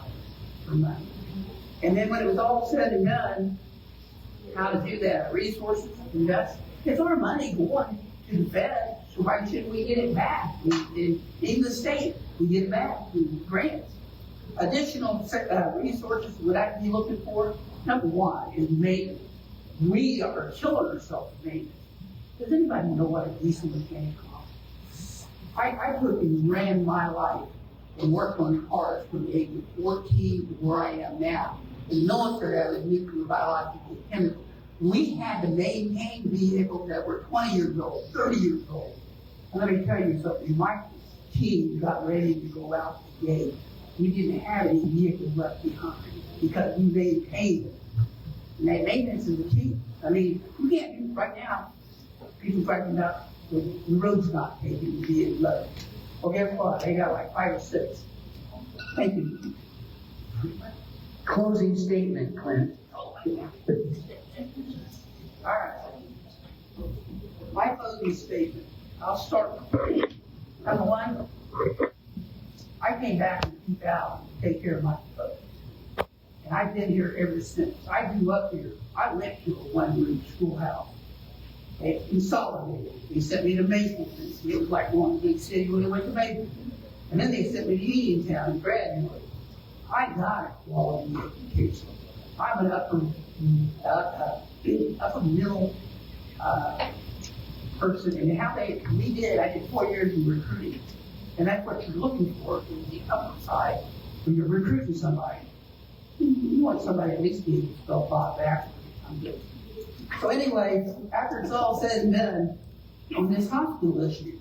for money. And then when it was all said and done, how to do that? Resources, invest. It's our money going to the Fed, so why shouldn't we get it back? In the state, we get it back in grants. Additional resources would I be looking for? Number one is maintenance. We are killing ourselves with maintenance. Does anybody know what a diesel mechanic costs? I took and ran my life and worked on cars from the age of 14 to where I am now. In the military, I was nuclear, biological, chemical. We had to maintain vehicles that were 20 years old, 30 years old. And let me tell you something, my team got ready to go out the gate. We didn't have any vehicles left behind because we maintained it. And that maintenance is the key. I mean, we can't do right now. People talking about the road's not taken to be in low. Well, guess what? They got like 5 or 6. Thank you. Closing statement, Clint. All right. My closing statement. I'll start with number one. I came back in 2000 to take care of my folks. And I've been here ever since. I grew up here. I went to a one-room schoolhouse. They consolidated. They sent me to Mapleton. It was like one big city when I went to Mapleton. And then they sent me to Uniontown and graduated. I got a quality education. I'm an upper middle person. And I did 4 years in recruiting. And that's what you're looking for in the upper side when you're recruiting somebody. You want somebody at least to be able to spell Bob backwards. I'm good. So anyway, after it's all said and done, on this hospital issue,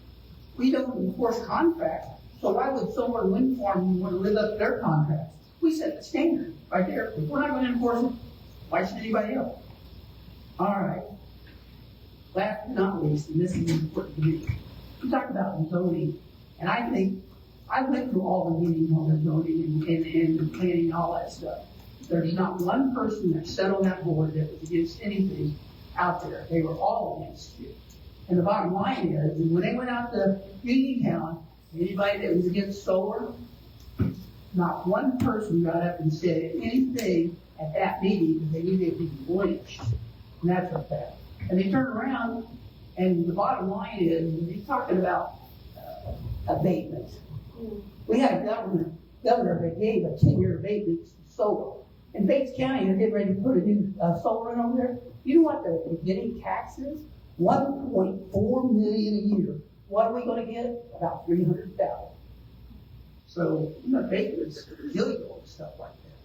we don't enforce contracts. So why would Solar and Wind Farm want to live up to their contracts? We set the standard right there. If we're not going to enforce it, why should anybody else? All right. Last but not least, and this is important to me, we talk about zoning. And I think I went through all the meetings on the zoning and planning and all that stuff. There's not one person that sat on that board that was against anything out there. They were all against it. And the bottom line is, when they went out to Uniontown, anybody that was against solar, not one person got up and said anything at that meeting that they knew they'd be lynched. And that's a fact. And they turned around, and the bottom line is, he's talking about abatement. We had a governor that gave a 10-year abatement to solar. In Bates County, they're getting ready to put a new solar in over there. You know what they're getting taxes? $1.4 million a year. What are we going to get? About $300,000. So, Bates is really going stuff like that.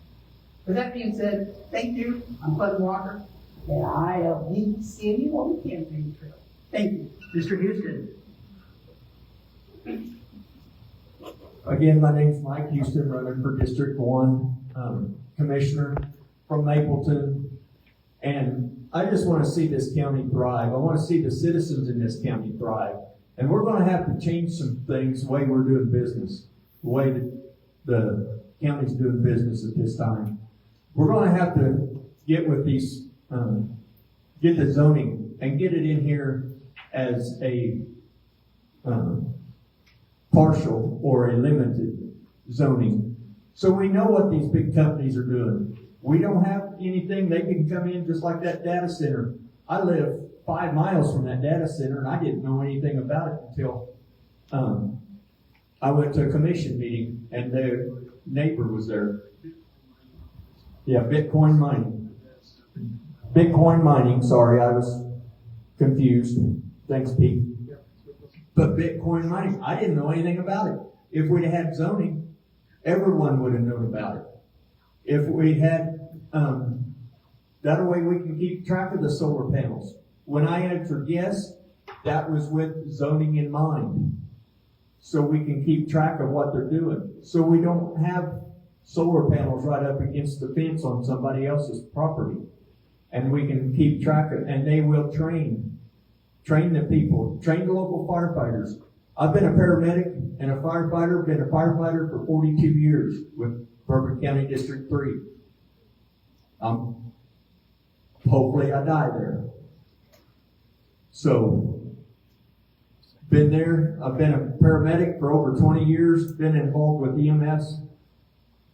With that being said, thank you. I'm Bud Walker, and I'll be seeing you on the campaign trail. Thank you. Mr. Houston. Again, my name's Mike Houston, running for District 1, Commissioner from Mapleton. And I just want to see this county thrive. I want to see the citizens in this county thrive. And we're going to have to change some things, the way we're doing business, the way that the county's doing business at this time. We're going to have to get with these, get the zoning and get it in here as a partial or a limited zoning. So we know what these big companies are doing. We don't have anything, they can come in just like that data center. I live 5 miles from that data center and I didn't know anything about it until I went to a commission meeting and their neighbor was there. Yeah, Bitcoin mining. Bitcoin mining, sorry, I was confused. Thanks, Pete. But Bitcoin mining, I didn't know anything about it. If we'd had zoning, everyone would have known about it. If we had, that way we can keep track of the solar panels. When I answered yes, that was with zoning in mind. So we can keep track of what they're doing. So we don't have solar panels right up against the fence on somebody else's property. And we can keep track of, and they will train the people, train the local firefighters. I've been a paramedic and a firefighter, been a firefighter for 42 years with Bourbon County District 3. Hopefully I die there. So, been there. I've been a paramedic for over 20 years, been involved with EMS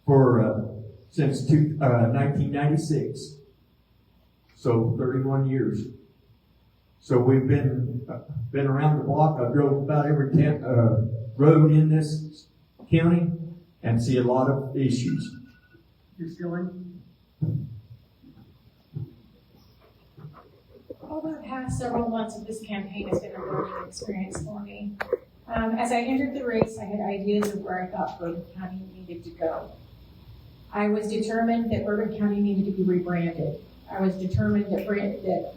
for since 1996. So 31 years. So we've been around the block. I drove about every road in this county and see a lot of issues. You're still in? Over the past several months of this campaign has been a learning experience for me. As I entered the race, I had ideas of where I thought Bourbon County needed to go. I was determined that Bourbon County needed to be rebranded. I was determined that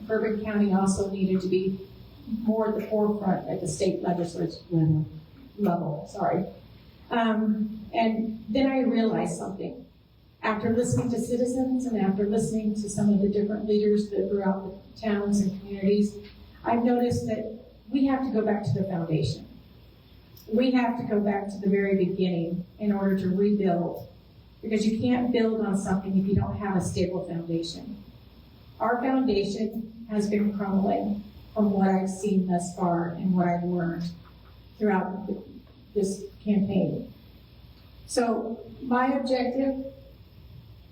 Bourbon County also needed to be more at the forefront at the state legislative level. And then I realized something. After listening to citizens and after listening to some of the different leaders that throughout the towns and communities, I've noticed that we have to go back to the foundation. We have to go back to the very beginning in order to rebuild, because you can't build on something if you don't have a stable foundation. Our foundation has been crumbling from what I've seen thus far and what I've learned throughout this campaign. So my objective,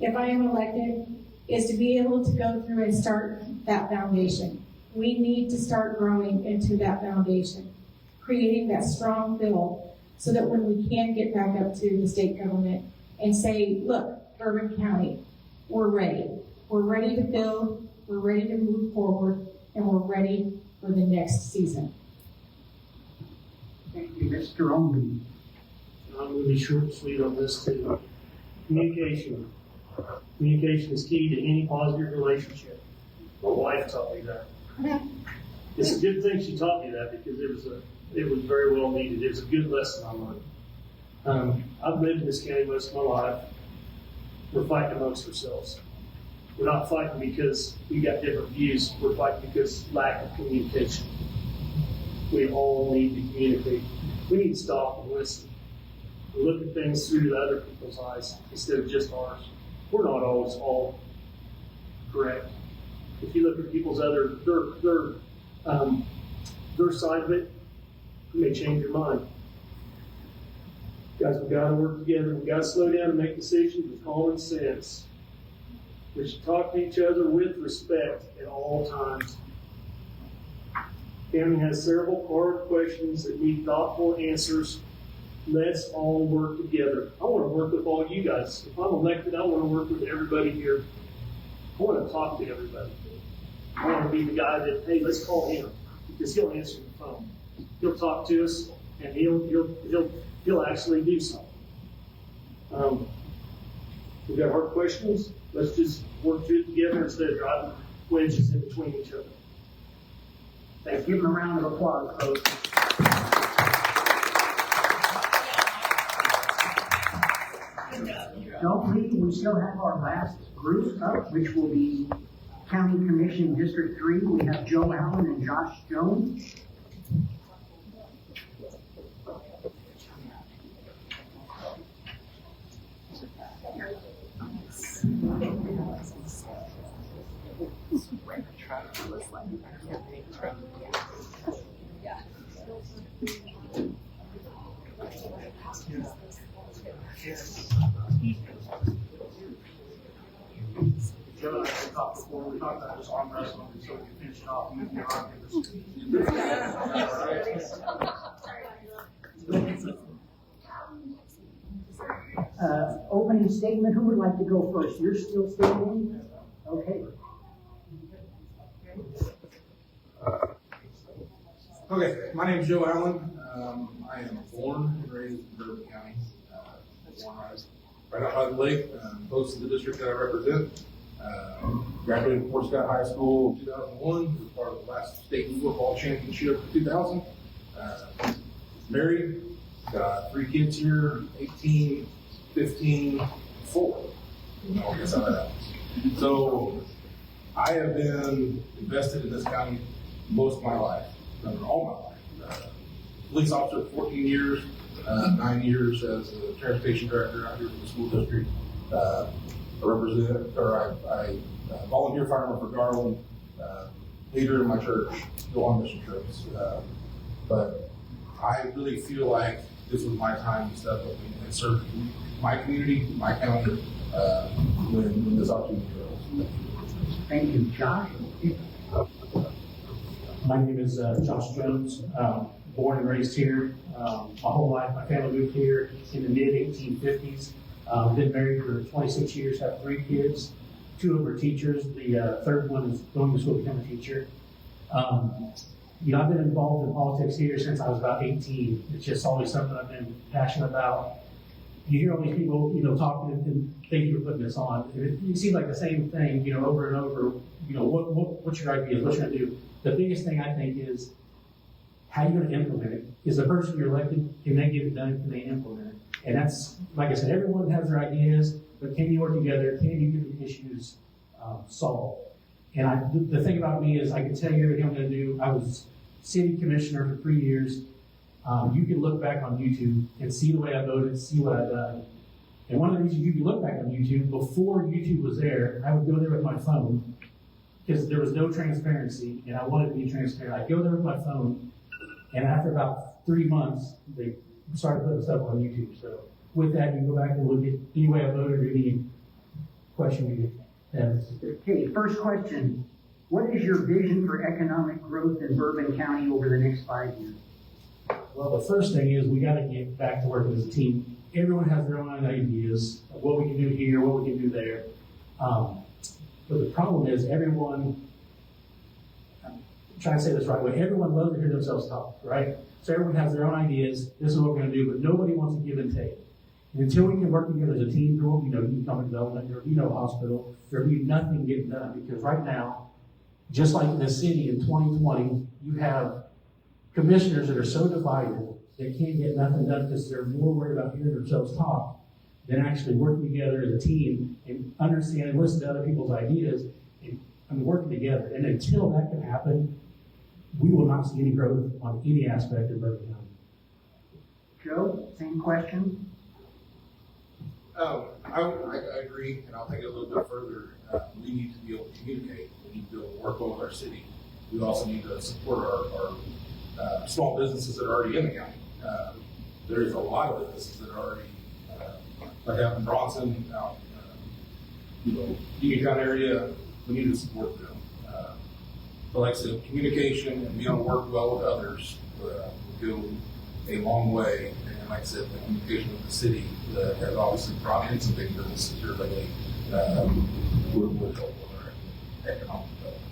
if I am elected, is to be able to go through and start that foundation. We need to start growing into that foundation, creating that strong build so that when we can get back up to the state government and say, look, Bourbon County, we're ready. We're ready to build, we're ready to move forward, and we're ready for the next season. Thank you, Mr. Only. I'm going to be short and sweet on this too. Communication. Communication is key to any positive relationship. My wife taught me that. It's a good thing she taught me that, because it was very well needed. It was a good lesson I learned. I've lived in this county most of my life. We're fighting amongst ourselves. We're not fighting because we got different views. We're fighting because lack of communication. We all need to communicate. We need to stop and listen. And look at things through the other people's eyes instead of just ours. We're not always all correct. If you look at people's their side of it, you may change your mind. Guys, we've got to work together. We've got to slow down and make decisions with common sense. We should talk to each other with respect at all times. The county has several hard questions that need thoughtful answers, Let's all work together. I want to work with all you guys. If I'm elected, I want to work with everybody here. I want to talk to everybody. I want to be the guy that, hey, let's call him, because he'll answer the phone. He'll talk to us, and he'll actually do something. We've got hard questions. Let's just work through it together instead of driving wedges in between each other. Let's give them a round of applause, folks. Don't leave, we still have our last group up, which will be County Commission District 3. We have Joe Allen and Josh Jones. Joe and I talked before, we talked about just arm wrestling, so we can finish it off and move your arm. Opening statement, who would like to go first? You're still standing? Okay. Okay, my name is Joe Allen. I am born and raised in Bourbon County. Born right out by the lake, close to the district that I represent. Graduated from Fort Scott High School in 2001. Was part of the last state football championship in 2000. Married, got 3 kids here, 18, 15, 4. I guess how that happens. So I have been invested in this county most of my life, all my life. Police officer for 14 years, 9 years as a transportation director out here in the school district. I volunteer fireman for Garland, leader in my church, go on mission trips. But I really feel like this was my time to step up and serve my community, my county, when this opportunity arose. Thank you, Josh. My name is Josh Jones. Born and raised here. My whole life, my family moved here in the mid-1850s. Been married for 26 years, have 3 kids. 2 of them are teachers. The third one is going to school to become a teacher. I've been involved in politics here since I was about 18. It's just always something I've been passionate about. You hear all these people, talking and think you're putting this on. It seems like the same thing, over and over. What's your ideas? What you're going to do? The biggest thing I think is how you're going to implement it. Is the person you're elected, can they get it done? Can they implement it? And that's, like I said, everyone has their ideas, but can you work together? Can you get the issues solved? And the thing about me is I can tell you everything I'm going to do. I was city commissioner for 3 years. You can look back on YouTube and see the way I voted, see what I've done. And one of the reasons you can look back on YouTube, before YouTube was there, I would go there with my phone because there was no transparency, and I wanted to be transparent. I'd go there with my phone, and after about 3 months, they started putting stuff on YouTube. So with that, you can go back and look at any way I voted or any question you have. Okay, first question. What is your vision for economic growth in Bourbon County over the next 5 years? Well, the first thing is we got to get back to working as a team. Everyone has their own ideas of what we can do here, what we can do there. But the problem is everyone, I'm trying to say this right way, everyone loves to hear themselves talk, right? So everyone has their own ideas, this is what we're going to do, but nobody wants to give and take. And until we can work together as a team, economic development, or hospital, there'll be nothing getting done. Because right now, just like in the city in 2020, you have commissioners that are so divided, they can't get nothing done because they're more worried about hearing themselves talk than actually working together as a team and understanding and listening to other people's ideas and working together. And until that can happen, we will not see any growth on any aspect of Bourbon County. Joe, same question. I agree, and I'll take it a little bit further. We need to be able to communicate. We need to be able to work well with our city. We also need to support our small businesses that are already in the county. There's a lot of businesses that are already, like out in Bronson, out Uniontown area. We need to support them. But like I said, communication and being able to work well with others will a long way. And like I said, the communication with the city has obviously brought in some big businesses here lately. Would help with our economic development.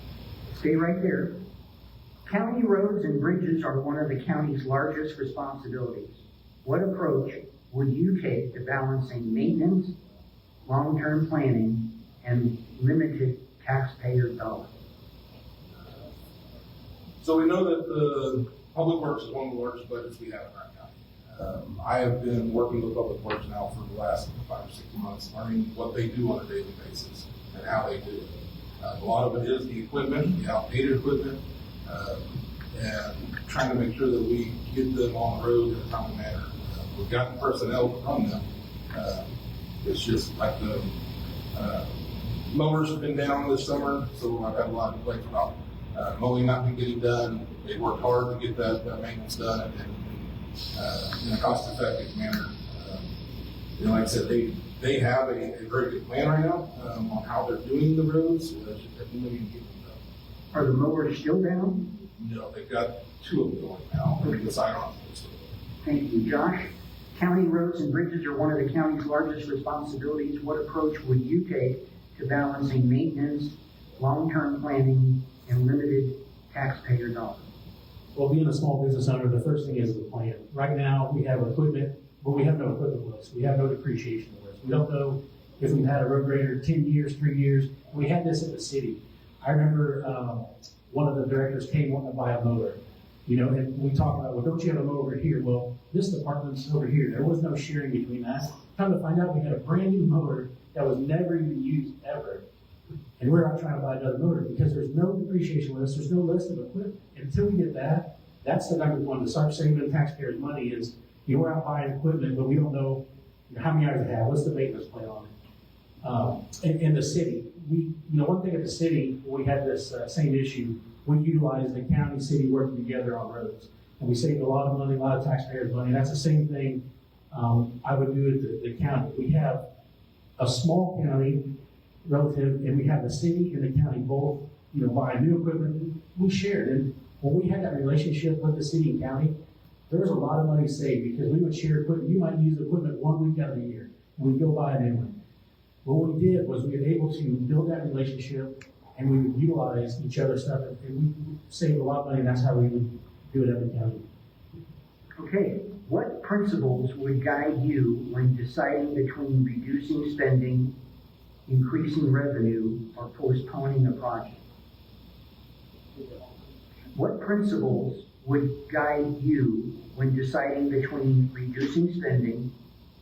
Stay right there. County roads and bridges are one of the county's largest responsibilities. What approach would you take to balancing maintenance, long-term planning, and limited taxpayer dollars? So we know that the Public Works is one of the largest budgets we have in our county. I have been working with Public Works now for the last 5 or 6 months, learning what they do on a daily basis and how they do it. A lot of it is the equipment, the outdated equipment, and trying to make sure that we get them on the road in a timely manner. We've gotten personnel to run them. It's just like the mowers have been down this summer, so I've had a lot of complaints about mowing not getting done. They work hard to get that maintenance done in a cost-effective manner. Like I said, they have a very good plan right now on how they're doing the roads. Just have to get them done. Are the mowers still down? No, they've got 2 of them going now. We're decide on those. Thank you, Josh. County roads and bridges are one of the county's largest responsibilities. What approach would you take to balancing maintenance, long-term planning, and limited taxpayer dollars? Well, being a small business owner, the first thing is the plan. Right now, we have equipment, but we have no equipment list. We have no depreciation list. We don't know if we've had a road grader 10 years, 3 years. We had this at the city. I remember one of the directors came wanting to buy a mower, and we talked about, well, don't you have a mower over here? Well, this department's over here. There was no sharing between that. Come to find out, we had a brand new mower that was never even used ever. And we're out trying to buy another motor because there's no depreciation list, there's no list of equipment. Until we get that, that's the number one to start saving taxpayers money is, we're out buying equipment, but we don't know how many hours it has, what's the maintenance plan on it. In the city, one thing at the city, when we had this same issue, we utilized the county, city working together on roads. And we saved a lot of money, a lot of taxpayers' money. And that's the same thing I would do at the county. We have a small county relative, and we have the city and the county both, buying new equipment. We shared, and when we had that relationship with the city and county, there was a lot of money saved because we would share equipment. You might use equipment 1 week out of the year, and we'd go buy a new one. But what we did was we were able to build that relationship, and we would utilize each other's stuff, and we saved a lot of money, and that's how we would do it at the county. Okay, what principles would guide you when deciding between reducing spending, increasing revenue, or postponing a project? What principles would guide you when deciding between reducing spending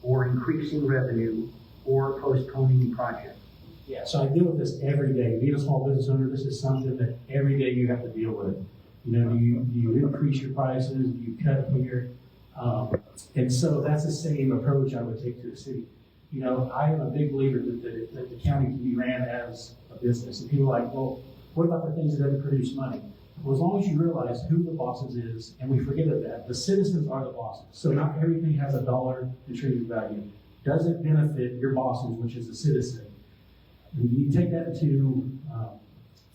or increasing revenue or postponing projects? Yeah, so I deal with this every day. Being a small business owner, this is something that every day you have to deal with. You increase your prices, you cut here. And so that's the same approach I would take to the city. I am a big believer that the county can be ran as a business. And people are like, well, what about the things that doesn't produce money? Well, as long as you realize who the bosses is, and we forget of that, the citizens are the bosses. So not everything has a dollar intrinsic value. Does it benefit your bosses, which is the citizen? You take that into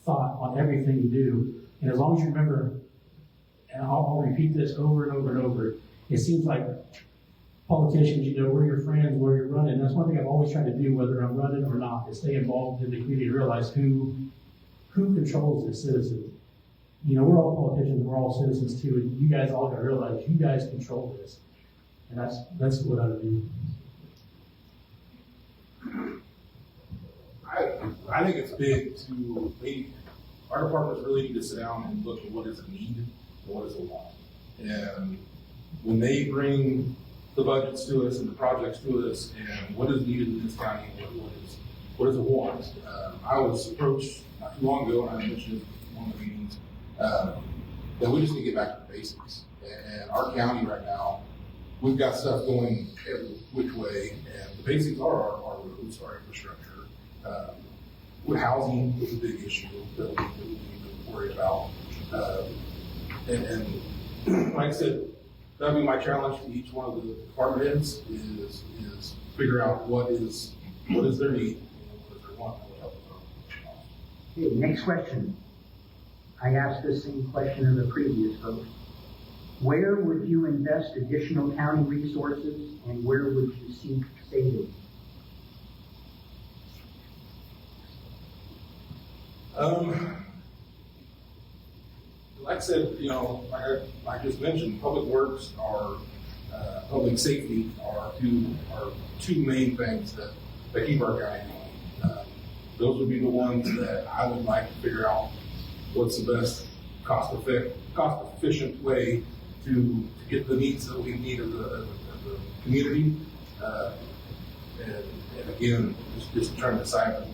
thought on everything you do. And as long as you remember, and I'll repeat this over and over and over, it seems like politicians, we're your friends, we're your running. That's one thing I've always tried to do, whether I'm running or not, is stay involved in the community and realize who controls the citizens. We're all politicians, we're all citizens too, and you guys all got to realize you guys control this. And that's what I would do. I think it's big our departments really need to sit down and look at what is a need and what is a want. And when they bring the budgets to us and the projects to us and what is needed in this county and what is a want. I was approached not too long ago, and I mentioned in one of the meetings, that we just need to get back to the basics. And our county right now, we've got stuff going every which way, and the basics are our roads, our infrastructure. Housing is a big issue that we need to worry about. And like I said, that'll be my challenge to each one of the department heads is figure out what is their need and what is their want and what helps them. Okay, next question. I asked the same question in the previous vote. Where would you invest additional county resources and where would you seek savings? Like I said, like I just mentioned, public works or public safety are two main things that keep our county going. Those would be the ones that I would like to figure out what's the best cost efficient way to get the needs that we need of the community. And again, just trying to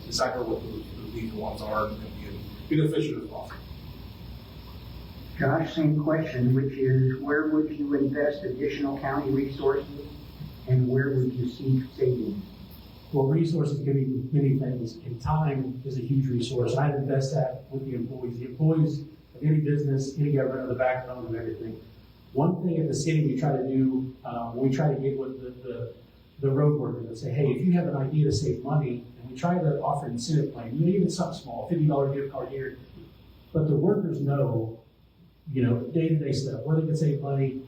decipher what those needs and wants are and be as efficient as possible. Josh, same question, which is where would you invest additional county resources and where would you seek savings? Well, resources can be many things, and time is a huge resource. I invest that with the employees. The employees of any business, any government, are the backbone of everything. One thing at the city we try to do, we try to get with the road workers and say, hey, if you have an idea to save money, and we try to offer an incentive plan, even something small, $50 gift card here, but the workers know, day-to-day stuff, where they can save money,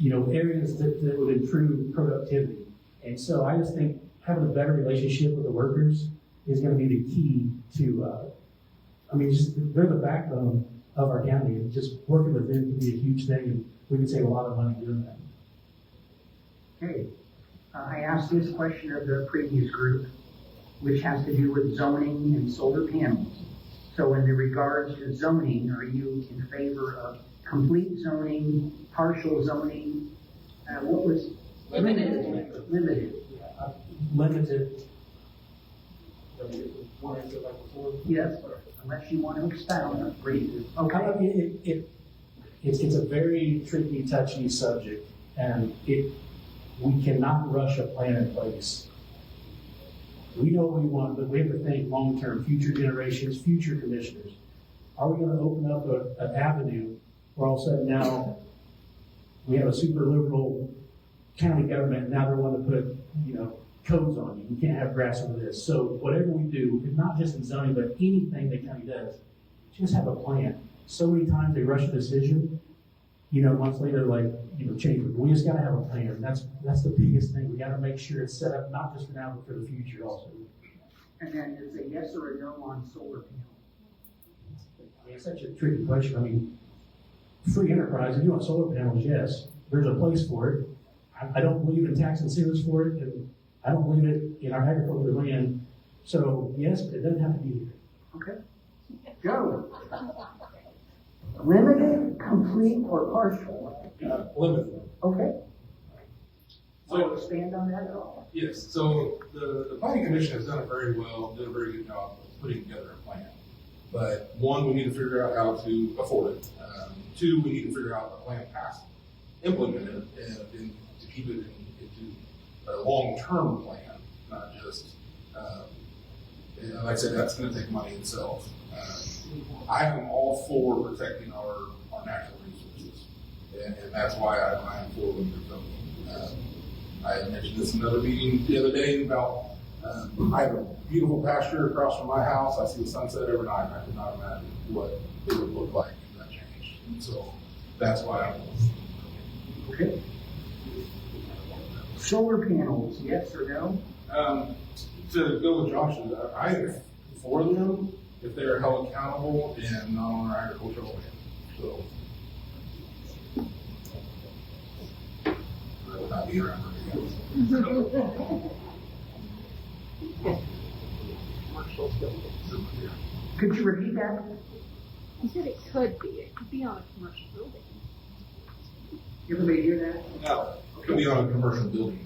areas that would improve productivity. And so I just think having a better relationship with the workers is going to be the key to, they're the backbone of our county, and just working with them can be a huge thing, and we can save a lot of money doing that. Okay. I asked this question of the previous group, which has to do with zoning and solar panels. So in the regards to zoning, are you in favor of complete zoning, partial zoning? What was limited? Limited. Limited. Yes, unless you want to expound. Okay. It's a very tricky, touchy subject, and we cannot rush a plan in place. We know what we want, but we have to think long-term, future generations, future commissioners. Are we going to open up an avenue where all of a sudden now we have a super liberal county government, and now they want to put, codes on you. You can't have grass over this. So whatever we do, not just in zoning, but anything the county does, just have a plan. So many times they rush a decision, months later, change it. We just got to have a plan. That's the biggest thing. We got to make sure it's set up not just for now, but for the future also. And then is a yes or a no on solar panels? It's such a tricky question. Free enterprise, if you want solar panels, yes, there's a place for it. I don't believe in tax incentives for it, and I don't believe it in our agricultural land. So yes, but it doesn't have to be here. Okay. Joe. Limited, complete, or partial? Limited. Okay. So expand on that at all? Yes. So the planning commission has done a very good job of putting together a plan. But one, we need to figure out how to afford it. Two, we need to figure out the plan past, implement it, and to keep it into a long-term plan, not just. Like I said, that's going to take money itself. I am all for protecting our natural resources, and that's why I am for limited zoning. I had mentioned this in another meeting the other day about I have a beautiful pasture across from my house. I see the sunset every night. I could not imagine what it would look like if that changed. And so that's why I'm okay. Solar panels, yes or no? To go with Josh's, I am for them if they're held accountable and not on our agricultural land. So I would not be around for it. Could you repeat that? You said it could be. It could be on a commercial building. Everybody hear that? No, it could be on a commercial building.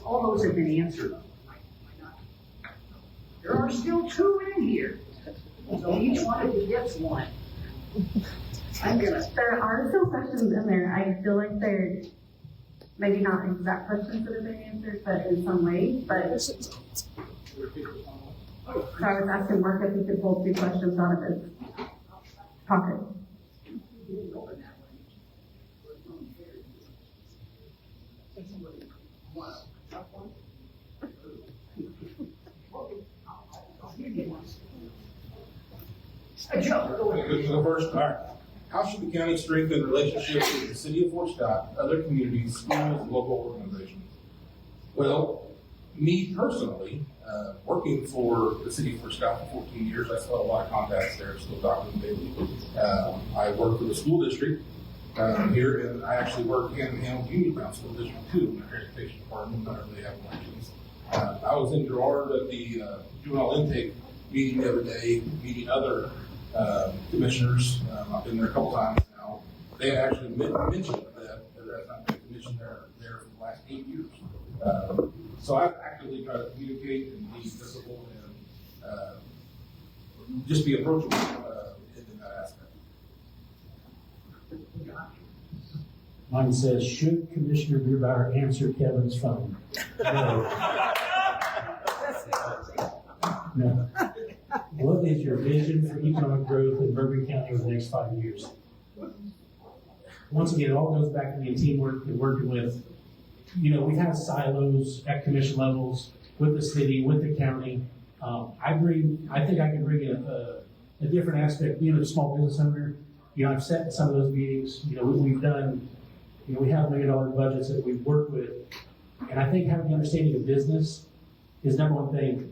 All those have been answered. There are still two in here, so each one of you gets one. There are still questions in there. I feel like they're maybe not exact questions that have been answered, but in some way. But so I was asking Mark if he could pull 2 questions out of his pocket. Joe, go ahead. The first, all right. How should the county strengthen relationships with the city of Fort Scott, other communities, schools, and local organizations? Well, me personally, working for the city of Fort Scott for 14 years, I still have a lot of contacts there, still talk to them daily. I work for the school district here, and I actually work hand in hand with Union Mountain School District 2 in the transportation department whenever they have elections. I was in Gerard at the juvenile intake meeting the other day, meeting other commissioners. I've been there a couple times now. They had actually mentioned that there has not been a commissioner there for the last 8 years. So I've actively tried to communicate and be visible and just be approachable in that aspect. Mine says, should Commissioner Beerbauer answer Kevin's phone? No. No. What is your vision for economic growth in Bourbon County over the next 5 years? Once again, it all goes back to the teamwork and working with, we've had silos at commission levels with the city, with the county. I think I can bring in a different aspect, being a small business owner. I've sat in some of those meetings. We've done, we have $1 million budgets that we've worked with. And I think having the understanding of business is number one thing.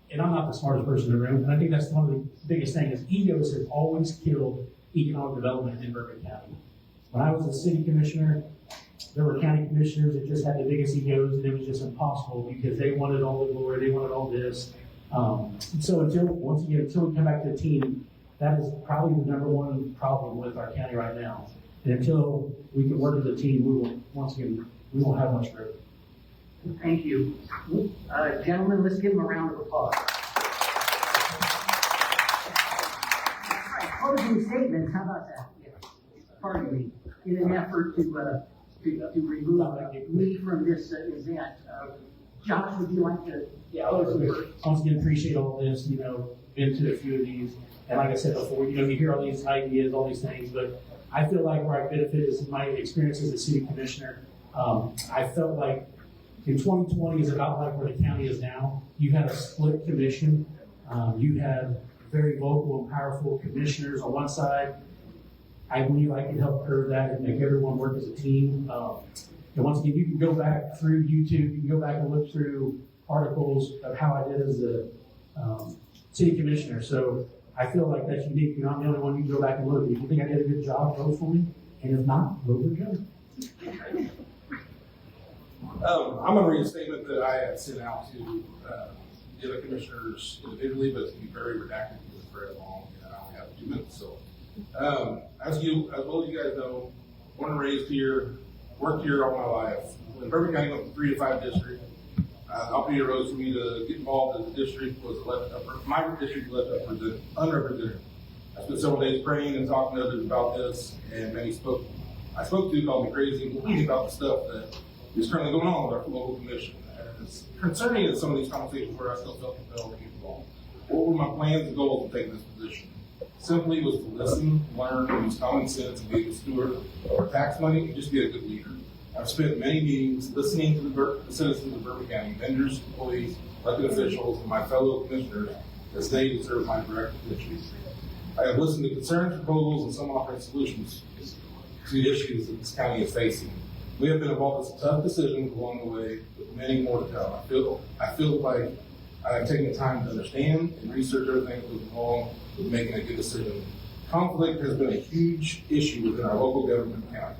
And I'm not the smartest person in the room, and I think that's one of the biggest things. Egos have always killed economic development in Bourbon County. When I was a city commissioner, there were county commissioners that just had the biggest egos, and it was just impossible because they wanted all the glory, they wanted all this. So until we come back to the team, that is probably the number one problem with our county right now. And until we can work as a team, we won't have much growth. Thank you. Gentlemen, let's give them a round of applause. All right, closing statements, how about that? Yeah. Pardon me. In an effort to remove me from this event, Josh, would you like to? Yeah, once again, appreciate all this, been to a few of these. And like I said before, you hear all these ideas, all these things, but I feel like where I benefit is my experience as a city commissioner. I felt like in 2020 is about like where the county is now. You had a split commission. You had very vocal and powerful commissioners on one side. I believe I can help curve that and make everyone work as a team. And once again, you can go back through YouTube, you can go back and look through articles of how I did as a city commissioner. So I feel like that's unique. You're not the only one. You can go back and look. If you think I did a good job, vote for me. And if not, vote for Joe. I'm going to read a statement that I had sent out to the other commissioners individually, but it's going to be very redacted because it's very long, and I only have 2 minutes. So, as well as you guys know, born and raised here, worked here all my life. When Bourbon County went from 3 to 5 district, the opportunity arose for me to get involved as the district was my district was left unrepresented. I spent several days praying and talking to others about this, and many I spoke to called me crazy and believed about the stuff that is currently going on with our local commission. As concerning as some of these conversations where I still felt compelled to get involved. What were my plans and goals to take this position? Simply was to listen, learn, and use common sense and be a steward of our tax money and just be a good leader. I've spent many meetings listening to the citizens of Bourbon County, vendors, employees, elected officials, and my fellow commissioners as they deserve my direct attention. I have listened to concerns, proposals, and some offering solutions to issues that this county is facing. We have been involved in some tough decisions along the way, with many more to come. I feel like I have taken the time to understand and research everything that was involved with making a good decision. Conflict has been a huge issue within our local government county.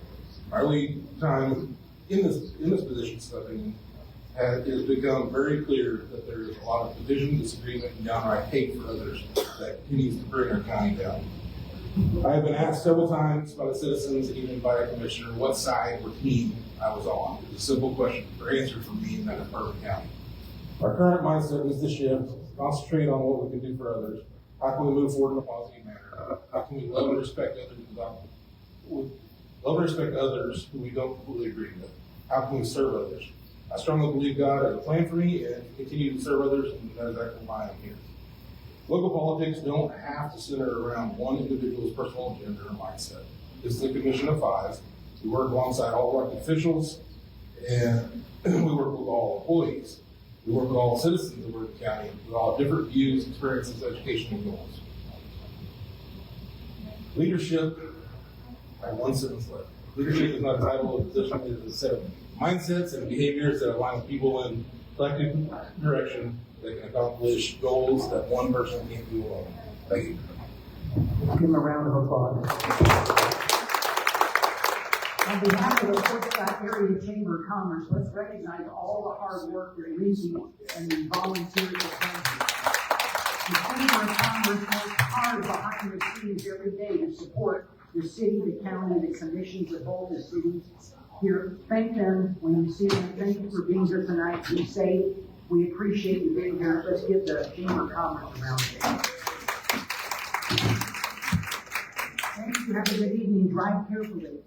My early time in this position stepping in, it has become very clear that there is a lot of division, disagreement, and downright hate for others that continues to bring our county down. I have been asked several times by the citizens, and even by a commissioner, what side or team I was on. It's a simple question or answer from me, and that is Bourbon County. Our current mindset needs to shift, concentrate on what we can do for others. How can we move forward in a positive manner? How can we love and respect others who we don't completely agree with? How can we serve others? I strongly believe God has a plan for me and continue to serve others, and that is actually why I'm here. Local politics don't have to center around one individual's personal agenda or mindset. This is a commission of 5. We work alongside all elected officials, and we work with all employees. We work with all citizens of Horton County with all different views, experiences, education, and goals. Leadership, I have one sentence left. Leadership is not a title or position, it is a set of mindsets and behaviors that align people in collective direction that can accomplish goals that one person can't do alone. Thank you. Give them a round of applause. On behalf of the Fort Scott Area Chamber of Commerce, let's recognize all the hard work that Lindsay and the volunteers have done. The Chamber of Commerce works hard behind the scenes every day to support the city, the county, the commissions of both the cities here. Thank them when you see them. Thank you for being here tonight. Be safe. We appreciate you being here. Let's give the Chamber of Commerce a round of applause. Thank you. Have a good evening. Drive carefully.